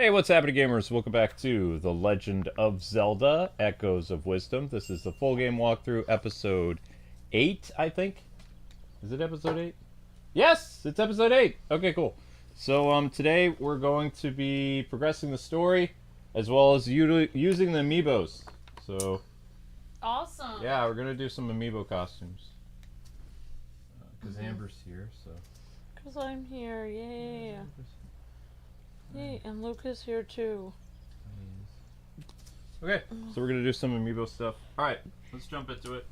Hey, what's happening, gamers? Welcome back to The Legend of Zelda, Echoes of Wisdom. This is the full game walkthrough, episode 8, I think. Is it episode 8? Yes, it's episode 8. Okay, cool. So, today we're going to be progressing the story, as well as using the Amiibos. So, awesome. Yeah, we're going to do some Amiibo costumes. Because Amber's here, so. Because I'm here, yay. Yay, and Luca's here too. Okay, so we're going to do some Amiibo stuff. Alright, let's jump into it.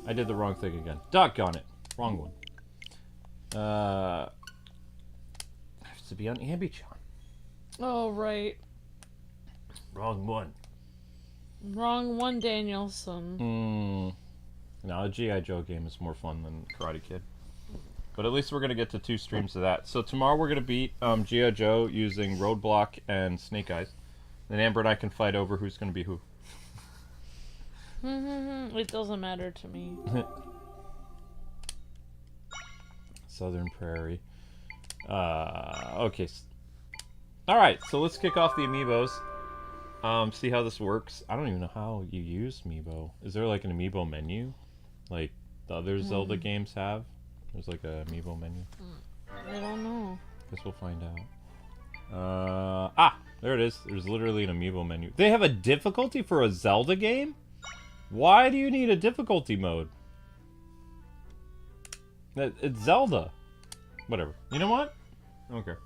I did the wrong thing again. Doggone it. Wrong one. I have to be on Ambichan. Oh, right. Wrong one. Wrong one, Danielson. No, a G.I. Joe game is more fun than Karate Kid. But at least we're going to get to 2 streams of that. So tomorrow we're going to beat G.I. Joe using Roadblock and Snake Eyes. Then Amber and I can fight over who's going to be who. It doesn't matter to me. Southern Prairie. Okay. Alright, so let's kick off the Amiibos. See how this works. I don't even know how you use Amiibo. Is there like an Amiibo menu? Like the other Zelda games have? There's like a Amiibo menu. I don't know. Guess we'll find out. There it is. There's literally an Amiibo menu. They have a difficulty for a Zelda game? Why do you need a difficulty mode? It's Zelda. Whatever. You know what? I don't care.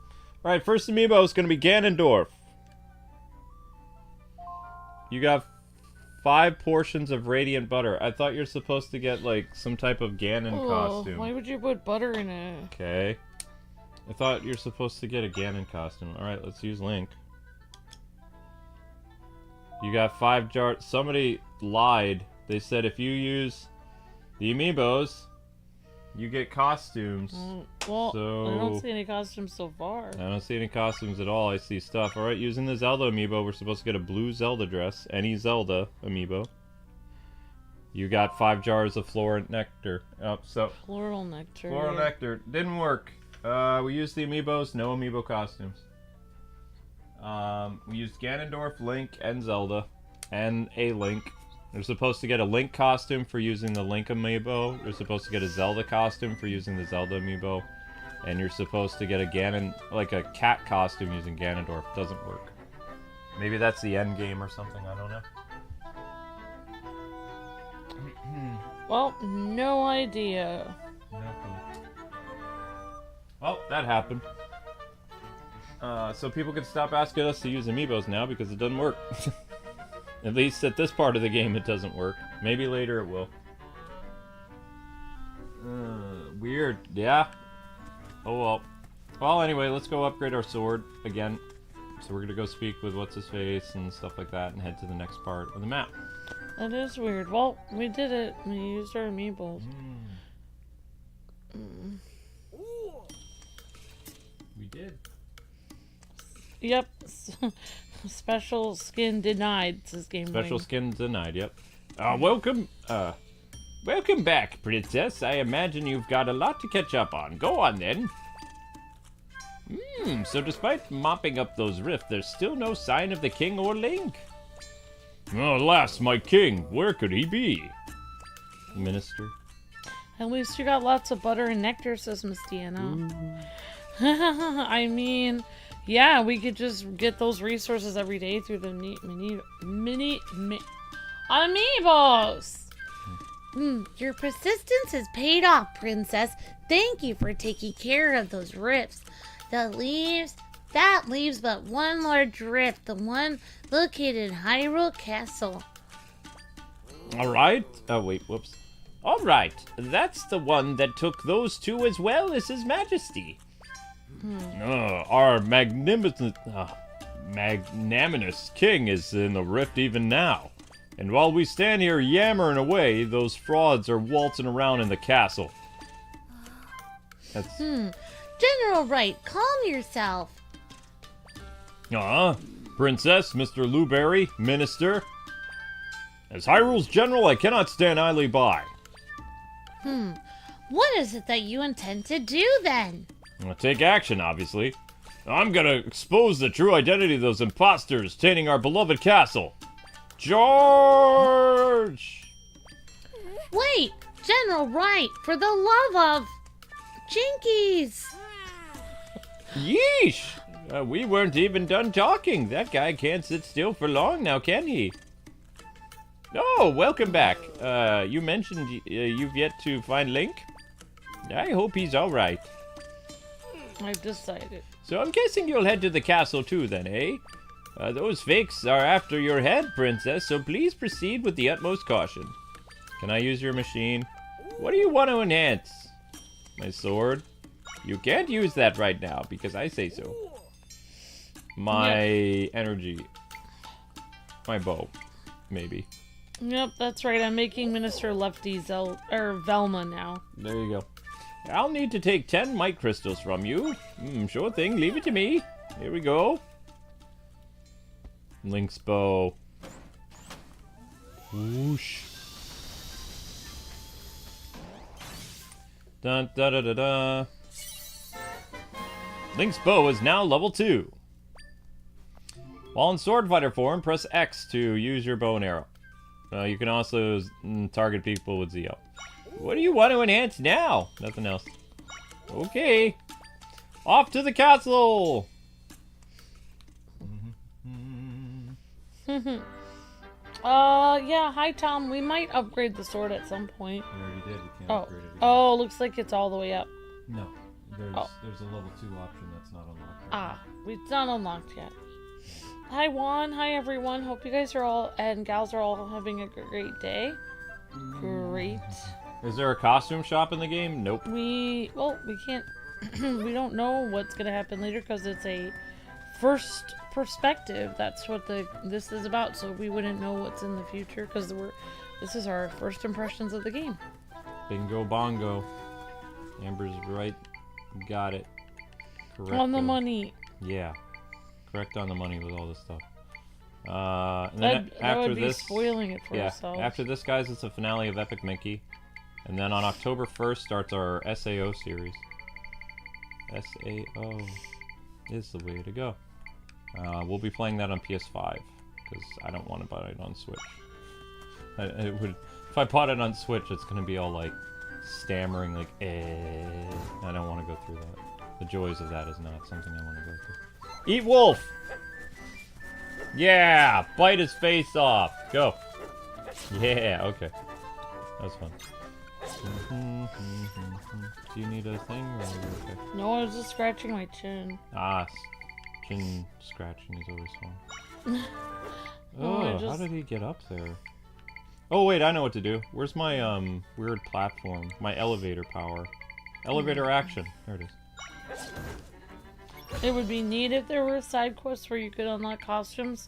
Alright, first Amiibo is going to be Ganondorf. You got 5 portions of radiant butter. I thought you're supposed to get, like, some type of Ganon costume. Why would you put butter in it? Okay. I thought you're supposed to get a Ganon costume. Alright, let's use Link. You got 5 jars. Somebody lied. They said if you use the Amiibos, you get costumes. Well, so, I don't see any costumes so far. I don't see any costumes at all. I see stuff. Alright, using the Zelda Amiibo, we're supposed to get a blue Zelda dress. Any Zelda Amiibo. You got 5 jars of Floral Nectar. Floral Nectar. Floral Nectar. Didn't work. We used the Amiibos. No Amiibo costumes. We used Ganondorf, Link, and Zelda. And a Link. You're supposed to get a Link costume for using the Link Amiibo. You're supposed to get a Zelda costume for using the Zelda Amiibo. And you're supposed to get a Ganon, like a cat costume using Ganondorf. Doesn't work. Maybe that's the end game or something. I don't know. Well, no idea. Well, that happened. So people can stop asking us to use Amiibos now because it doesn't work. At least at this part of the game it doesn't work. Maybe later it will. Weird. Yeah. Oh well. Well, anyway, let's go upgrade our sword again. So we're gonna go speak with What's-His-Face and stuff like that and head to the next part of the map. That is weird. Well, we did it. We used our Amiibos. We did. Yep. Special skin denied, says Game Special Wing. skin denied, yep. Welcome back, Princess. I imagine you've got a lot to catch up on. Go on, then. So despite mopping up those rifts, there's still no sign of the king or Link. Oh, alas, my king. Where could he be? Minister. At least you got lots of butter and nectar, says Miss Deanna. I mean... yeah, we could just get those resources every day through the Amiibos! Your persistence has paid off, Princess. Thank you for taking care of those rifts. That leaves but one large rift, the one located in Hyrule Castle. Alright. Oh, wait, whoops. Alright, that's the one that took those 2 as well as His Majesty. Our magnanimous king is in the rift even now. And while we stand here yammering away, those frauds are waltzing around in the castle. That's... General Wright, calm yourself. Princess, Mr. Luberry, Minister. As Hyrule's general, I cannot stand idly by. What is it that you intend to do, then? Take action, obviously. I'm gonna expose the true identity of those imposters tainting our beloved castle. George! Wait, General Wright, for the love of Jinkies! Yeesh! We weren't even done talking. That guy can't sit still for long now, can he? Oh, welcome back. You mentioned you've yet to find Link? I hope he's alright. I've decided. So I'm guessing you'll head to the castle too then, eh? Those fakes are after your head, Princess, so please proceed with the utmost caution. Can I use your machine? What do you want to enhance? My sword? You can't use that right now, because I say so. My energy. My bow. Maybe. Yep, that's right. I'm making Minister Lefty Velma now. There you go. I'll need to take 10 might crystals from you. Sure thing, leave it to me. Here we go. Link's bow. Whoosh. Dun da da da da. Link's bow is now level 2. While in sword fighter form, press X to use your bow and arrow. You can also target people with ZL. What do you want to enhance now? Nothing else. Okay. Off to the castle! Yeah, hi Tom. We might upgrade the sword at some point. We already did. We can't upgrade it again. Oh, looks like it's all the way up. No. There's a level 2 option that's not unlocked. Ah, it's not unlocked yet. Hi Juan, hi everyone. Hope you guys are all and gals are all having a great day. Great. Is there a costume shop in the game? Nope. We can't. We don't know what's gonna happen later because it's a first perspective. That's what this is about. So we wouldn't know what's in the future because this is our first impressions of the game. Bingo bongo. Amber's right. Got it. Correct. On the money. Yeah. Correct on the money with all this stuff. And then That after would be this, spoiling it for ourselves. After this, guys, it's the finale of Epic Mickey. And then on October 1st starts our SAO series. SAO is the way to go. We'll be playing that on PS5 because I don't want to buy it on Switch. If I bought it on Switch, it's gonna be all like stammering, like I don't want to go through that. The joys of that is not something I want to go through. Eat wolf! Yeah! Bite his face off! Go! Yeah, okay. That was fun. Do you need a thing or are you okay? No, I was just scratching my chin. Ah, chin scratching is always fun. Oh, How did he get up there? Oh wait, I know what to do. Where's my weird platform? My elevator power. Elevator action. There it is. It would be neat if there were side quests where you could unlock costumes.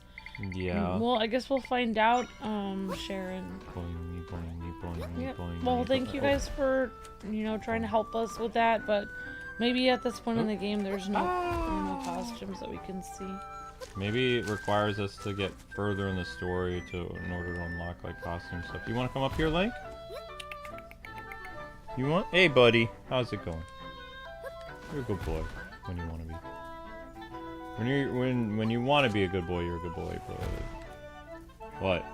Yeah. Well, I guess we'll find out, Sharon. Boing, boing, boing, Yep. boing, Well, boing. thank you guys for, trying to help us with that, but maybe at this point in the game there's no costumes that we can see. Maybe it requires us to get further in the story in order to unlock like costume stuff. You want to come up here, Link? You want? Hey, buddy. How's it going? You're a good boy when you want to be. When you want to be a good boy, you're a good boy. But what?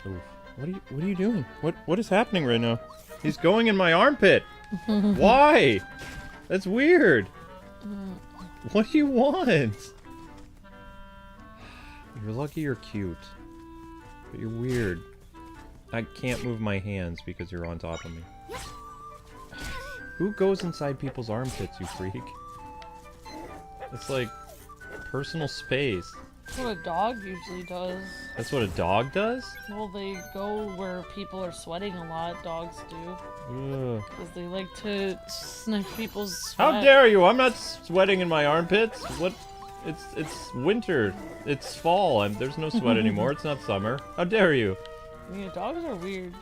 Oof. What are you doing? What is happening right now? He's going in my armpit. Why? That's weird. What do you want? You're lucky you're cute. But you're weird. I can't move my hands because you're on top of me. Who goes inside people's armpits, you freak? It's like personal space. That's what a dog usually does. That's what a dog does? Well, they go where people are sweating a lot. Dogs do. Ugh. Because they like to sniff people's sweat. How dare you! I'm not sweating in my armpits. What? It's winter. It's fall. There's no sweat anymore. It's not summer. How dare you? Yeah, dogs are weird.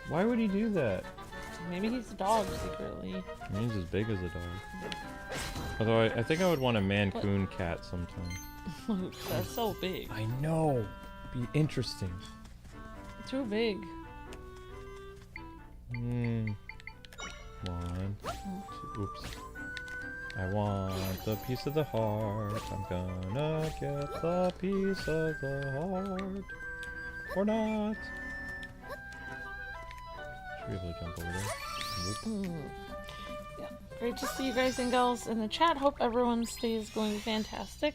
Why would he do that? Maybe he's a dog secretly. I mean, he's as big as a dog. Although I think I would want a Mancoon cat sometime. That's so big. I know. Be interesting. Too big. Oops. I want the piece of the heart. I'm gonna get the piece of the heart. Or not. Should be able to jump over there. Whoop. Yeah. Great to see you guys and gals in the chat. Hope everyone's day is going fantastic.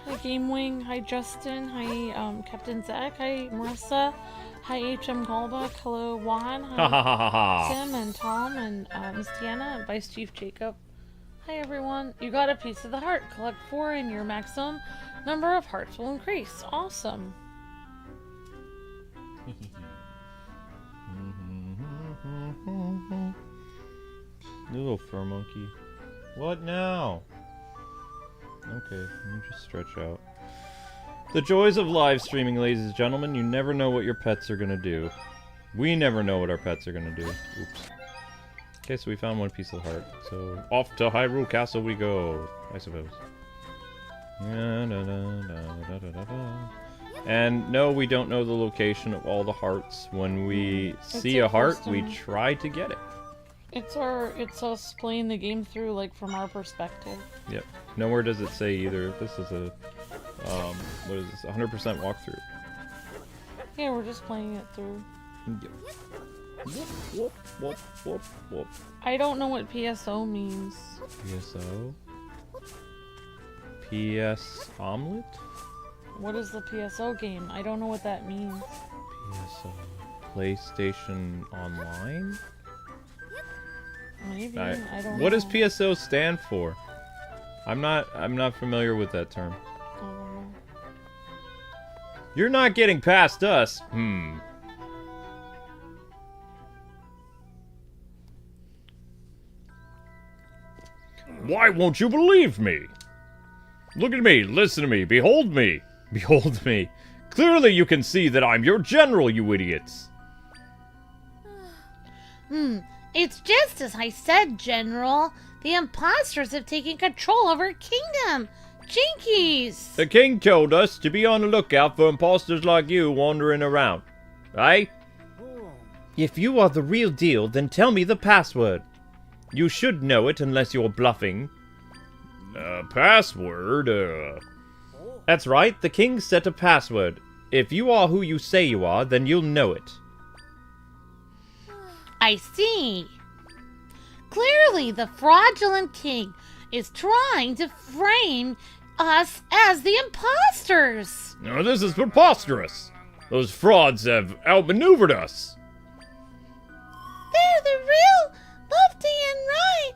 Hi Game Wing, hi Justin, hi Captain Zach, hi Marissa, hi HM Galbuck, hello Juan, hi Tim and Tom and Miss Deanna and Vice Chief Jacob. Hi everyone. You got a piece of the heart. Collect 4 and your maximum number of hearts will increase. Awesome. Little fur monkey. What now? Okay, let me just stretch out. The joys of live streaming, ladies and gentlemen. You never know what your pets are gonna do. We never know what our pets are gonna do. Oops. Okay, so we found one piece of the heart. So off to Hyrule Castle we go, I suppose. And no, we don't know the location of all the hearts. When we see a heart, we try to get it. It's us playing the game through, like, from our perspective. Yep. Nowhere does it say either. This is a, what is this? 100% walkthrough. Yeah, we're just playing it through. Yep. Whoop, whoop, whoop, whoop, whoop. I don't know what PSO means. PSO? PS Omelet? What is the PSO game? I don't know what that means. PSO. PlayStation Online? Maybe. I don't know. What does PSO stand for? I'm not familiar with that term. I don't know. You're not getting past us. Why won't you believe me? Look at me, listen to me, behold me. Behold me. Clearly you can see that I'm your general, you idiots. It's just as I said, General. The imposters have taken control of our kingdom. Jinkies! The king told us to be on the lookout for imposters like you wandering around. Right? If you are the real deal, then tell me the password. You should know it unless you're bluffing. Password? That's right, the king set a password. If you are who you say you are, then you'll know it. I see. Clearly, the fraudulent king is trying to frame us as the imposters. Now this is preposterous. Those frauds have outmaneuvered us. They're the real lefty and right.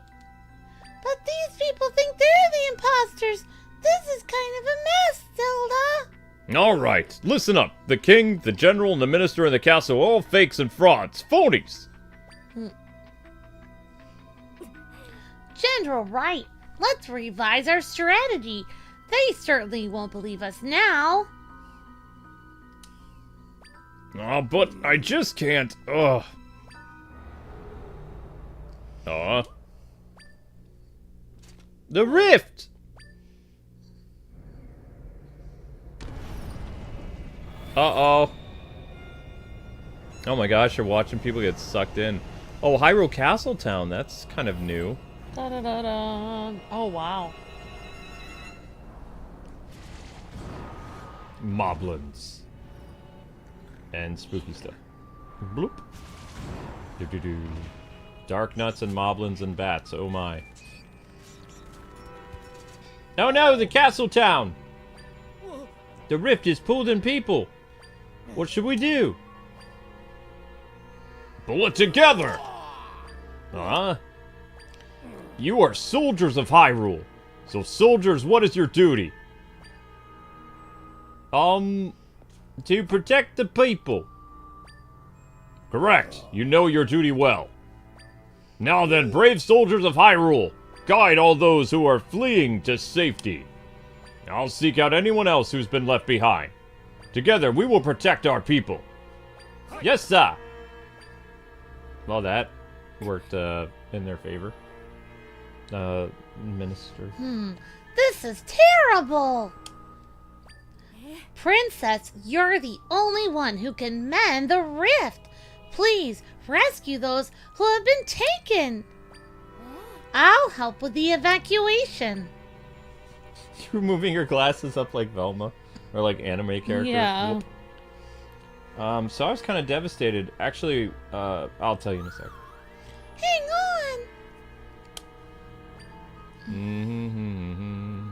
But these people think they're the imposters. This is kind of a mess, Zelda. Alright, listen up. The king, the general, and the minister in the castle are all fakes and frauds. Phonies! General Wright, let's revise our strategy. They certainly won't believe us now. Oh, but I just can't. Ugh. The rift! Uh-oh. Oh my gosh, you're watching people get sucked in. Oh, Hyrule Castle Town, that's kind of new. Da-da-da-da. Oh, wow. Moblins. And spooky stuff. Bloop. Do-do-do. Dark nuts and moblins and bats, oh my. Oh no, the castle town! The rift is pulled in people. What should we do? Pull it together! You are soldiers of Hyrule. So soldiers, what is your duty? To protect the people. Correct. You know your duty well. Now then, brave soldiers of Hyrule, guide all those who are fleeing to safety. I'll seek out anyone else who's been left behind. Together, we will protect our people. Yes, sir. Well, that worked in their favor. Minister. This is terrible. Princess, you're the only one who can mend the rift. Please rescue those who have been taken. I'll help with the evacuation. You're moving your glasses up like Velma. Or like anime characters. Yeah. Whoop. So I was kind of devastated. Actually, I'll tell you in a sec. Hang on. Mm-hmm.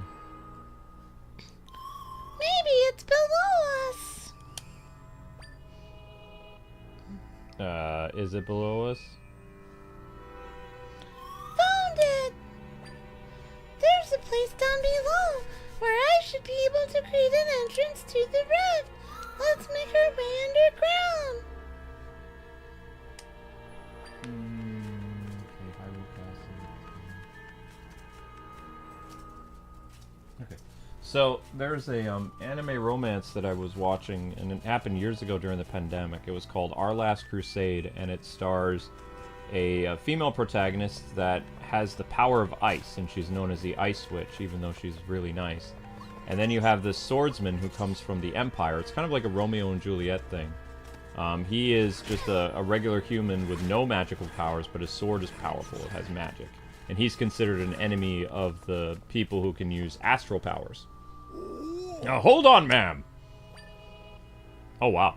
Maybe it's below us. Is it below us? Found it. There's a place down below where I should be able to create an entrance to the rift. Let's make our way underground. Okay, Hyrule Castle. Okay. So there's a anime romance that I was watching, and it happened years ago during the pandemic. It was called Our Last Crusade, and it stars a female protagonist that has the power of ice, and she's known as the Ice Witch, even though she's really nice. And then you have this swordsman who comes from the Empire. It's kind of like a Romeo and Juliet thing. He is just a regular human with no magical powers, but his sword is powerful. It has magic. And he's considered an enemy of the people who can use astral powers. Now, hold on, ma'am! Oh, wow.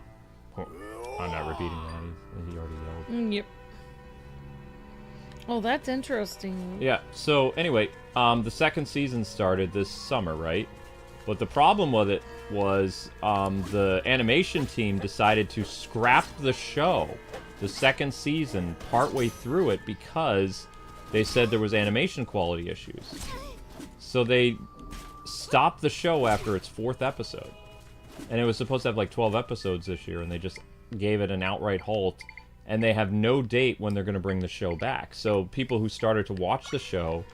I'm not repeating that. He already yelled. Yep. Oh, that's interesting. Yeah, so anyway, the second season started this summer, right? But the problem with it was the animation team decided to scrap the show, the second season, partway through it, because they said there was animation quality issues. So they stopped the show after its 4th episode. And it was supposed to have like 12 episodes this year, and they just gave it an outright halt. And they have no date when they're going to bring the show back. So people who started to watch the show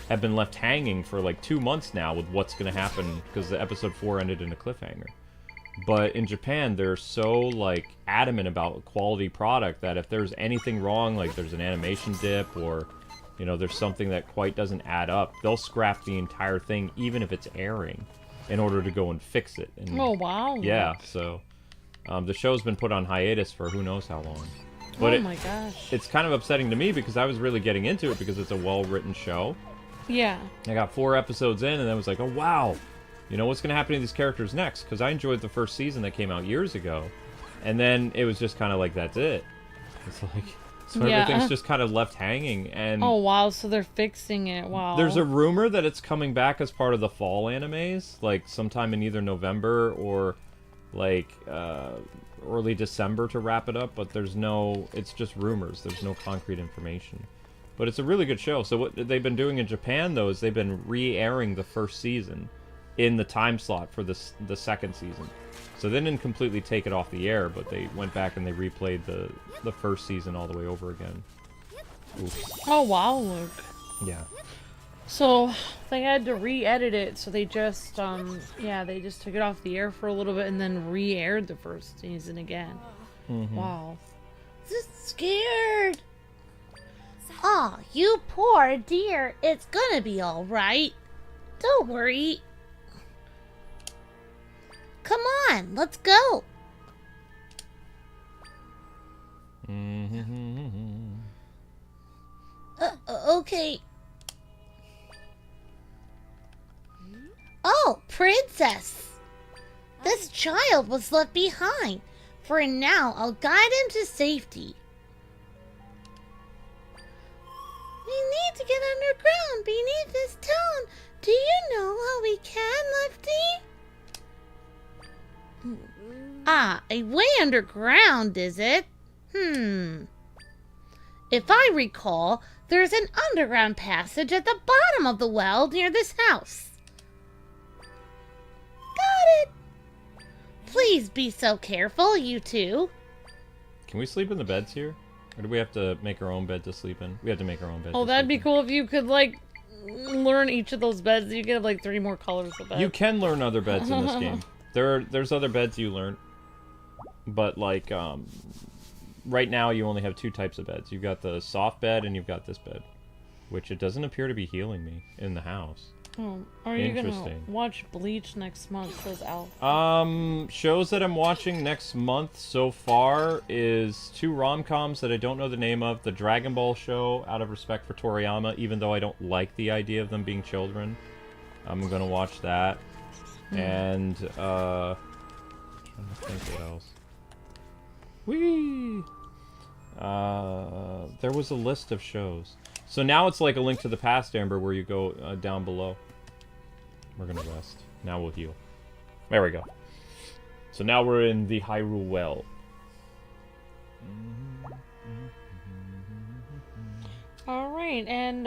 have been left hanging for like 2 months now with what's going to happen, because the episode 4 ended in a cliffhanger. But in Japan, they're so like adamant about quality product that if there's anything wrong, like there's an animation dip or, you know, there's something that quite doesn't add up, they'll scrap the entire thing, even if it's airing, in order to go and fix it. And, Oh, wow. yeah, so the show's been put on hiatus for who knows how long. But oh my gosh. it's kind of upsetting to me because I was really getting into it because it's a well-written show. Yeah. I got 4 episodes in, and then I was like, oh, wow. You know, what's going to happen to these characters next? Because I enjoyed the first season that came out years ago. And then it was just kind of like, that's it. It's like, so Yeah. everything's just kind of left hanging. And Oh, wow. So they're fixing it. Wow. there's a rumor that it's coming back as part of the fall animes, like sometime in either November or like early December to wrap it up, but there's no, it's just rumors. There's no concrete information. But it's a really good show. So what they've been doing in Japan, though, is they've been re-airing the first season in the time slot for the second season. So they didn't completely take it off the air, but they went back and they replayed the first season all the way over again. Oops. Oh, wow, Luke. Yeah. So they had to re-edit it, so they just, yeah, they just took it off the air for a little bit and then re-aired the first season again. Wow. Just scared. Aw, you poor dear. It's gonna be all right. Don't worry. Come on, let's go. Okay. Oh, Princess. This child was left behind. For now, I'll guide him to safety. We need to get underground beneath this town. Do you know how we can, Lefty? Ah, a way underground, is it? If I recall, there's an underground passage at the bottom of the well near this house. Got it. Please be so careful, you two. Can we sleep in the beds here? Or do we have to make our own bed to sleep in? We have to make our own bed. Oh, to that'd sleep be in. cool if you could, like, learn each of those beds. You could have, like, 3 more colors of beds. You can learn other beds in this game. There's other beds you learn, but like right now you only have 2 types of beds. You've got the soft bed and you've got this bed, which it doesn't appear to be healing me in the house. Oh, are you gonna Interesting. watch Bleach next month? Says Al. Shows that I'm watching next month so far is 2 rom-coms that I don't know the name of. The Dragon Ball show, out of respect for Toriyama, even though I don't like the idea of them being children. I'm gonna watch that. And, trying to think what else. Whee! There was a list of shows. So now it's like A Link to the Past, Amber, where you go down below. We're gonna rest. Now we'll heal. There we go. So now we're in the Hyrule Well. Alright, and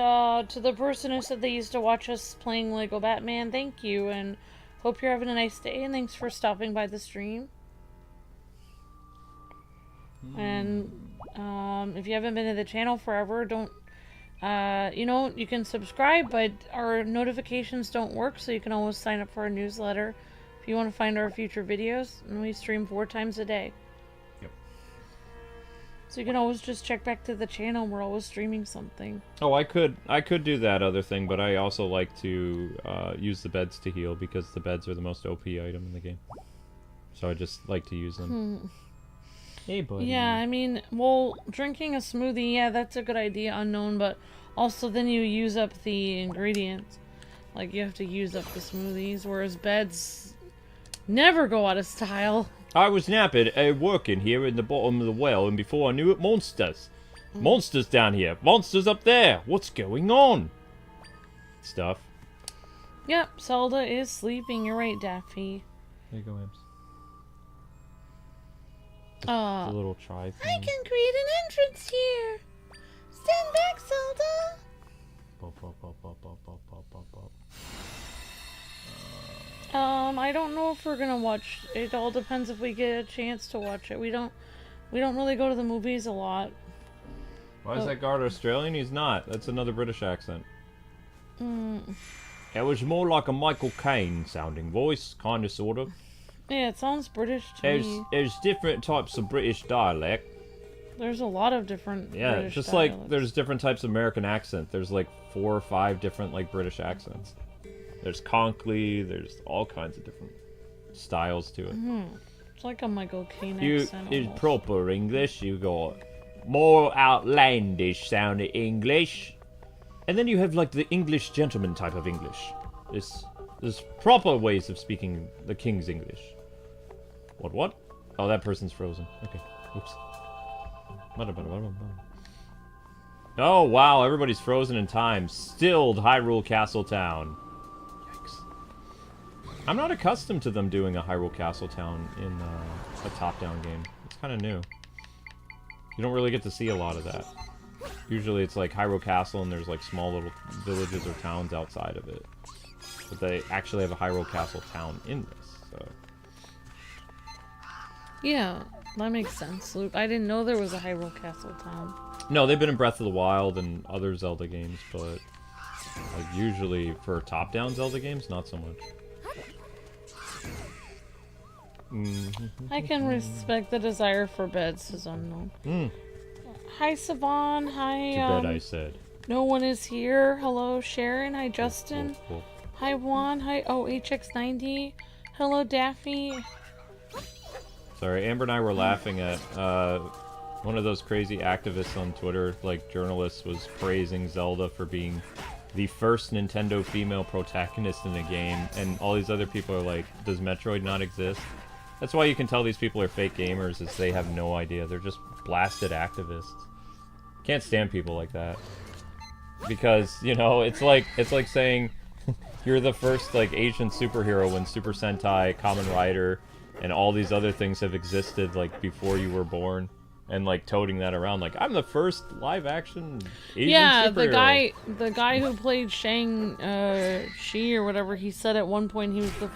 to the person who said they used to watch us playing Lego Batman, thank you, and hope you're having a nice day, and thanks for stopping by the stream. And if you haven't been to the channel forever, don't you know, you can subscribe, but our notifications don't work, so you can always sign up for our newsletter if you want to find our future videos, and we stream 4 times a day. Yep. So you can always just check back to the channel, we're always streaming something. Oh, I could do that other thing, but I also like to use the beds to heal, because the beds are the most OP item in the game. So I just like to use them. Hey, buddy. Yeah, I mean, well, drinking a smoothie, yeah, that's a good idea, unknown, but also then you use up the ingredients. Like, you have to use up the smoothies, whereas beds never go out of style. I was napping, working here in the bottom of the well, and before I knew it, monsters. Monsters down here. Monsters up there. What's going on? Stuff. Yep, Zelda is sleeping, you're right, Daffy. There you go, Imps. Uh, The little try thing. I can create an entrance here. Stand back, Zelda. Bop, bop, bop, bop, bop, bop, bop, bop, bop. I don't know if we're gonna watch. It all depends if we get a chance to watch it. We don't really go to the movies a lot. Why is that guard Australian? He's not. That's another British accent. It was more like a Michael Caine sounding voice, kind of, sort of. Yeah, it sounds British to me. There's different types of British dialect. There's a lot of different Yeah, British just dialects. like there's different types of American accent. There's like 4 or 5 different like British accents. There's Conkly. There's all kinds of different styles to it. It's like a Michael Caine You accent. in almost. proper English, you got more outlandish sounding English, and then you have like the English gentleman type of English. There's proper ways of speaking the King's English. What? Oh, that person's frozen. Okay. Oops. Oh, wow. Everybody's frozen in time. Stilled Hyrule Castle Town. Yikes. I'm not accustomed to them doing a Hyrule Castle Town in a top-down game. It's kind of new. You don't really get to see a lot of that. Usually it's like Hyrule Castle and there's like small little villages or towns outside of it. But they actually have a Hyrule Castle Town in this, so... Yeah, that makes sense, Luke. I didn't know there was a Hyrule Castle town. No, they've been in Breath of the Wild and other Zelda games, but like usually for top-down Zelda games, not so much. I can respect the desire for beds is unknown. Hi, Savon. Hi, Too bad I said. no one is here. Hello, Sharon. Hi, Justin. Whoop, whoop. Hi, Juan. Hi, HX90. Hello, Daffy. Sorry, Amber and I were laughing at one of those crazy activists on Twitter, like journalists, was praising Zelda for being the first Nintendo female protagonist in a game, and all these other people are like, does Metroid not exist? That's why you can tell these people are fake gamers, is they have no idea. They're just blasted activists. Can't stand people like that. Because, you know, it's like saying you're the first like Asian superhero when Super Sentai, Kamen Rider, and all these other things have existed like before you were born, and like toting that around like I'm the first live action Asian superhero. the guy who played Shang-Chi or whatever, he said at one point he was the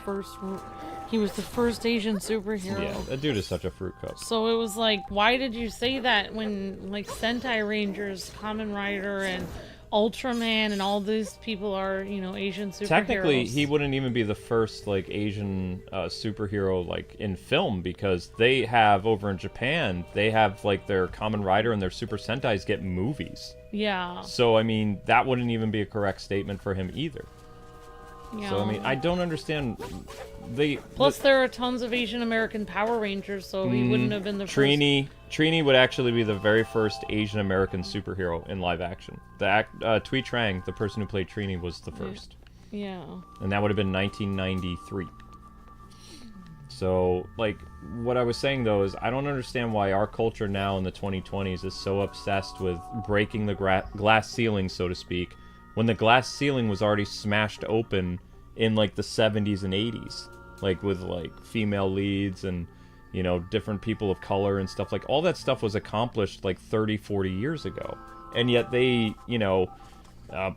first Asian superhero. Yeah, that dude is such a fruit cup. So it was like, why did you say that when like Sentai Rangers, Kamen Rider, and Ultraman and all these people are, you know, Asian superheroes? Technically, he wouldn't even be the first like Asian superhero like in film, because they have over in Japan, they have like their Kamen Rider and their Super Sentais get movies. Yeah. So I mean, that wouldn't even be a correct statement for him either. Yeah. So I mean, I don't understand. Plus, there are tons of Asian American Power Rangers, so he wouldn't have been the first. Trini would actually be the very first Asian American superhero in live action. Tui Trang, the person who played Trini, was the first. Yeah. And that would have been 1993. So, like, what I was saying, though, is I don't understand why our culture now in the 2020s is so obsessed with breaking the glass ceiling, so to speak, when the glass ceiling was already smashed open in, like, the 70s and 80s. Like, with, like, female leads and, you know, different people of color and stuff. Like, all that stuff was accomplished, like, 30, 40 years ago. And yet they, you know,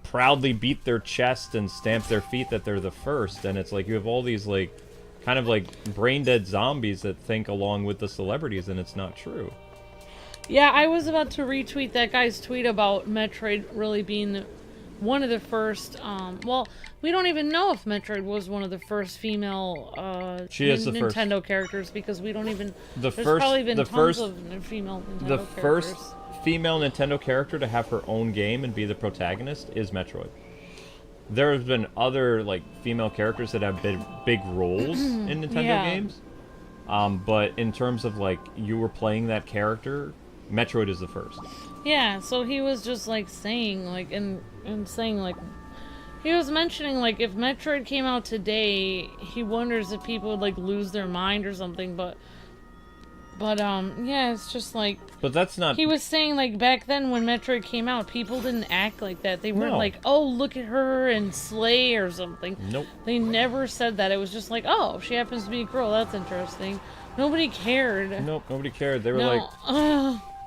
proudly beat their chest and stamp their feet that they're the first. And it's like you have all these, like, kind of like brain-dead zombies that think along with the celebrities, and it's not true. Yeah, I was about to retweet that guy's tweet about Metroid really being one of the first, well, we don't even know if Metroid was one of the first female Nintendo characters, because we don't even... There's probably been tons of female Nintendo characters. The first female Nintendo character to have her own game and be the protagonist is Metroid. There have been other, like, female characters that have big roles in Nintendo games. But in terms of, like, you were playing that character, Metroid is the first. Yeah, so he was just, like, saying, like, and saying, like, he was mentioning, like, if Metroid came out today, he wonders if people would, like, lose their mind or something, but yeah, it's just like... But that's not... He was saying, like, back then when Metroid came out, people didn't act like that. They weren't like, oh, look at her and slay or something. Nope. They never said that. It was just like, oh, she happens to be a girl. That's interesting. Nobody cared. Nope, nobody cared. They were like...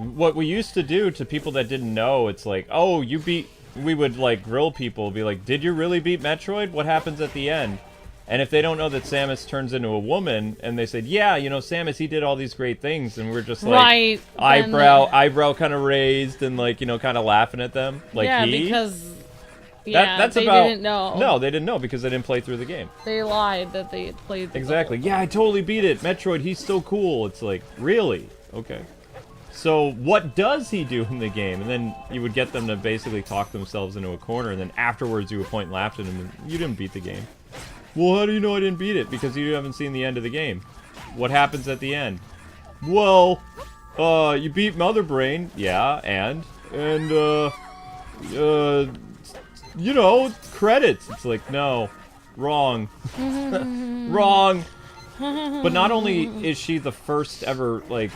What we used to do to people that didn't know, it's like, oh, you beat... We would, like, grill people, be like, did you really beat Metroid? What happens at the end? And if they don't know that Samus turns into a woman, and they said, yeah, you know, Samus, he did all these great things, and we're just like, eyebrow kind of raised, and, like, you know, kind of laughing at them. Like, yeah, he? Because, that's they about, didn't know. No, they didn't know, because they didn't play through the game. They lied that they had played the Exactly. game. Yeah, I totally beat it. Metroid, he's so cool. It's like, really? Okay. So, what does he do in the game? And then you would get them to basically talk themselves into a corner, and then afterwards you would point and laugh at them, and you didn't beat the game. Well, how do you know I didn't beat it? Because you haven't seen the end of the game. What happens at the end? Well, you beat Mother Brain. Yeah, and, you know, credits. It's like, no, wrong. Wrong. But not only is she the first ever, like,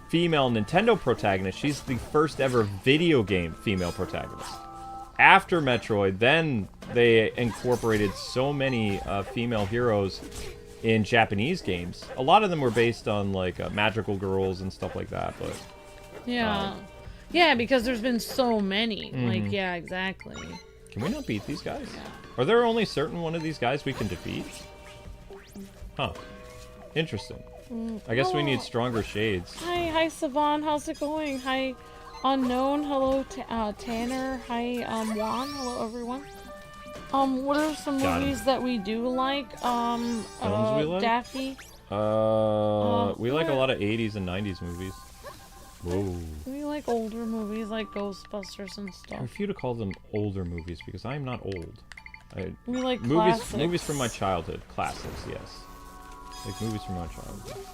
female Nintendo protagonist, she's the first ever video game female protagonist. After Metroid, then they incorporated so many female heroes in Japanese games. A lot of them were based on, like, magical girls and stuff like that, but... Yeah. Yeah, because there's been so many. Like, yeah, exactly. Can we not beat these guys? Yeah. Are there only certain one of these guys we can defeat? Huh. Interesting. I guess we need stronger shades. Hi Savan, how's it going? Hi, Unknown, hello, Tanner, hi, Juan, hello everyone. What are some movies that we do like? Films we like? Daffy? We like a lot of 80s and 90s movies. Whoa. We like older movies like Ghostbusters and stuff. I refuse to call them older movies because I'm not old. We like movies from my childhood. Classics, yes. Like movies from my childhood.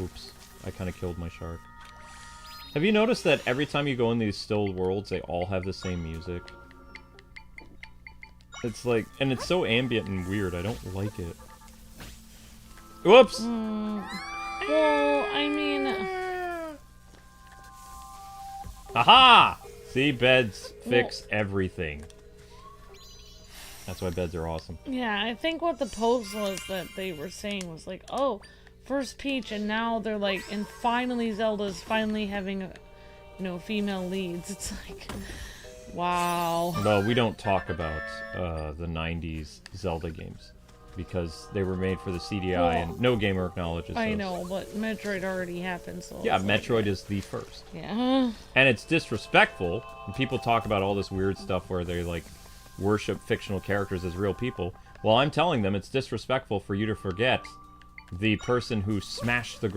Oops. I kind of killed my shark. Have you noticed that every time you go in these still worlds, they all have the same music? It's like, and it's so ambient and weird, I don't like it. Whoops! Well, I mean... Aha! See, beds fix everything. That's why beds are awesome. Yeah, I think what the post was that they were saying was like, oh, first Peach, and now they're like, and finally Zelda's finally having, you know, female leads. It's like, wow. Well, we don't talk about the 90s Zelda games because they were made for the CDI and no gamer acknowledges those. I know, but Metroid already happened, so... Yeah, Metroid is the first. Yeah. And it's disrespectful when people talk about all this weird stuff where they, like, worship fictional characters as real people. Well, I'm telling them it's disrespectful for you to forget the person who smashed the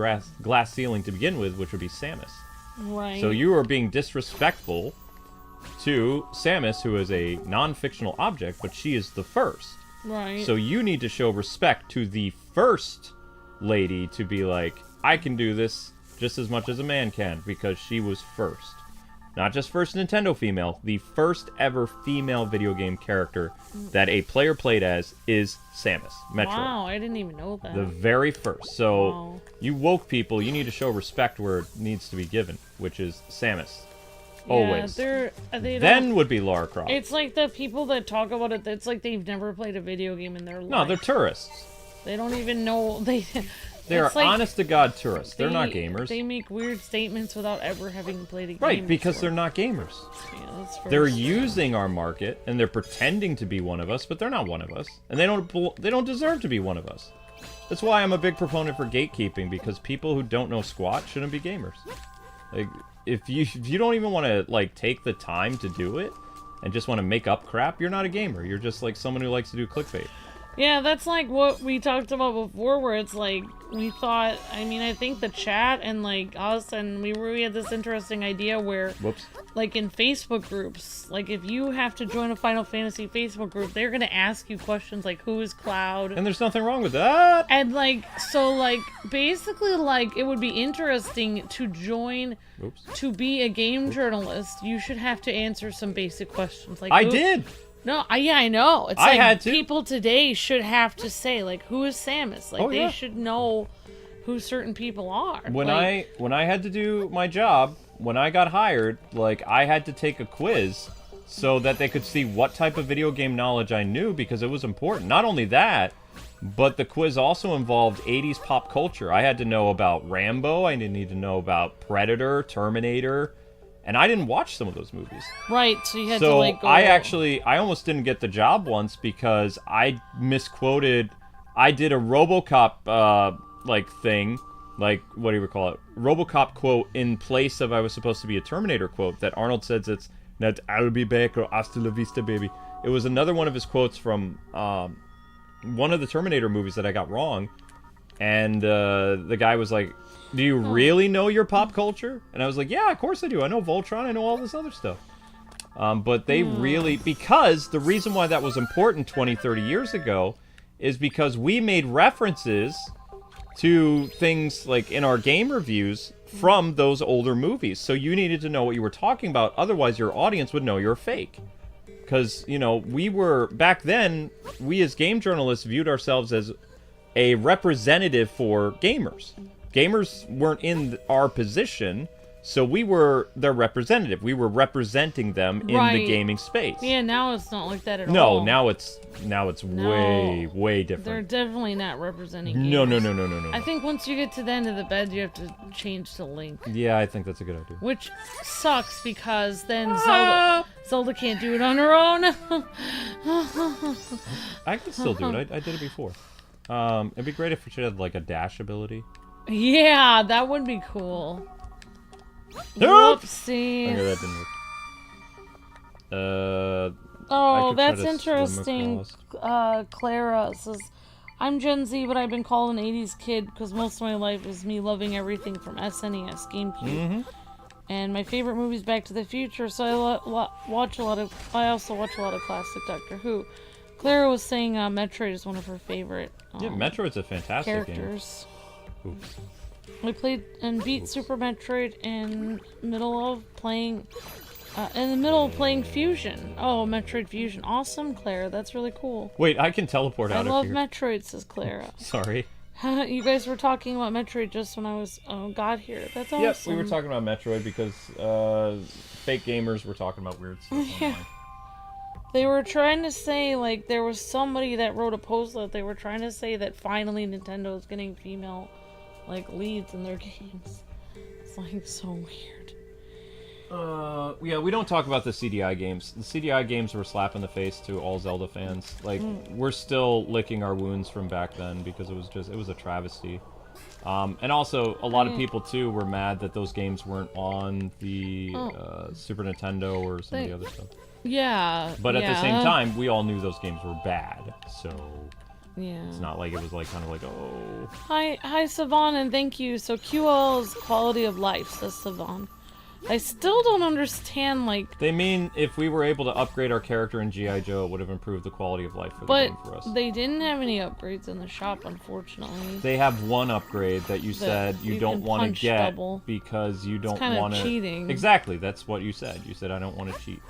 glass ceiling to begin with, which would be Samus. Right. So you are being disrespectful to Samus, who is a non-fictional object, but she is the first. Right. So you need to show respect to the first lady to be like, I can do this just as much as a man can because she was first. Not just first Nintendo female, the first ever female video game character that a player played as is Samus, Metroid. Wow, I didn't even know that. The very first. So Wow. you woke people, you need to show respect where it needs to be given, which is Samus. Yeah, Always. they Then don't, would be Lara Croft. it's like the people that talk about it, it's like they've never played a video game in their life. No, they're tourists. They don't even know, They're it's like honest-to-God tourists. They're not they- gamers. They make weird statements without ever having played a game Right, because before. they're not gamers. Yeah, that's first. They're using our market, and they're pretending to be one of us, but they're not one of us. And they don't deserve to be one of us. That's why I'm a big proponent for gatekeeping, because people who don't know squat shouldn't be gamers. Like, if you don't even want to, like, take the time to do it, and just want to make up crap, you're not a gamer. You're just, like, someone who likes to do clickbait. Yeah, that's like what we talked about before, where it's like, we thought, I mean, I think the chat and like us, and we had this interesting idea where, Whoops. like in Facebook groups, like if you have to join a Final Fantasy Facebook group, they're gonna ask you questions like, who is Cloud? And there's nothing wrong with that. And like, so like, basically like, it would be interesting to join, Oops. to be a game journalist, you should have to answer some basic questions. Like, I who- did. No, yeah, I know. It's I like had to. people today should have to say, like, who is Samus? Like, Oh, they yeah. should know who certain people are. When like, I had to do my job, when I got hired, like, I had to take a quiz so that they could see what type of video game knowledge I knew, because it was important. Not only that, but the quiz also involved 80s pop culture. I had to know about Rambo, I didn't need to know about Predator, Terminator, and I didn't watch some of those movies. right, so you had to, So like, go... I almost didn't get the job once because I misquoted. I did a RoboCop like thing, like what do you call it? RoboCop quote in place of I was supposed to be a Terminator quote that Arnold says it's that I'll be back or hasta la vista baby. It was another one of his quotes from one of the Terminator movies that I got wrong, and the guy was like, do you really know your pop culture? And I was like, yeah, of course I do. I know Voltron. I know all this other stuff. But they really... Because the reason why that was important 20, 30 years ago is because we made references to things like in our game reviews from those older movies. So you needed to know what you were talking about. Otherwise, your audience would know you're fake. Because, you know, we were... Back then, we as game journalists viewed ourselves as a representative for gamers. Gamers weren't in our position, so we were their representative. We were representing them in the Right. gaming space. Yeah, now it's not like that at No, all. now it's way, way They're different. definitely not representing No, gamers. no, no, no, no, no. I think once you get to the end of the bed, you have to change to Link. Yeah, I think that's a good idea. Which sucks, because then Ah! Zelda can't do it on her own. I can still do it. I did it before. It'd be great if she had like a dash ability. Yeah, that would be cool. Nope. Whoopsie. Okay, that didn't work. I Oh, could try that's to swim interesting. across. Clara says, I'm Gen Z, but I've been called an 80s kid because most of my life is me loving everything from SNES, GameCube. Mm-hmm. And my favorite movie is Back to the Future, so I watch a lot of... I also watch a lot of classic Doctor Who. Clara was saying Metroid is one of her favorite Yeah, Metroid's a fantastic characters. game. Oops. I played and beat Super Metroid in the middle of playing Fusion. Oh, Metroid Fusion. Awesome, Clara. That's really cool. Wait, I can teleport I out love of here. Metroid, says Clara. Sorry. You guys were talking about Metroid just when I was got here. That's awesome. Yep, we were talking about Metroid because fake gamers were talking about weird stuff online. They were trying to say, like, there was somebody that wrote a post that they were trying to say that finally Nintendo is getting female, like, leads in their games. It's, like, so weird. Yeah, we don't talk about the CDI games. The CDI games were a slap in the face to all Zelda fans. Like, we're still licking our wounds from back then because it was a travesty. And also, a lot of people, too, were mad that those games weren't on the Super Nintendo or some of the other stuff. Yeah. But at the same time, we all knew those games were bad, so yeah. it's not like it was like kind of like, oh. Hi, Savon, and thank you. So QL is quality of life, says Savon. I still don't understand, like... They mean if we were able to upgrade our character in G.I. Joe, it would have improved the quality of life for the But game for us. they didn't have any upgrades in the shop, unfortunately. They have one upgrade that you said you don't can want to punch get double. because you don't kind of want to... cheating. Exactly, that's what you said. You said, I don't want to cheat.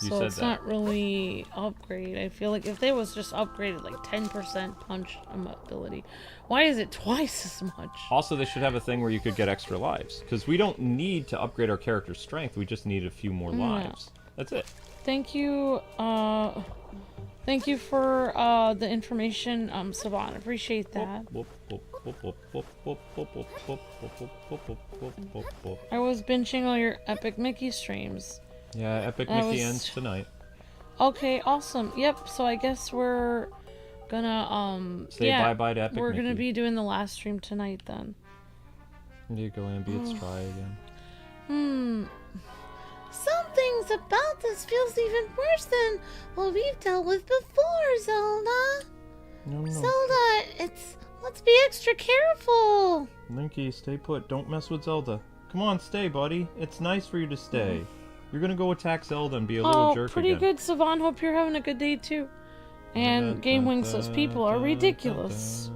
You So said it's that. not really upgrade. I feel like if they was just upgraded like 10% punch ability, why is it twice as much? Also, they should have a thing where you could get extra lives. Because we don't need to upgrade our character's strength, we just need a few more lives. That's it. Thank you for the information, Saban. Appreciate that. I was binging all your Epic Mickey streams. Yeah, Epic Mickey ends tonight. Okay, awesome. Yep, so I guess we're gonna, Say bye-bye to Epic we're Mickey. gonna be doing the last stream tonight then. There you go, Ambi, let's try again. Some things about this feels even worse than what we've dealt with before, Zelda. No. Zelda, let's be extra careful. Linky, stay put. Don't mess with Zelda. Come on, stay, buddy. It's nice for you to stay. You're gonna go attack Zelda and be a little jerk pretty again. good, Savan. Hope you're having a good day too. And Game Wings, those people are ridiculous.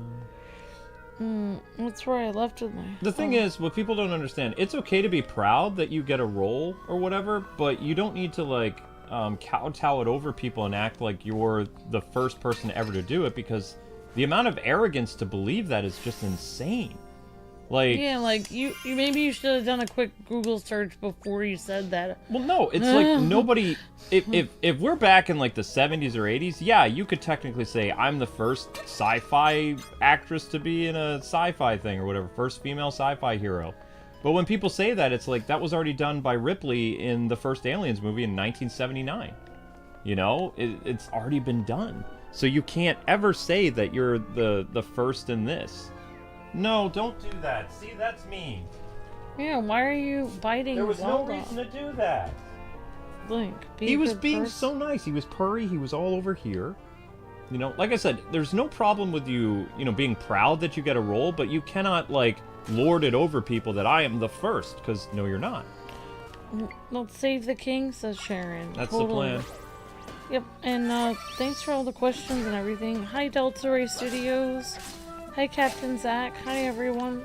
That's where I left with my... The thing is, what people don't understand, it's okay to be proud that you get a role or whatever, but you don't need to, like, kowtow it over people and act like you're the first person ever to do it, because the amount of arrogance to believe that is just insane. Like... Yeah, like, you maybe you should have done a quick Google search before you said that. Well, no, it's like nobody... If we're back in, like, the 70s or 80s, yeah, you could technically say, I'm the first sci-fi actress to be in a sci-fi thing or whatever, first female sci-fi hero. But when people say that, it's like, that was already done by Ripley in the first Aliens movie in 1979. You know? It's already been done. So you can't ever say that you're the first in this. No, don't do that. See, that's mean. Yeah, why are you biting There was Zelda? no reason to do that. Link, He was being so nice. He was purry. He was all over here. You know, like I said, there's no problem with you, being proud that you get a role, but you cannot, like, lord it over people that I am the first, because, no, you're not. Let's save the king, says Sharon. That's the plan. Yep, and thanks for all the questions and everything. Hi, Delta Ray Studios. Hi, Captain Zach. Hi, everyone.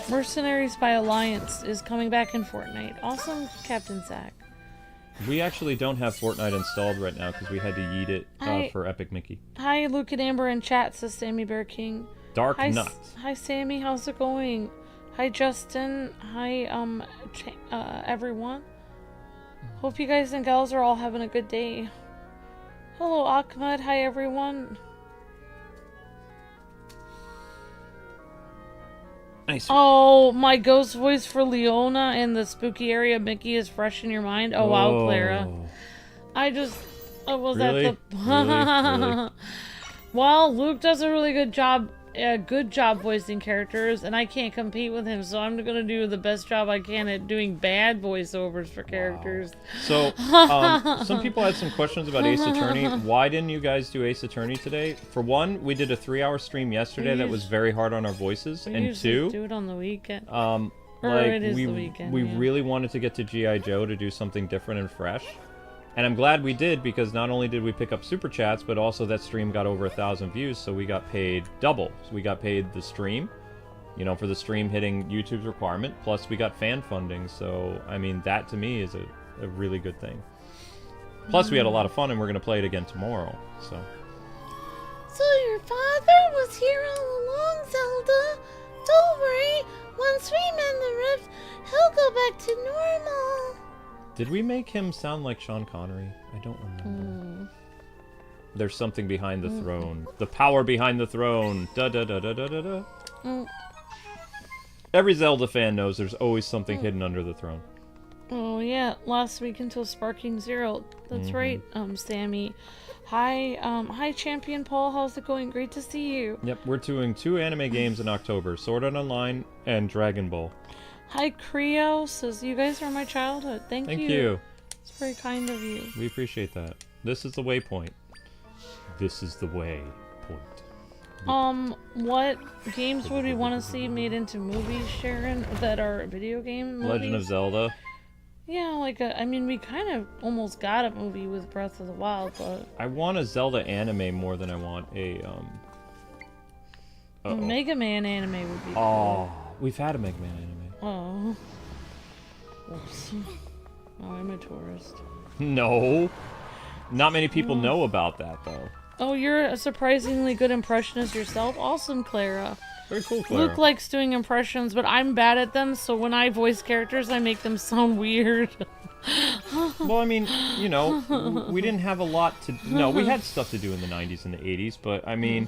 Mercenaries by Alliance is coming back in Fortnite. Awesome, Captain Zach. We actually don't have Fortnite installed right now because we had to yeet it for Epic Mickey. Hi, Luke and Amber in chat, says Sammy Bear King. Dark Nuts. Hi, Sammy. How's it going? Hi, Justin. Hi, everyone. Hope you guys and gals are all having a good day. Hello, Ahmed. Hi, everyone. Nice. Oh, my ghost voice for Leona in the spooky area Mickey is fresh in your mind. Oh, wow, Clara. I was Really? at the... Really? Well, Luke does a really good job voicing characters, and I can't compete with him, so I'm gonna do the best job I can at doing bad voiceovers for characters. So, some people had some questions about Ace Attorney. Why didn't you guys do Ace Attorney today? For one, we did a 3-hour stream yesterday that was very hard on our voices, We and usually two, do it on the weekend. like, it is we the weekend, we yeah. really wanted to get to G.I. Joe to do something different and fresh. And I'm glad we did, because not only did we pick up super chats, but also that stream got over 1,000 views, so we got paid double. So we got paid the stream, for the stream hitting YouTube's requirement, plus we got fan funding. So, I mean, that to me is a really good thing. Plus, we had a lot of fun, and we're going to play it again tomorrow, so... So your father was here all along, Zelda. Don't worry. Once we mend the rift, he'll go back to normal. Did we make him sound like Sean Connery? I don't remember. There's something behind the throne. The power behind the throne. Da da da da da da da. Every Zelda fan knows there's always something hidden under the throne. Oh yeah, last week until Sparking Zero. That's right, Sammy. Hi, Champion Paul. How's it going? Great to see you. Yep, we're doing 2 anime games in October: Sword Art Online and Dragon Ball. Hi, Creo says you guys are my childhood. Thank you. Thank you. It's very kind of you. We appreciate that. This is the waypoint. This is the waypoint. What games would we want to see made into movies, Sharon, that are video game movies? Legend of Zelda. Yeah, I mean, we kind of almost got a movie with Breath of the Wild, but I want a Zelda anime more than I want a a Mega Man anime would be Oh, we've had a Mega Man anime. cool. Oh. Oops. Oh, I'm a tourist. No. Not many people know about that, though. Oh, you're a surprisingly good impressionist yourself. Awesome, Clara. Very cool, Clara. Luke likes doing impressions, but I'm bad at them, so when I voice characters, I make them sound weird. Well, I mean, you know, we didn't have a lot to... No, we had stuff to do in the 90s and the 80s, but, I mean...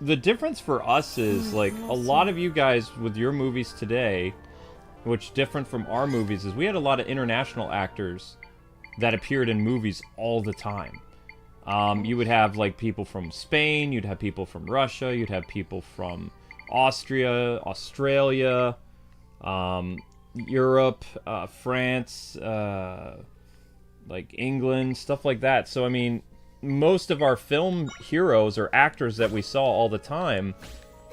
The difference for us is, like, a lot of you guys with your movies today, which different from our movies, is we had a lot of international actors that appeared in movies all the time. You would have, like, people from Spain, you'd have people from Russia, you'd have people from Austria, Australia, Europe, France, like, England, stuff like that. So, I mean, most of our film heroes or actors that we saw all the time,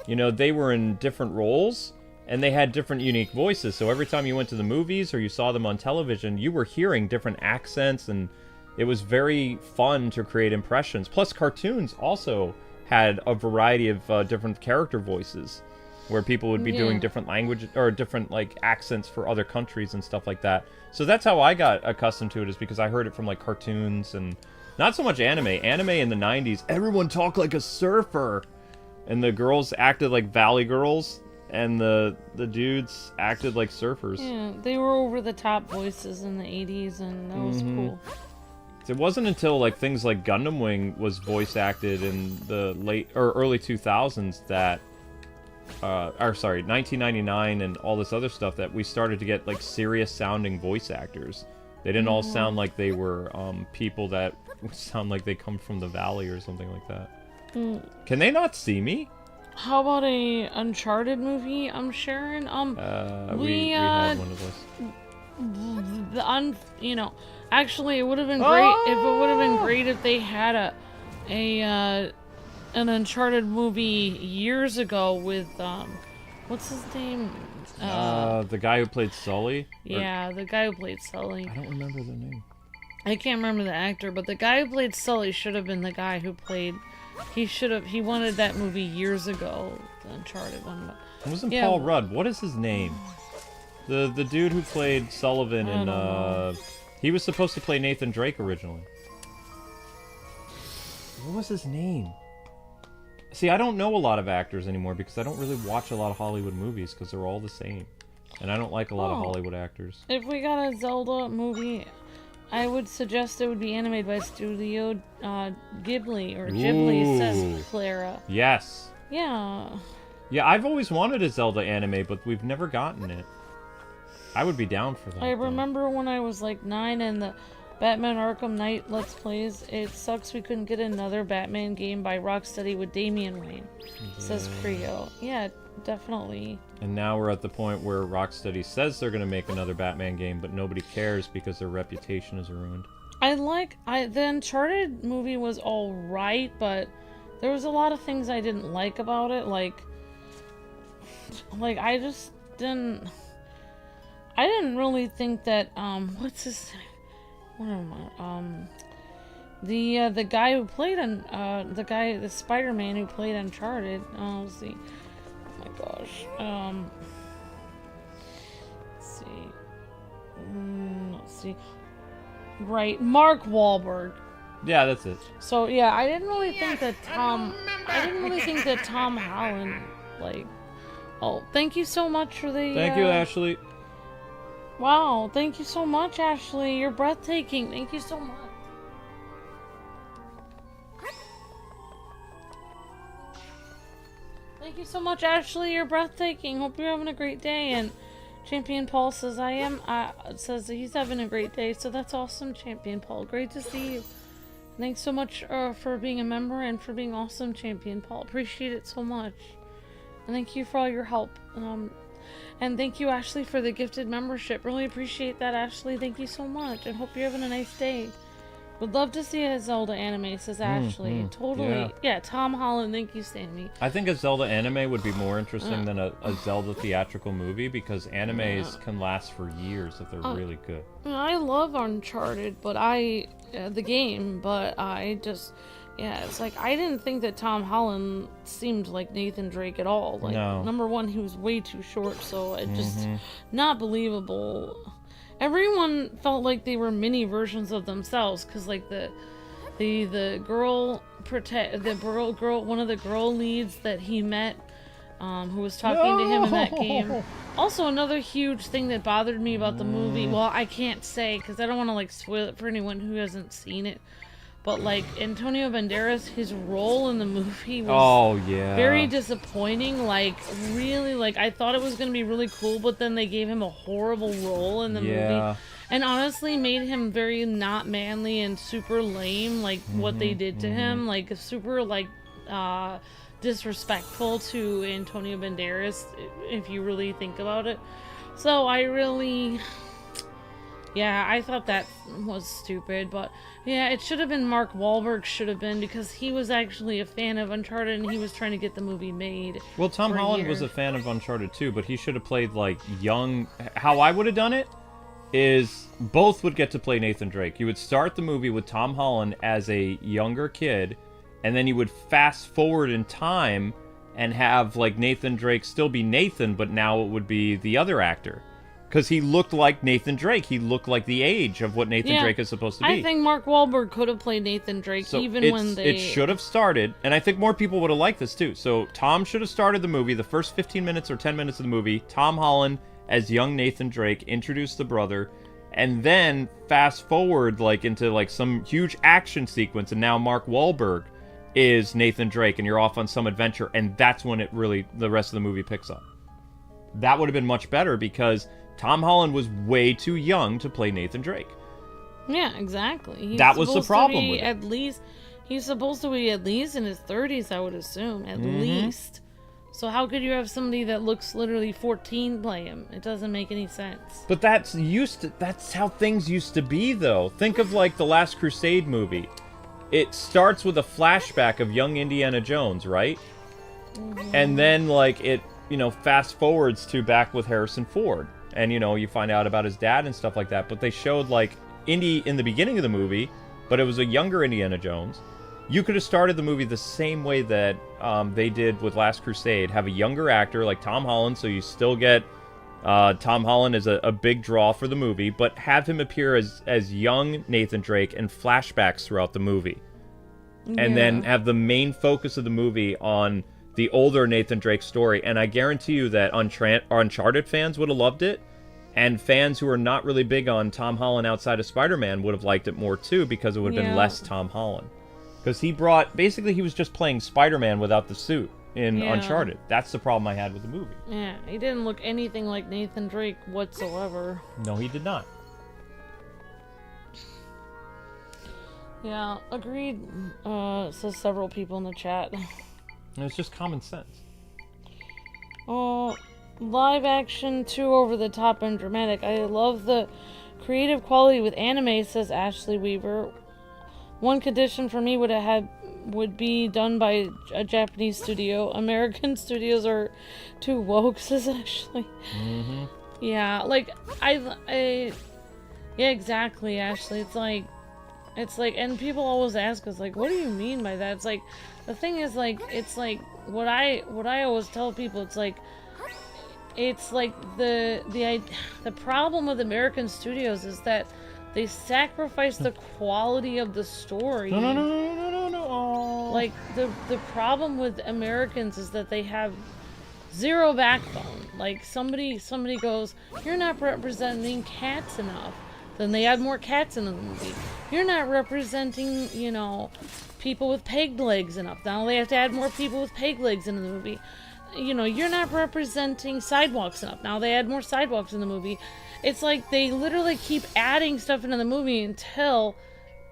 you know, they were in different roles, and they had different unique voices. So every time you went to the movies or you saw them on television, you were hearing different accents, and it was very fun to create impressions. Plus, cartoons also had a variety of different character voices, where people would be doing different language or different, like, accents for other countries and stuff like that. So that's how I got accustomed to it, is because I heard it from, like, cartoons and not so much anime. Anime in the 90s, everyone talked like a surfer, and the girls acted like valley girls, and the dudes acted like surfers. Yeah, they were over-the-top voices in the 80s, and that was cool. It wasn't until, like, things like Gundam Wing was voice acted in the late or early 2000s that, 1999 and all this other stuff, that we started to get, like, serious sounding voice actors. They didn't all sound like they were people that sound like they come from the valley or something like that. Can they not see me? How about a Uncharted movie, Sharon? We had one of those. You know, actually, it would have been great if it would have been great if they had an Uncharted movie years ago with what's his name? The guy who played Sully? Yeah, the guy who played Sully. I don't remember the name. I can't remember the actor, but the guy who played Sully should have been the guy who played. He wanted that movie years ago, the Uncharted one. It wasn't Paul Rudd. What is his name? The dude who played Sullivan in he was supposed to play Nathan Drake originally. What was his name? See, I don't know a lot of actors anymore because I don't really watch a lot of Hollywood movies because they're all the same. And I don't like a lot of Hollywood actors. If we got a Zelda movie, I would suggest it would be animated by Studio Ghibli, or Ghibli, says Clara. Yes. Yeah. Yeah, I've always wanted a Zelda anime, but we've never gotten it. I would be down for that. I remember when I was like 9 and the Batman Arkham Knight Let's Plays. It sucks we couldn't get another Batman game by Rocksteady with Damian Wayne, says Creo. Yeah, definitely. And now we're at the point where Rocksteady says they're going to make another Batman game, but nobody cares because their reputation is ruined. The Uncharted movie was alright, but there was a lot of things I didn't like about it, like I just didn't... I didn't really think that, what's his name? What am I, the guy who played the Spider-Man who played Uncharted, let's see, oh my gosh, let's see, right, Mark Wahlberg. Yeah, that's it. So, yeah, I didn't really think that Tom Holland, like, oh, thank you so much for the, Thank you, Ashley. Wow, thank you so much, Ashley. You're breathtaking. Thank you so much. Thank you so much, Ashley. You're breathtaking. Hope you're having a great day. And Champion Paul says says that he's having a great day. So that's awesome, Champion Paul. Great to see you. Thanks so much for being a member and for being awesome, Champion Paul. Appreciate it so much. And thank you for all your help. And thank you, Ashley, for the gifted membership. Really appreciate that, Ashley. Thank you so much. And hope you're having a nice day. Would love to see a Zelda anime, says Ashley. Totally. Yeah, Tom Holland, thank you, Sammy. I think a Zelda anime would be more interesting than a Zelda theatrical movie because animes can last for years if they're really good. I love Uncharted, but the game, but I just, it's like, I didn't think that Tom Holland seemed like Nathan Drake at all. Like, No. Number one, he was way too short, so it just, not believable. Everyone felt like they were mini versions of themselves, because like the girl one of the girl leads that he met, who was talking to him in that game. Also, another huge thing that bothered me about the movie, well, I can't say because I don't want to like spoil it for anyone who hasn't seen it, but like Antonio Banderas, his role in the movie was very disappointing. Like, really, like I thought it was going to be really cool, but then they gave him a horrible role in the movie. And honestly made him very not manly and super lame, like what they did to him, like super like disrespectful to Antonio Banderas, if you really think about it. So I thought that was stupid, but yeah, it should have been Mark Wahlberg, should have been, because he was actually a fan of Uncharted and he was trying to get the movie made. Well, Tom Holland was a fan of Uncharted too, but he should have played like young. How I would have done it is both would get to play Nathan Drake. You would start the movie with Tom Holland as a younger kid, and then you would fast forward in time and have like Nathan Drake still be Nathan, but now it would be the other actor. Because he looked like Nathan Drake. He looked like the age of what Nathan Drake is supposed to be. I think Mark Wahlberg could have played Nathan Drake when they... It should have started, and I think more people would have liked this too. So Tom should have started the movie, the first 15 minutes or 10 minutes of the movie, Tom Holland as young Nathan Drake, introduced the brother, and then fast forward like into like some huge action sequence, and now Mark Wahlberg is Nathan Drake, and you're off on some adventure, and that's when the rest of the movie picks up. That would have been much better because Tom Holland was way too young to play Nathan Drake. Yeah, exactly. That was the problem with it. He's supposed to be at least in his 30s, I would assume. At least. So how could you have somebody that looks literally 14 play him? It doesn't make any sense. But that's how things used to be, though. Think of like the Last Crusade movie. It starts with a flashback of young Indiana Jones, right? And then like it, fast forwards to back with Harrison Ford. And, you find out about his dad and stuff like that. But they showed, like, Indy in the beginning of the movie, but it was a younger Indiana Jones. You could have started the movie the same way that they did with Last Crusade. Have a younger actor like Tom Holland, so you still get Tom Holland as a big draw for the movie, but have him appear as young Nathan Drake in flashbacks throughout the movie. And then have the main focus of the movie on the older Nathan Drake story, and I guarantee you that Uncharted fans would have loved it, and fans who are not really big on Tom Holland outside of Spider-Man would have liked it more too, because it would have been less Tom Holland. Because he was just playing Spider-Man without the suit in Uncharted. That's the problem I had with the movie. Yeah, he didn't look anything like Nathan Drake whatsoever. No, he did not. Yeah, agreed, says several people in the chat. It's just common sense. Oh, live action, too over the top and dramatic. I love the creative quality with anime, says Ashley Weaver. One condition for me would be done by a Japanese studio. American studios are too woke, says Ashley. Yeah, like yeah, exactly, Ashley. It's like, and people always ask us, like, what do you mean by that? It's like, the thing is, like, it's like, what I always tell people, it's like the problem with American studios is that they sacrifice the quality of the story. No. Like, the problem with Americans is that they have zero backbone. Like, somebody goes, you're not representing cats enough. Then they add more cats in the movie. You're not representing, people with peg legs enough. Now they have to add more people with peg legs in the movie. You're not representing sidewalks enough. Now they add more sidewalks in the movie. It's like they literally keep adding stuff into the movie until,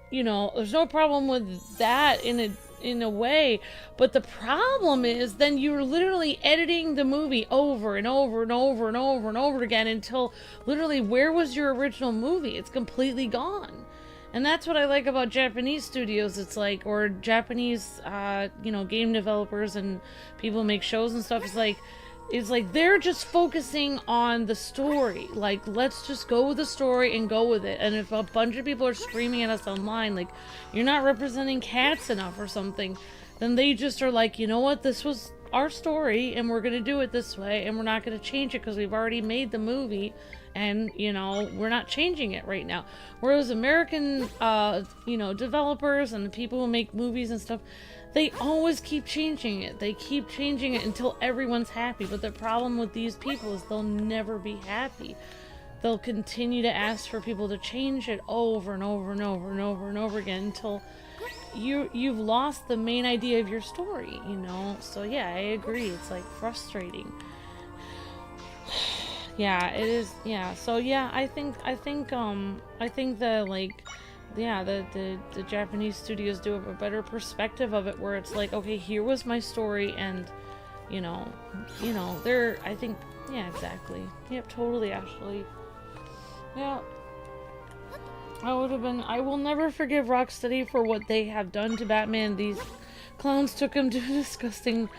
there's no problem with that in a way, but the problem is then you're literally editing the movie over and over and over and over and over again until literally, where was your original movie? It's completely gone. And that's what I like about Japanese studios. It's like, or Japanese, game developers and people who make shows and stuff. It's like they're just focusing on the story. Like, let's just go with the story and go with it. And if a bunch of people are screaming at us online, like, you're not representing cats enough or something, then they just are like, you know what, this was our story and we're going to do it this way and we're not going to change it because we've already made the movie. And, we're not changing it right now. Whereas American, developers and the people who make movies and stuff, they always keep changing it. They keep changing it until everyone's happy. But the problem with these people is they'll never be happy. They'll continue to ask for people to change it over and over and over and over and over again until you've lost the main idea of your story, So yeah, I agree. It's like frustrating. Yeah, it is. Yeah. So yeah, I think the Japanese studios do have a better perspective of it, where it's like, okay, here was my story, and yeah, exactly. Yep, totally, Ashley. Yeah. I will never forgive Rocksteady for what they have done to Batman. These clowns took him to a disgusting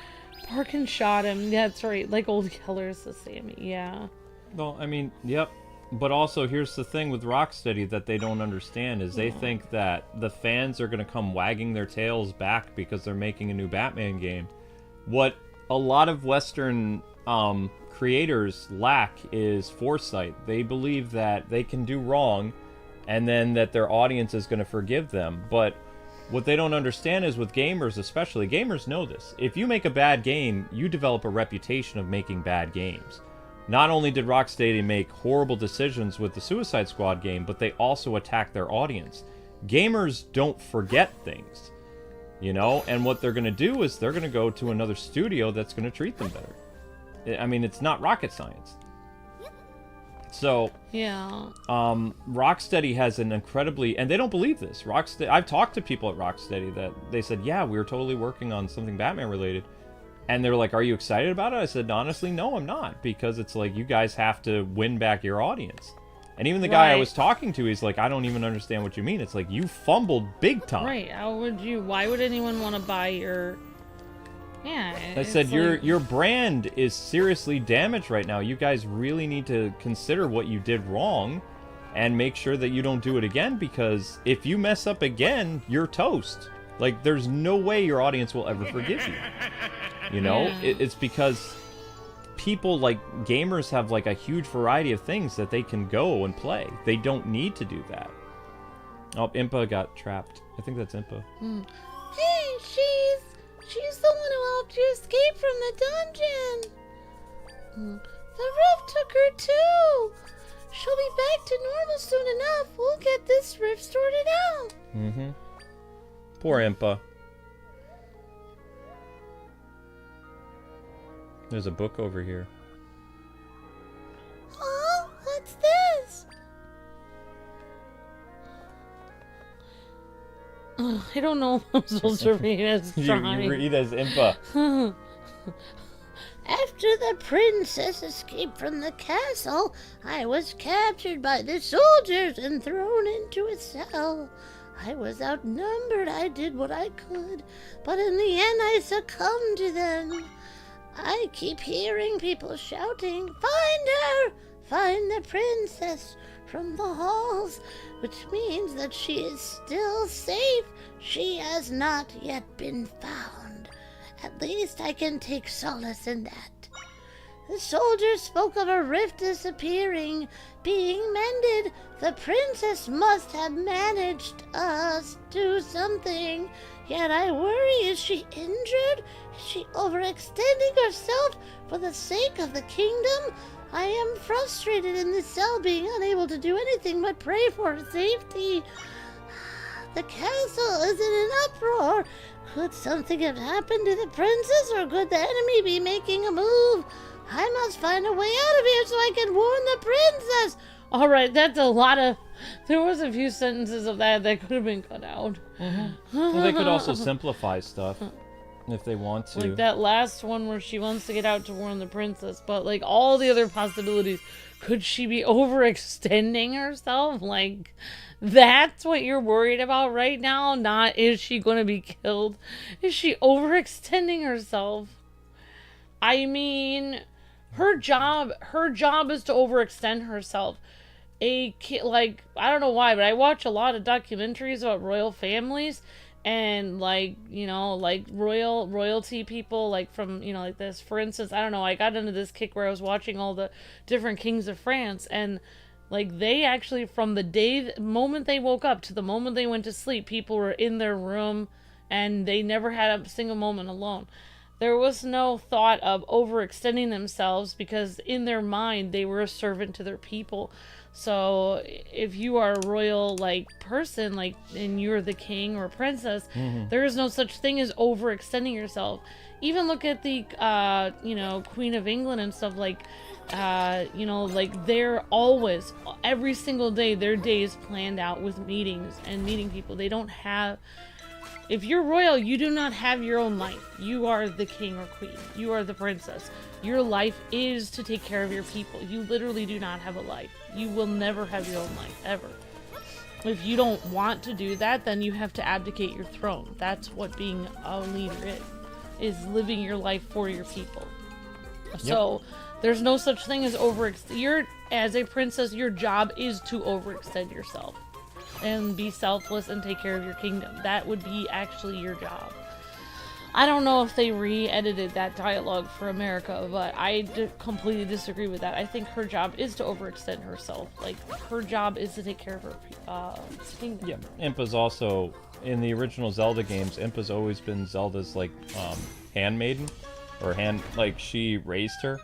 park and shot him. That's right, like old Keller's the same. Yeah. Well, I mean, yep. But also, here's the thing with Rocksteady that they don't understand is they think that the fans are going to come wagging their tails back because they're making a new Batman game. What a lot of Western creators lack is foresight. They believe that they can do wrong and then that their audience is going to forgive them. But what they don't understand is with gamers especially, gamers know this. If you make a bad game, you develop a reputation of making bad games. Not only did Rocksteady make horrible decisions with the Suicide Squad game, but they also attacked their audience. Gamers don't forget things, and what they're going to do is they're going to go to another studio that's going to treat them better. I mean, it's not rocket science. So, yeah. Rocksteady has an incredibly, and they don't believe this. Rocksteady, I've talked to people at Rocksteady that they said, yeah, we were totally working on something Batman related. And they were like, are you excited about it? I said, honestly, no, I'm not. Because it's like, you guys have to win back your audience. And even the guy I was talking to, he's like, I don't even understand what you mean. It's like, you fumbled big time. Right. Why would anyone want to buy your... Yeah. I said, your brand is seriously damaged right now. You guys really need to consider what you did wrong and make sure that you don't do it again. Because if you mess up again, you're toast. Like, there's no way your audience will ever forgive you. It's because people, like, gamers have, like, a huge variety of things that they can go and play. They don't need to do that. Oh, Impa got trapped. I think that's Impa. Hey, she's the one who helped you escape from the dungeon. The rift took her too. She'll be back to normal soon enough. We'll get this rift sorted out. Mm-hmm. Poor Impa. There's a book over here. Oh, what's this? I don't know if I'm supposed to read as trying. You read as Impa. After the princess escaped from the castle, I was captured by the soldiers and thrown into a cell. I was outnumbered. I did what I could, but in the end I succumbed to them. I keep hearing people shouting, "Find her! Find the princess!" from the halls, which means that she is still safe. She has not yet been found. At least I can take solace in that. The soldiers spoke of a rift disappearing, being mended. The princess must have managed to do something. Yet I worry, is she injured? Is she overextending herself for the sake of the kingdom? I am frustrated in this cell, being unable to do anything but pray for her safety. The castle is in an uproar. Could something have happened to the princess, or could the enemy be making a move? I must find a way out of here so I can warn the princess. All right, that's a lot of... There was a few sentences of that could have been cut out. Mm-hmm. Well, they could also simplify stuff if they want to. Like that last one where she wants to get out to warn the princess, but like all the other possibilities, could she be overextending herself? Like, That's what you're worried about right now, not is she going to be killed? Is she overextending herself? I mean, her job is to overextend herself. Like, I don't know why, but I watch a lot of documentaries about royal families and, like, you know, like royalty people, like from, you know, like this. For instance, I don't know, I got into this kick where I was watching all the different kings of France, and like, they actually, from the moment they woke up to the moment they went to sleep, people were in their room and they never had a single moment alone. There was no thought of overextending themselves because in their mind they were a servant to their people. So if you are a royal, like, person, like, and you're the king or princess, there is no such thing as overextending yourself. Even look at the, you know, Queen of England and stuff, like, you know, like, they're always, every single day, their day is planned out with meetings and meeting people. They don't have, if you're royal, you do not have your own life. You are the king or queen. You are the princess. Your life is to take care of your people. You literally do not have a life. You will never have your own life, ever. If you don't want to do that, then you have to abdicate your throne. That's what being a leader is living your life for your people. Yep. So, there's no such thing as as a princess, your job is to overextend yourself. And be selfless and take care of your kingdom. That would be actually your job. I don't know if they re-edited that dialogue for America, but I completely disagree with that. I think her job is to overextend herself. Like, her job is to take care of her kingdom. Yeah, Impa's also, in the original Zelda games, Impa's always been Zelda's, like, handmaiden. Or like, she raised her.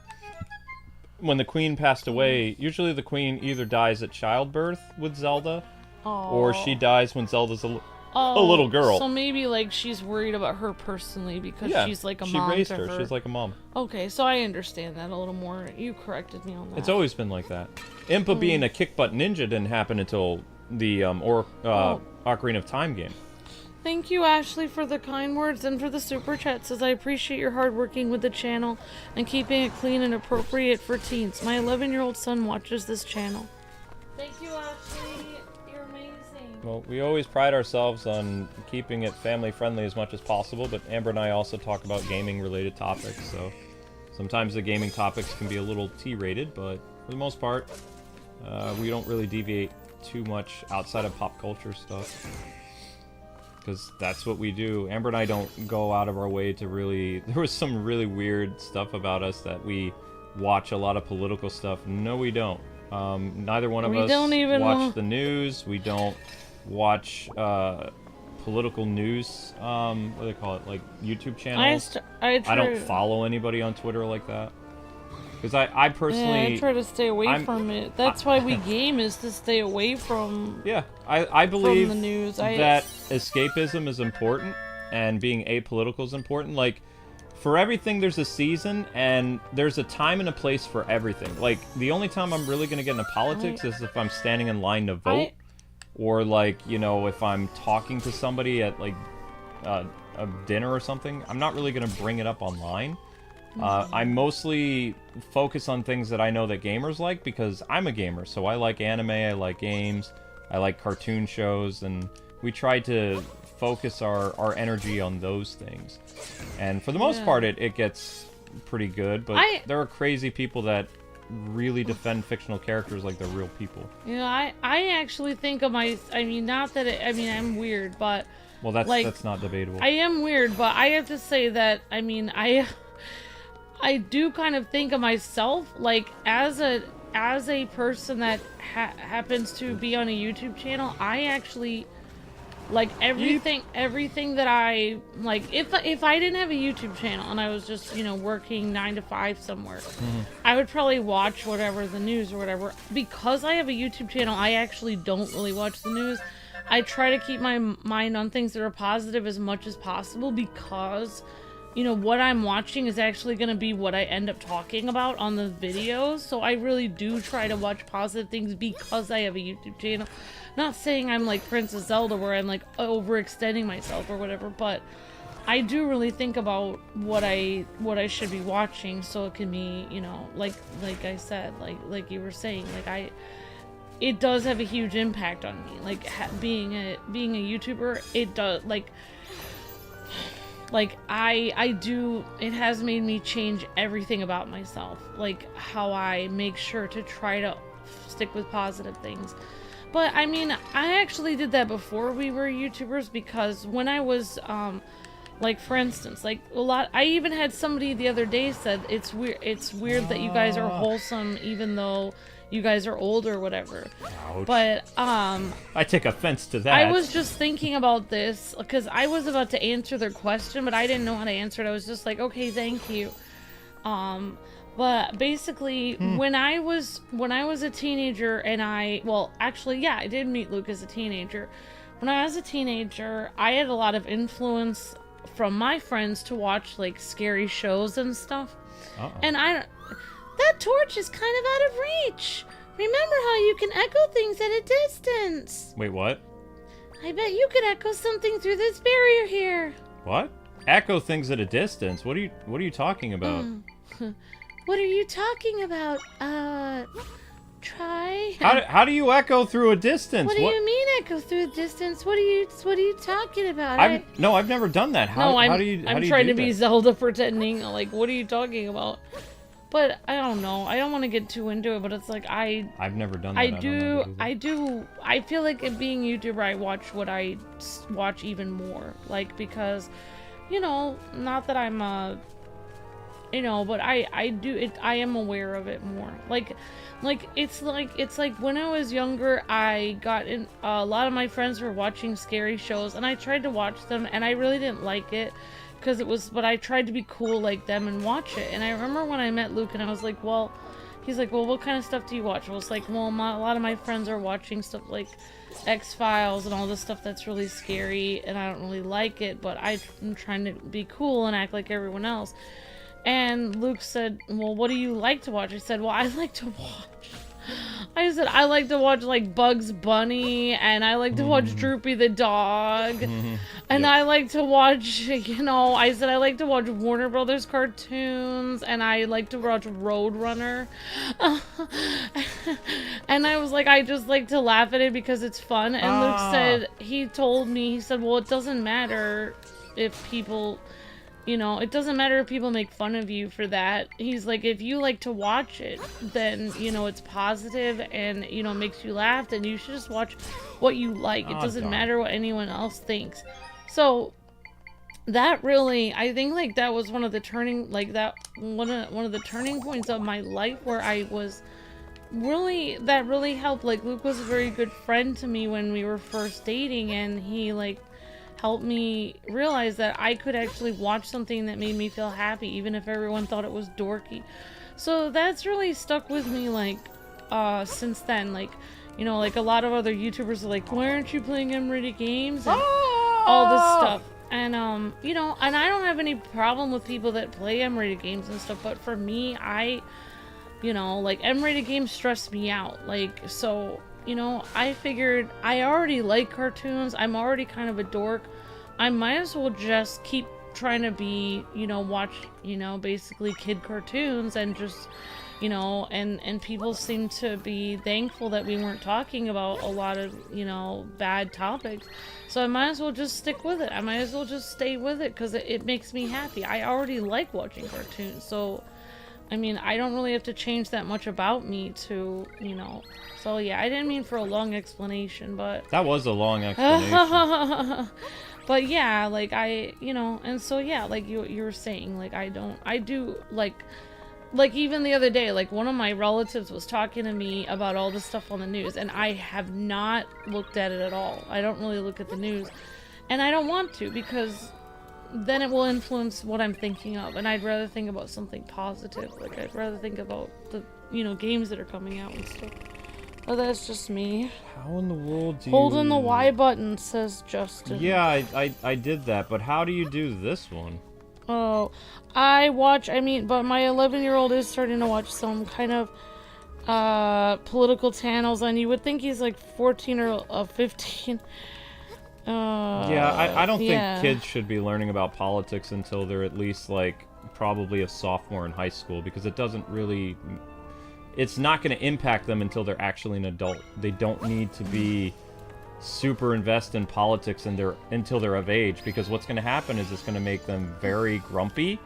When the queen passed away, usually the queen either dies at childbirth with Zelda, or she dies when Zelda's a little girl. So maybe, like, she's worried about her personally because she's like a mom to her. She raised her. She's like a mom. Okay, so I understand that a little more. You corrected me on that. It's always been like that. Impa being a kick-butt ninja didn't happen until the Ocarina of Time game. Thank you, Ashley, for the kind words and for the super chat. Says, I appreciate your hard working with the channel and keeping it clean and appropriate for teens. My 11-year-old son watches this channel. Thank you, Ashley. You're amazing. Well, we always pride ourselves on keeping it family-friendly as much as possible, but Amber and I also talk about gaming-related topics, so sometimes the gaming topics can be a little T-rated, but for the most part, we don't really deviate too much outside of pop culture stuff. Because that's what we do. Amber and I don't go out of our way to really... There was some really weird stuff about us that we watch a lot of political stuff. No, we don't. Neither one of us watch the news. We don't watch political news. What do they call it? Like YouTube channels. I don't follow anybody on Twitter like that. Because I personally... Yeah, I try to stay away from it. That's why we game, is to stay away from... Yeah, I believe from the news. that escapism is important, and being apolitical is important. Like, for everything there's a season, and there's a time and a place for everything. Like, the only time I'm really going to get into politics is if I'm standing in line to vote. Or, like, you know, if I'm talking to somebody at, like, a dinner or something. I'm not really going to bring it up online. I mostly focus on things that I know that gamers like, because I'm a gamer, so I like anime, I like games, I like cartoon shows, and we try to focus our energy on those things. And for the most part, it gets pretty good, but there are crazy people that really defend fictional characters like they're real people. Yeah, I actually think of I mean, not that I'm weird, but... Well, that's not debatable. I am weird, but I have to say that, I mean, I do kind of think of myself, like, as a person that happens to be on a YouTube channel. I actually, like, everything that I, like, if I didn't have a YouTube channel and I was just, you know, working 9 to 5 somewhere, I would probably watch whatever, the news or whatever. Because I have a YouTube channel, I actually don't really watch the news. I try to keep my mind on things that are positive as much as possible, because... you know, what I'm watching is actually going to be what I end up talking about on the videos. So I really do try to watch positive things because I have a YouTube channel. Not saying I'm like Princess Zelda where I'm like overextending myself or whatever, but I do really think about what I should be watching, so it can be, you know, like I said, like you were saying, like it does have a huge impact on me. Like being a YouTuber, it does like I do, it has made me change everything about myself, like how I make sure to try to stick with positive things. But I mean, I actually did that before we were YouTubers, because when I was like, for instance, like I even had somebody the other day said it's weird that you guys are wholesome even though you guys are old or whatever. Ouch. But I take offense to that. I was just thinking about this because I was about to answer their question, but I didn't know how to answer it. I was just like, okay, thank you. But basically, when I was a teenager, and I did meet Luke as a teenager. When I was a teenager, I had a lot of influence from my friends to watch like scary shows and stuff. And that torch is kind of out of reach. Remember how you can echo things at a distance? Wait, what? I bet you could echo something through this barrier here. What? Echo things at a distance? What are you talking about? What are you talking about? Try. How do you echo through a distance? What do you mean echo through a distance? What are you talking about? I've never done that. I'm trying to be that? Zelda pretending. Like, what are you talking about? But I don't know. I don't want to get too into it, but it's like I've never done that. I feel like it being YouTuber, I watch what I watch even more. Like, because, not that I'm but I do it. I am aware of it more. Like it's like when I was younger, I got in. A lot of my friends were watching scary shows, and I tried to watch them, and I really didn't like it. But I tried to be cool like them and watch it. And I remember when I met Luke and I was like, he's like, well, what kind of stuff do you watch? I was like, well, a lot of my friends are watching stuff like X-Files and all this stuff that's really scary, and I don't really like it, but I'm trying to be cool and act like everyone else. And Luke said, well, what do you like to watch? I said, well, I like to watch like Bugs Bunny, and I like to watch Droopy the dog, and I like to watch, I said I like to watch Warner Brothers cartoons, and I like to watch Roadrunner. And I was like, I just like to laugh at it because it's fun. And Luke said, he said, well, it doesn't matter if people... it doesn't matter if people make fun of you for that. He's like, if you like to watch it, then, it's positive and, makes you laugh, then you should just watch what you like. It doesn't matter what anyone else thinks. So, that really, I think, like, that was one of the turning, like, that, one of the turning points of my life where I was that really helped. Like, Luke was a very good friend to me when we were first dating, and he, like, helped me realize that I could actually watch something that made me feel happy, even if everyone thought it was dorky. So that's really stuck with me, like, since then. Like, like a lot of other YouTubers are like, why aren't you playing M-rated games? And all this stuff. And, and I don't have any problem with people that play M-rated games and stuff, but for me, like, M-rated games stress me out. Like, so... I figured I already like cartoons. I'm already kind of a dork. I might as well just keep trying to be, watch, basically kid cartoons and just, and people seem to be thankful that we weren't talking about a lot of, bad topics. So I might as well just stick with it. I might as well just stay with it because it makes me happy. I already like watching cartoons. So, I mean, I don't really have to change that much about me to, So, yeah, I didn't mean for a long explanation, but... That was a long explanation. But, yeah, like, and so, yeah, like you were saying, like, I do, like, even the other day, like, one of my relatives was talking to me about all this stuff on the news, and I have not looked at it at all. I don't really look at the news, and I don't want to, because... then it will influence what I'm thinking of, and I'd rather think about something positive. Like, I'd rather think about the, games that are coming out and stuff. But that's just me. How in the world do you... Holding the Y button, says Justin. Yeah, I did that, but how do you do this one? Oh, but my 11-year-old is starting to watch some kind of, political channels, and you would think he's like 14 or 15. I don't think kids should be learning about politics until they're at least, like, probably a sophomore in high school, because it doesn't really it's not going to impact them until they're actually an adult. They don't need to be super invested in politics until they're of age, because what's going to happen is it's going to make them very grumpy.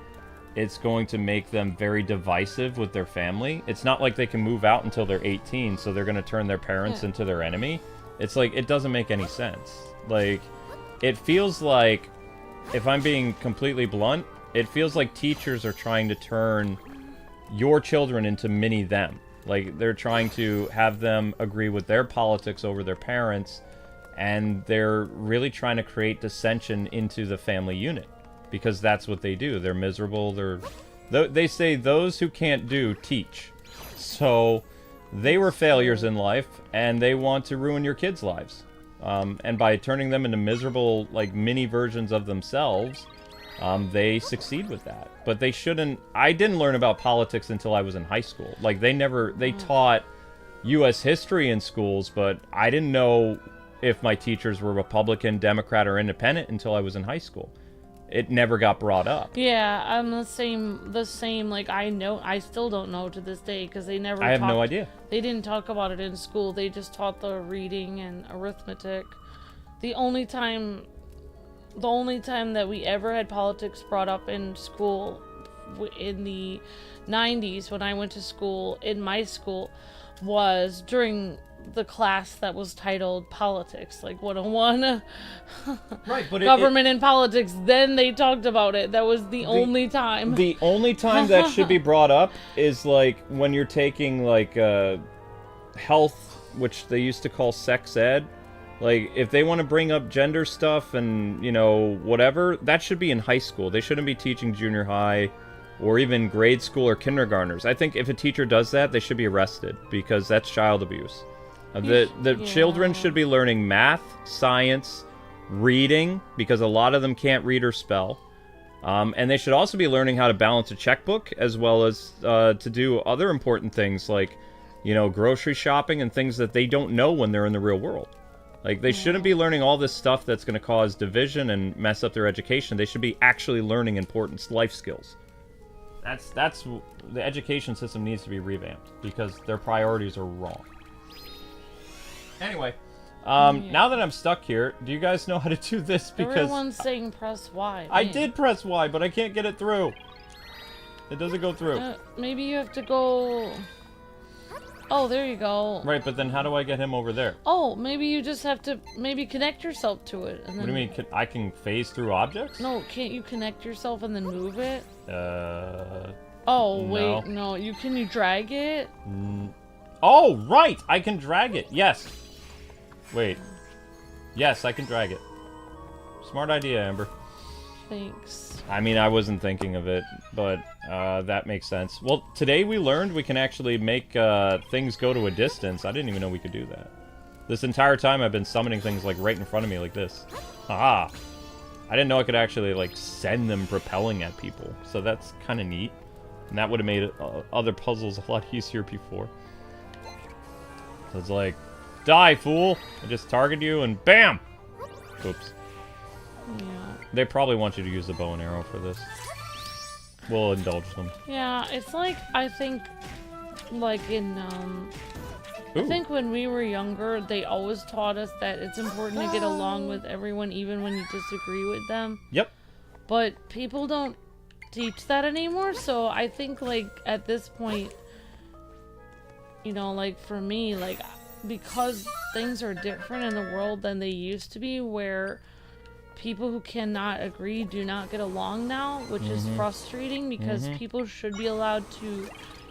It's going to make them very divisive with their family. It's not like they can move out until they're 18, so they're going to turn their parents into their enemy. It's like, it doesn't make any sense. Like, it feels like, if I'm being completely blunt, it feels like teachers are trying to turn your children into mini them. Like, they're trying to have them agree with their politics over their parents, and they're really trying to create dissension into the family unit, because that's what they do. They're miserable. They say those who can't do, teach. So they were failures in life, and they want to ruin your kids' lives. And by turning them into miserable, like, mini versions of themselves, they succeed with that. But they shouldn't... I didn't learn about politics until I was in high school. Like, they taught U.S. history in schools, but I didn't know if my teachers were Republican, Democrat, or Independent until I was in high school. It never got brought up. Yeah, I'm the same, like, I still don't know to this day, because they never I have no idea. They didn't talk about it in school. They just taught the reading and arithmetic. The only time that we ever had politics brought up in school, in the 90s, when I went to school, in my school, was during the class that was titled Politics, like 101. Right, but Government and Politics. Then they talked about it. That was the only time. The only time that should be brought up is, like, when you're taking, like, health, which they used to call sex ed. Like, if they want to bring up gender stuff and, you know, whatever, that should be in high school. They shouldn't be teaching junior high or even grade school or kindergartners. I think if a teacher does that, they should be arrested, because that's child abuse. The children should be learning math, science, reading, because a lot of them can't read or spell. And they should also be learning how to balance a checkbook, as well as to do other important things like, you know, grocery shopping and things that they don't know when they're in the real world. Like, they shouldn't be learning all this stuff that's going to cause division and mess up their education. They should be actually learning important life skills. That's the education system needs to be revamped, because their priorities are wrong. Anyway, now that I'm stuck here, do you guys know how to do this? Because everyone's saying press Y. I did press Y, but I can't get it through. It doesn't go through. Maybe you have to go... Oh, there you go. Right, but then how do I get him over there? Oh, maybe you just have to connect yourself to it. And then... What do you mean? I can phase through objects? No, can't you connect yourself and then move it? No. Oh, wait, no. Can you drag it? Oh, right! I can drag it. Yes. Wait. Yes, I can drag it. Smart idea, Amber. Thanks. I mean, I wasn't thinking of it, but that makes sense. Well, today we learned we can actually make things go to a distance. I didn't even know we could do that. This entire time I've been summoning things, like, right in front of me like this. Aha! I didn't know I could actually, like, send them propelling at people. So that's kind of neat. And that would have made other puzzles a lot easier before. So it's like, die, fool! I just target you and BAM! Oops. Yeah. They probably want you to use the bow and arrow for this. We'll indulge them. Yeah, it's like, I think, like in, I think when we were younger, they always taught us that it's important to get along with everyone, even when you disagree with them. Yep. But people don't teach that anymore, so I think, like, at this point, you know, like, for me, like, because things are different in the world than they used to be, where people who cannot agree do not get along now, which is frustrating, because people should be allowed to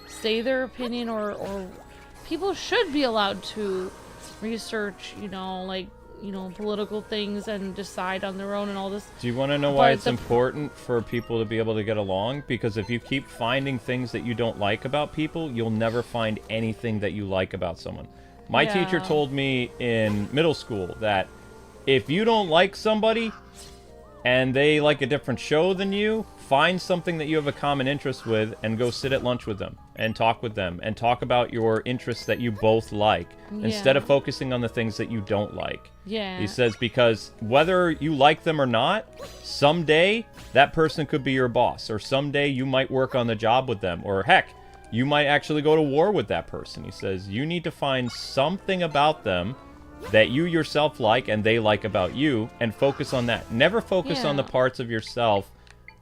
say their opinion, or people should be allowed to research, you know, like, you know, political things and decide on their own and all this. Do you want to know why it's important for people to be able to get along? Because if you keep finding things that you don't like about people, you'll never find anything that you like about someone. My teacher told me in middle school that if you don't like somebody and they like a different show than you, find something that you have a common interest with and go sit at lunch with them and talk with them and talk about your interests that you both like instead of focusing on the things that you don't like. Yeah. He says, because whether you like them or not, someday that person could be your boss, or someday you might work on the job with them, or heck, you might actually go to war with that person. He says you need to find something about them that you yourself like and they like about you, and focus on that. Never focus on the parts of yourself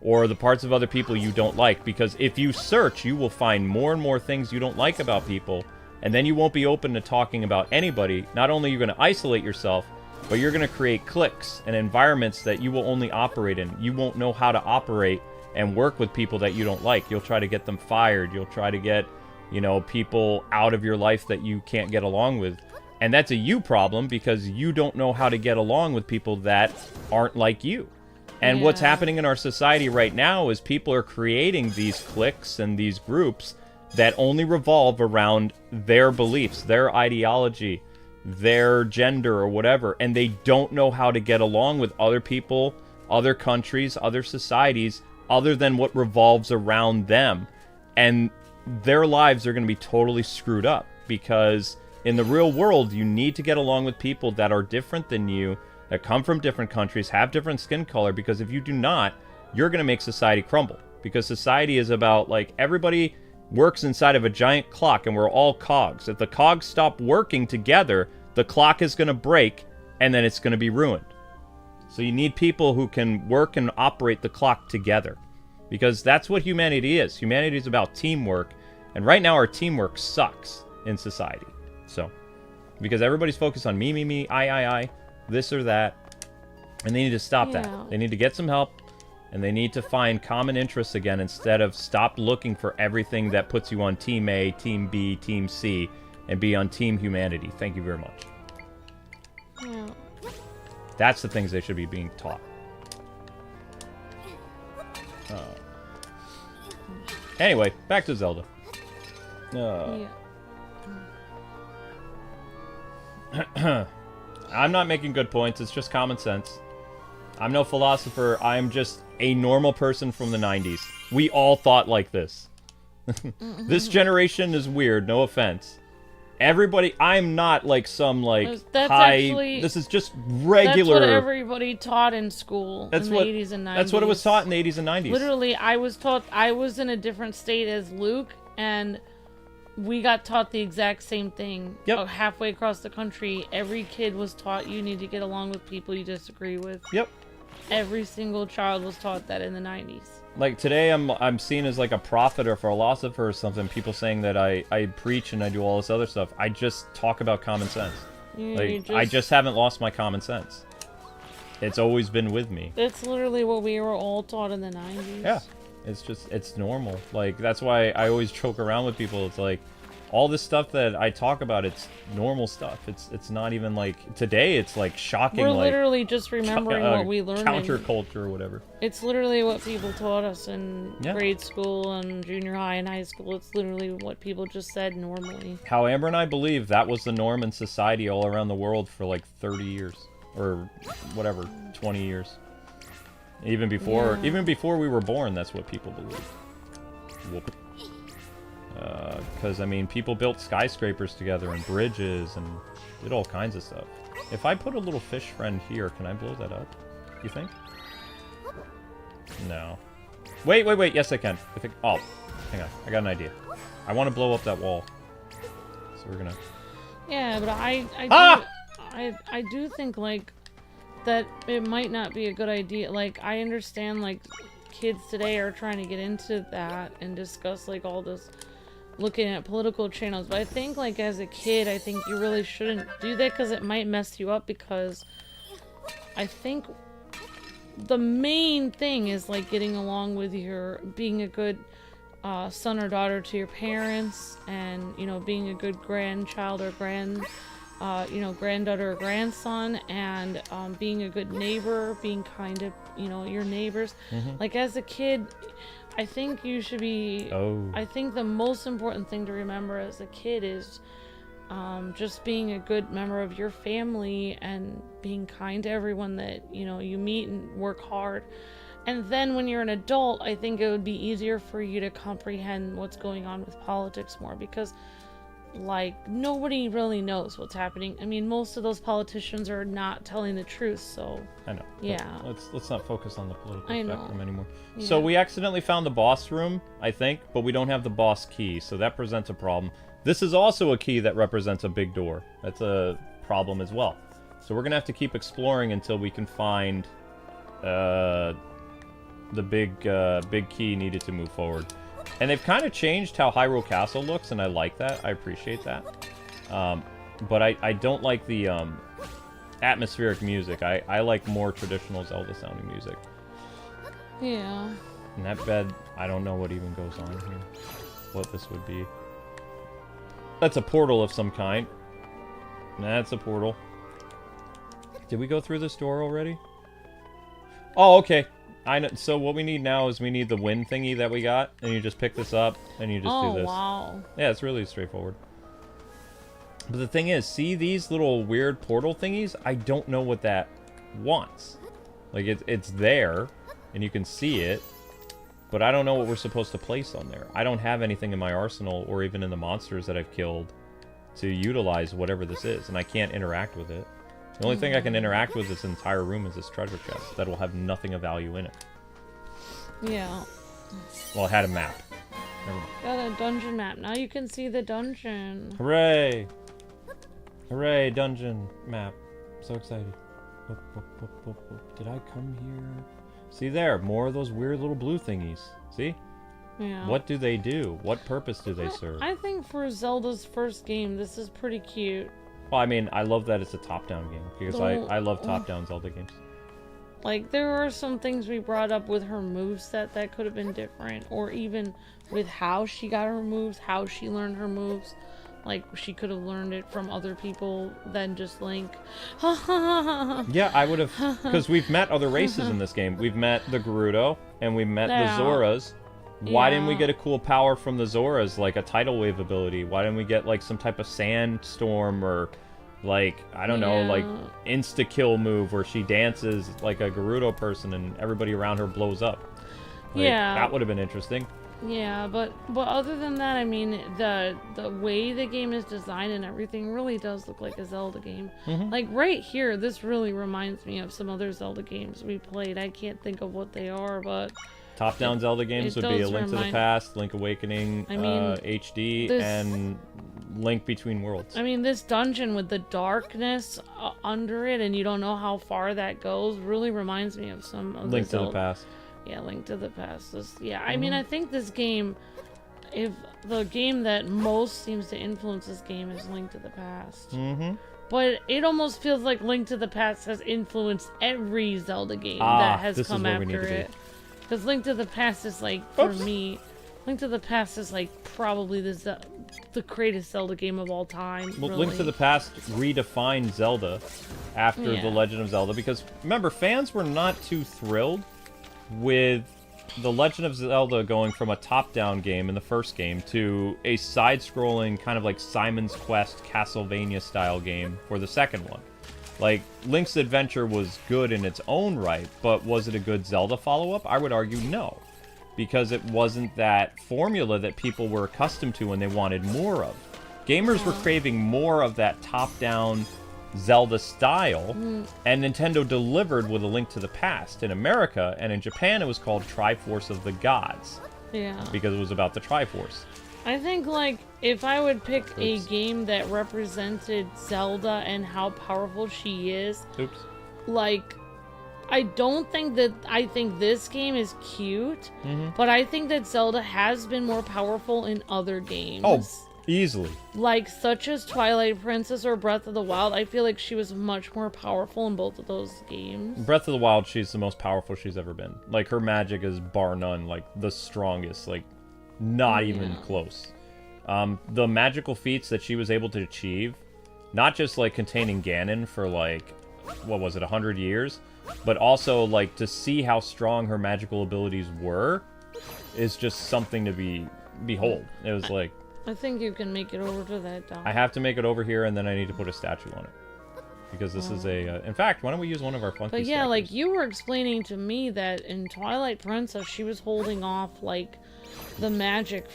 or the parts of other people you don't like, because if you search, you will find more and more things you don't like about people, and then you won't be open to talking about anybody. Not only are you going to isolate yourself, but you're going to create cliques and environments that you will only operate in. You won't know how to operate and work with people that you don't like. You'll try to get them fired. You'll try to get, you know, people out of your life that you can't get along with. And that's a you problem, because you don't know how to get along with people that aren't like you. And what's happening in our society right now is people are creating these cliques and these groups that only revolve around their beliefs, their ideology, their gender, or whatever. And they don't know how to get along with other people, other countries, other societies, other than what revolves around them. And their lives are going to be totally screwed up, because in the real world, you need to get along with people that are different than you, that come from different countries, have different skin color, because if you do not, you're going to make society crumble. Because society is about, like, everybody works inside of a giant clock, and we're all cogs. If the cogs stop working together, the clock is going to break, and then it's going to be ruined. So you need people who can work and operate the clock together, because that's what humanity is. Humanity is about teamwork, and right now our teamwork sucks in society. So, because everybody's focused on me, I, this or that, and they need to stop that. They need to get some help, and they need to find common interests again, instead of stop looking for everything that puts you on Team A, Team B, Team C, and be on Team Humanity. Thank you very much. Yeah. That's the things they should be being taught. Anyway, back to Zelda. I'm not making good points, it's just common sense. I'm no philosopher, I'm just a normal person from the 90s. We all thought like this. This generation is weird, no offense. Everybody, I'm not like some like that's high... Actually, this is just regular... That's what everybody taught in school in the 80s and 90s. That's what it was taught in the 80s and 90s. Literally, I was taught... I was in a different state as Luke, and we got taught the exact same thing. Yep. Halfway across the country, every kid was taught you need to get along with people you disagree with. Yep. Every single child was taught that in the 90s. Like, today I'm seen as like a prophet or philosopher or something. People saying that I preach and I do all this other stuff. I just talk about common sense. I just haven't lost my common sense. It's always been with me. It's literally what we were all taught in the 90s. Yeah. It's normal. Like, that's why I always joke around with people. It's like, all this stuff that I talk about, it's normal stuff. It's not even like, today it's like shocking. We're like, literally just remembering what we learned. Counterculture or whatever. It's literally what people taught us in grade school and junior high and high school. It's literally what people just said normally. How Amber and I believe that was the norm in society all around the world for like 30 years. Or whatever, 20 years. Even before we were born, that's what people believed. Whoop. Because, I mean, people built skyscrapers together and bridges and did all kinds of stuff. If I put a little fish friend here, can I blow that up? You think? No. Wait. Yes, I can. Oh, hang on. I got an idea. I want to blow up that wall. So we're gonna... Yeah, but I do think, like, that it might not be a good idea. Like, I understand, like, kids today are trying to get into that and discuss, like, all this... looking at political channels, but I think, like, as a kid, I think you really shouldn't do that, because it might mess you up, because I think the main thing is, like, getting along with being a good son or daughter to your parents, and, you know, being a good grandchild or granddaughter or grandson, and being a good neighbor, being kind to, you know, your neighbors. Like, as a kid, I think you should be... I think the most important thing to remember as a kid is just being a good member of your family and being kind to everyone that, you know, you meet, and work hard. And then when you're an adult, I think it would be easier for you to comprehend what's going on with politics more, because like, nobody really knows what's happening. I mean, most of those politicians are not telling the truth, so... I know. Yeah. Let's not focus on the political I know. spectrum anymore. Yeah. So we accidentally found the boss room, I think, but we don't have the boss key, so that presents a problem. This is also a key that represents a big door. That's a problem as well. So we're gonna have to keep exploring until we can find the big key needed to move forward. And they've kind of changed how Hyrule Castle looks, and I like that. I appreciate that. But I don't like the atmospheric music. I like more traditional Zelda-sounding music. Yeah. And that bed, I don't know what even goes on here. What this would be. That's a portal of some kind. That's a portal. Did we go through this door already? Oh, okay. I know. So what we need now is we need the wind thingy that we got, and you just pick this up, and you just do this. Oh, wow. Yeah, it's really straightforward. But the thing is, see these little weird portal thingies? I don't know what that wants. Like, it's there, and you can see it, but I don't know what we're supposed to place on there. I don't have anything in my arsenal, or even in the monsters that I've killed, to utilize whatever this is, and I can't interact with it. The only thing I can interact with this entire room is this treasure chest that will have nothing of value in it. Yeah. Well, it had a map. Never mind. Got a dungeon map. Now you can see the dungeon. Hooray! Hooray, dungeon map. So excited. Did I come here? See there, more of those weird little blue thingies. See? Yeah. What do they do? What purpose do they serve? I think for Zelda's first game, this is pretty cute. Well, I mean, I love that it's a top-down game, because I love top-down Zelda games. Like, there are some things we brought up with her moveset that could have been different, or even with how she got her moves, how she learned her moves. Like, she could have learned it from other people than just Link. Yeah, I would have, because we've met other races in this game. We've met the Gerudo, and we've met the Zoras. Why didn't we get a cool power from the Zoras, like a tidal wave ability? Why didn't we get, like, some type of sandstorm or, like, I don't know, like, insta-kill move where she dances like a Gerudo person and everybody around her blows up? Like, that would have been interesting. Yeah, but other than that, I mean, the way the game is designed and everything really does look like a Zelda game. Like, right here, this really reminds me of some other Zelda games we played. I can't think of what they are, but... Top-down Zelda games would be A Link to the Past, Link Awakening, I mean, HD, and Link Between Worlds. I mean, this dungeon with the darkness under it, and you don't know how far that goes, really reminds me of some of Link to the Past. Yeah, Link to the Past. I mean, I think this game, if the game that most seems to influence this game is Link to the Past. But it almost feels like Link to the Past has influenced every Zelda game that has come after it. Because Link to the Past is like, for me, Link to the Past is like probably the greatest Zelda game of all time. Well, really. Link to the Past redefined Zelda after The Legend of Zelda, because remember, fans were not too thrilled with The Legend of Zelda going from a top-down game in the first game to a side-scrolling kind of like Simon's Quest Castlevania-style game for the second one. Like, Link's Adventure was good in its own right, but was it a good Zelda follow-up? I would argue no. Because it wasn't that formula that people were accustomed to and they wanted more of. Gamers were craving more of that top-down Zelda style, and Nintendo delivered with A Link to the Past in America, and in Japan it was called Triforce of the Gods. Yeah. Because it was about the Triforce. I think, like, if I would pick a game that represented Zelda and how powerful she is, like, I don't think that, I think this game is cute, but I think that Zelda has been more powerful in other games. Oh, easily. Like, such as Twilight Princess or Breath of the Wild, I feel like she was much more powerful in both of those games. Breath of the Wild, she's the most powerful she's ever been. Like, her magic is bar none, like, the strongest, like, not even close. The magical feats that she was able to achieve, not just, like, containing Ganon for, like, what was it, 100 years? But also, like, to see how strong her magical abilities were is just something to behold. It was like... I think you can make it over to that down. I have to make it over here, and then I need to put a statue on it. because this is a. In fact, why don't we use one of our funky? But yeah, stackers? like you were explaining to me that in Twilight Princess, she was holding off like the magic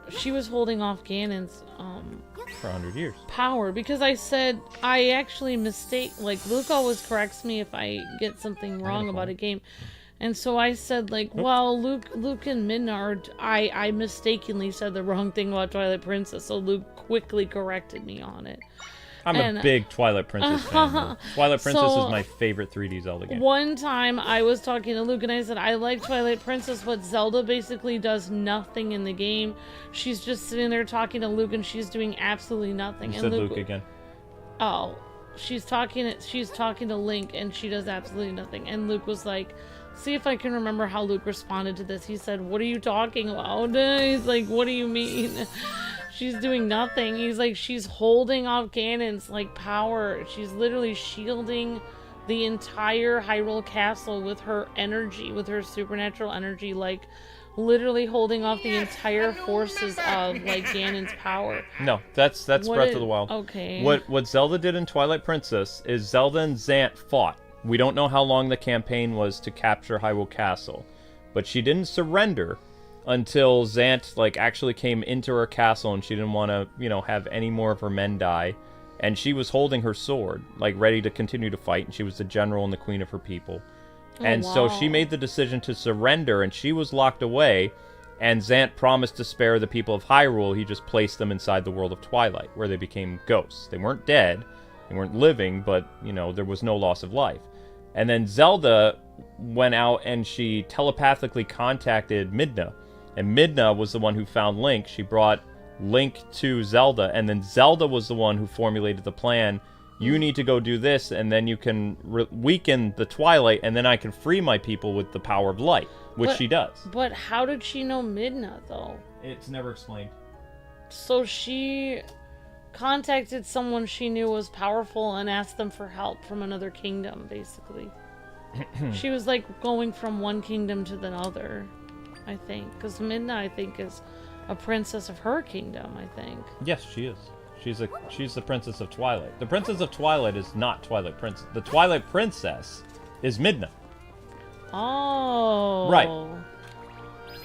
she was holding off Ganon's for 100 years. power, because I said I actually like Luke always corrects me if I get something wrong about a game. And so I said, like, well, Luke and Midna are... I mistakenly said the wrong thing about Twilight Princess, so Luke quickly corrected me on it. I'm a big Twilight Princess fan. Though. Twilight Princess is my favorite 3D Zelda game. One time I was talking to Luke and I said, I like Twilight Princess, but Zelda basically does nothing in the game. She's just sitting there talking to Luke and she's doing absolutely nothing. You said Luke again. Oh, she's talking to Link and she does absolutely nothing. And Luke was like... See if I can remember how Luke responded to this. He said, what are you talking about? He's like, what do you mean? She's doing nothing. He's like, she's holding off Ganon's, like, power. She's literally shielding the entire Hyrule Castle with her energy, with her supernatural energy, like, literally holding off the entire forces of, like, Ganon's power. No, that's Breath of the Wild. Okay. What Zelda did in Twilight Princess is Zelda and Zant fought. We don't know how long the campaign was to capture Hyrule Castle, but she didn't surrender until Zant, like, actually came into her castle and she didn't want to, you know, have any more of her men die. And she was holding her sword, like, ready to continue to fight, and she was the general and the queen of her people. And so she made the decision to surrender, and she was locked away, and Zant promised to spare the people of Hyrule. He just placed them inside the world of Twilight, where they became ghosts. They weren't dead, they weren't living, but, you know, there was no loss of life. And then Zelda went out and she telepathically contacted Midna. And Midna was the one who found Link. She brought Link to Zelda. And then Zelda was the one who formulated the plan. You need to go do this, and then you can weaken the Twilight, and then I can free my people with the power of light, which she does. But how did she know Midna, though? It's never explained. So she... contacted someone she knew was powerful and asked them for help from another kingdom, basically. She was like going from one kingdom to the other, I think. Because Midna, I think, is a princess of her kingdom, I think. Yes, she is. She's the princess of Twilight. The princess of Twilight is not Twilight Princess. The Twilight Princess is Midna. Oh. Right.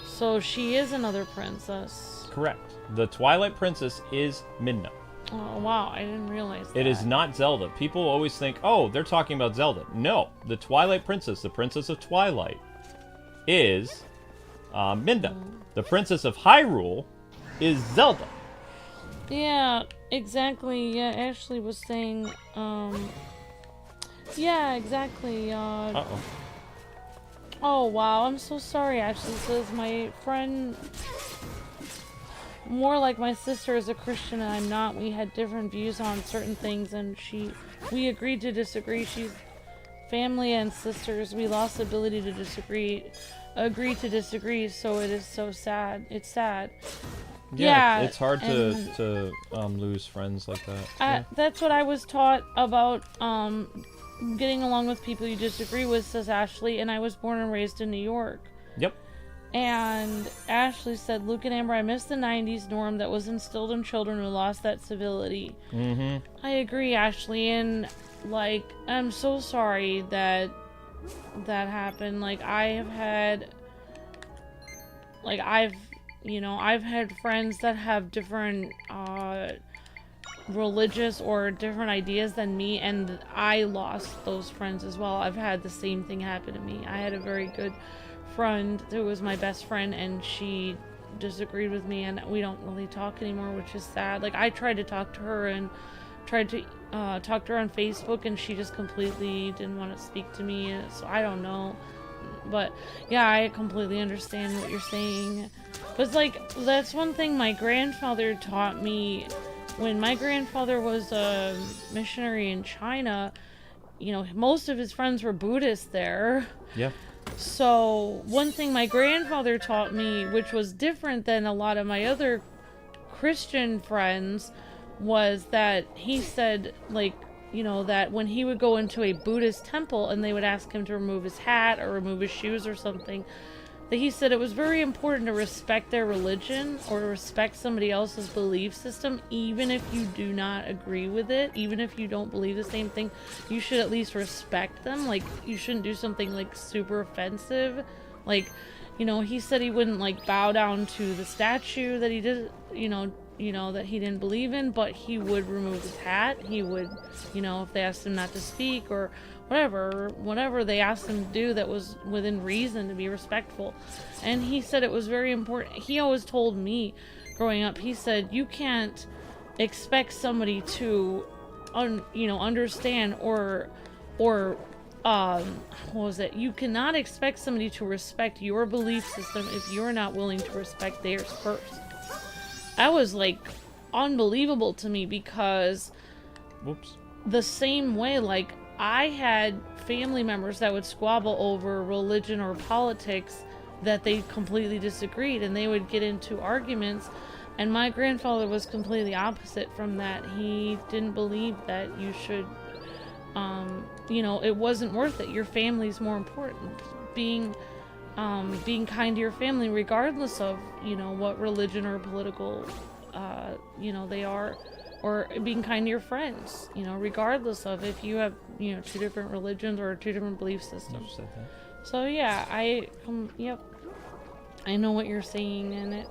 So she is another princess. Correct. The Twilight Princess is Midna. Oh, wow, I didn't realize that. It is not Zelda. People always think, oh, they're talking about Zelda. No, the Twilight Princess, the Princess of Twilight, is Midna. The Princess of Hyrule is Zelda. Yeah, exactly. Yeah, Ashley was saying, yeah, exactly. Uh-oh. Oh, wow, I'm so sorry, Ashley says my friend... more like my sister is a Christian and I'm not. We had different views on certain things and we agreed to disagree. She's family and sisters. We lost the ability to agree to disagree, so it is so sad. It's sad. Yeah, it's hard to lose friends like that. That's what I was taught about getting along with people you disagree with, says Ashley, and I was born and raised in New York. Yep. And Ashley said, Luke and Amber, I miss the 90s norm that was instilled in children who lost that civility. Mm-hmm. I agree, Ashley, and, like, I'm so sorry that happened. Like, I've had friends that have different, religious or different ideas than me, and I lost those friends as well. I've had the same thing happen to me. I had a very good friend who was my best friend, and she disagreed with me, and we don't really talk anymore, which is sad. Like, I tried to talk to her and tried to talk to her on Facebook, and she just completely didn't want to speak to me, so I don't know. But yeah, I completely understand what you're saying. But it's like, that's one thing my grandfather taught me. When my grandfather was a missionary in China, you know, most of his friends were Buddhists there. Yeah. So one thing my grandfather taught me, which was different than a lot of my other Christian friends, was that he said, like, you know, that when he would go into a Buddhist temple and they would ask him to remove his hat or remove his shoes or something, that he said it was very important to respect their religion or to respect somebody else's belief system, even if you do not agree with it, even if you don't believe the same thing, you should at least respect them. Like, you shouldn't do something like super offensive. Like, you know, he said he wouldn't like bow down to the statue that he did, you know, that he didn't believe in, but he would remove his hat. He would, you know, if they asked him not to speak or whatever they asked him to do that was within reason, to be respectful. And he said it was very important. He always told me growing up, he said, you can't expect somebody to, understand or what was it? You cannot expect somebody to respect your belief system if you're not willing to respect theirs first. That was like unbelievable to me, because the same way, like, I had family members that would squabble over religion or politics that they completely disagreed, and they would get into arguments, and my grandfather was completely opposite from that. He didn't believe that you should, it wasn't worth it. Your family's more important. Being kind to your family, regardless of, what religion or political, they are, or being kind to your friends, regardless of if you have, two different religions or two different belief systems. You said that. So yeah, I know what you're saying, and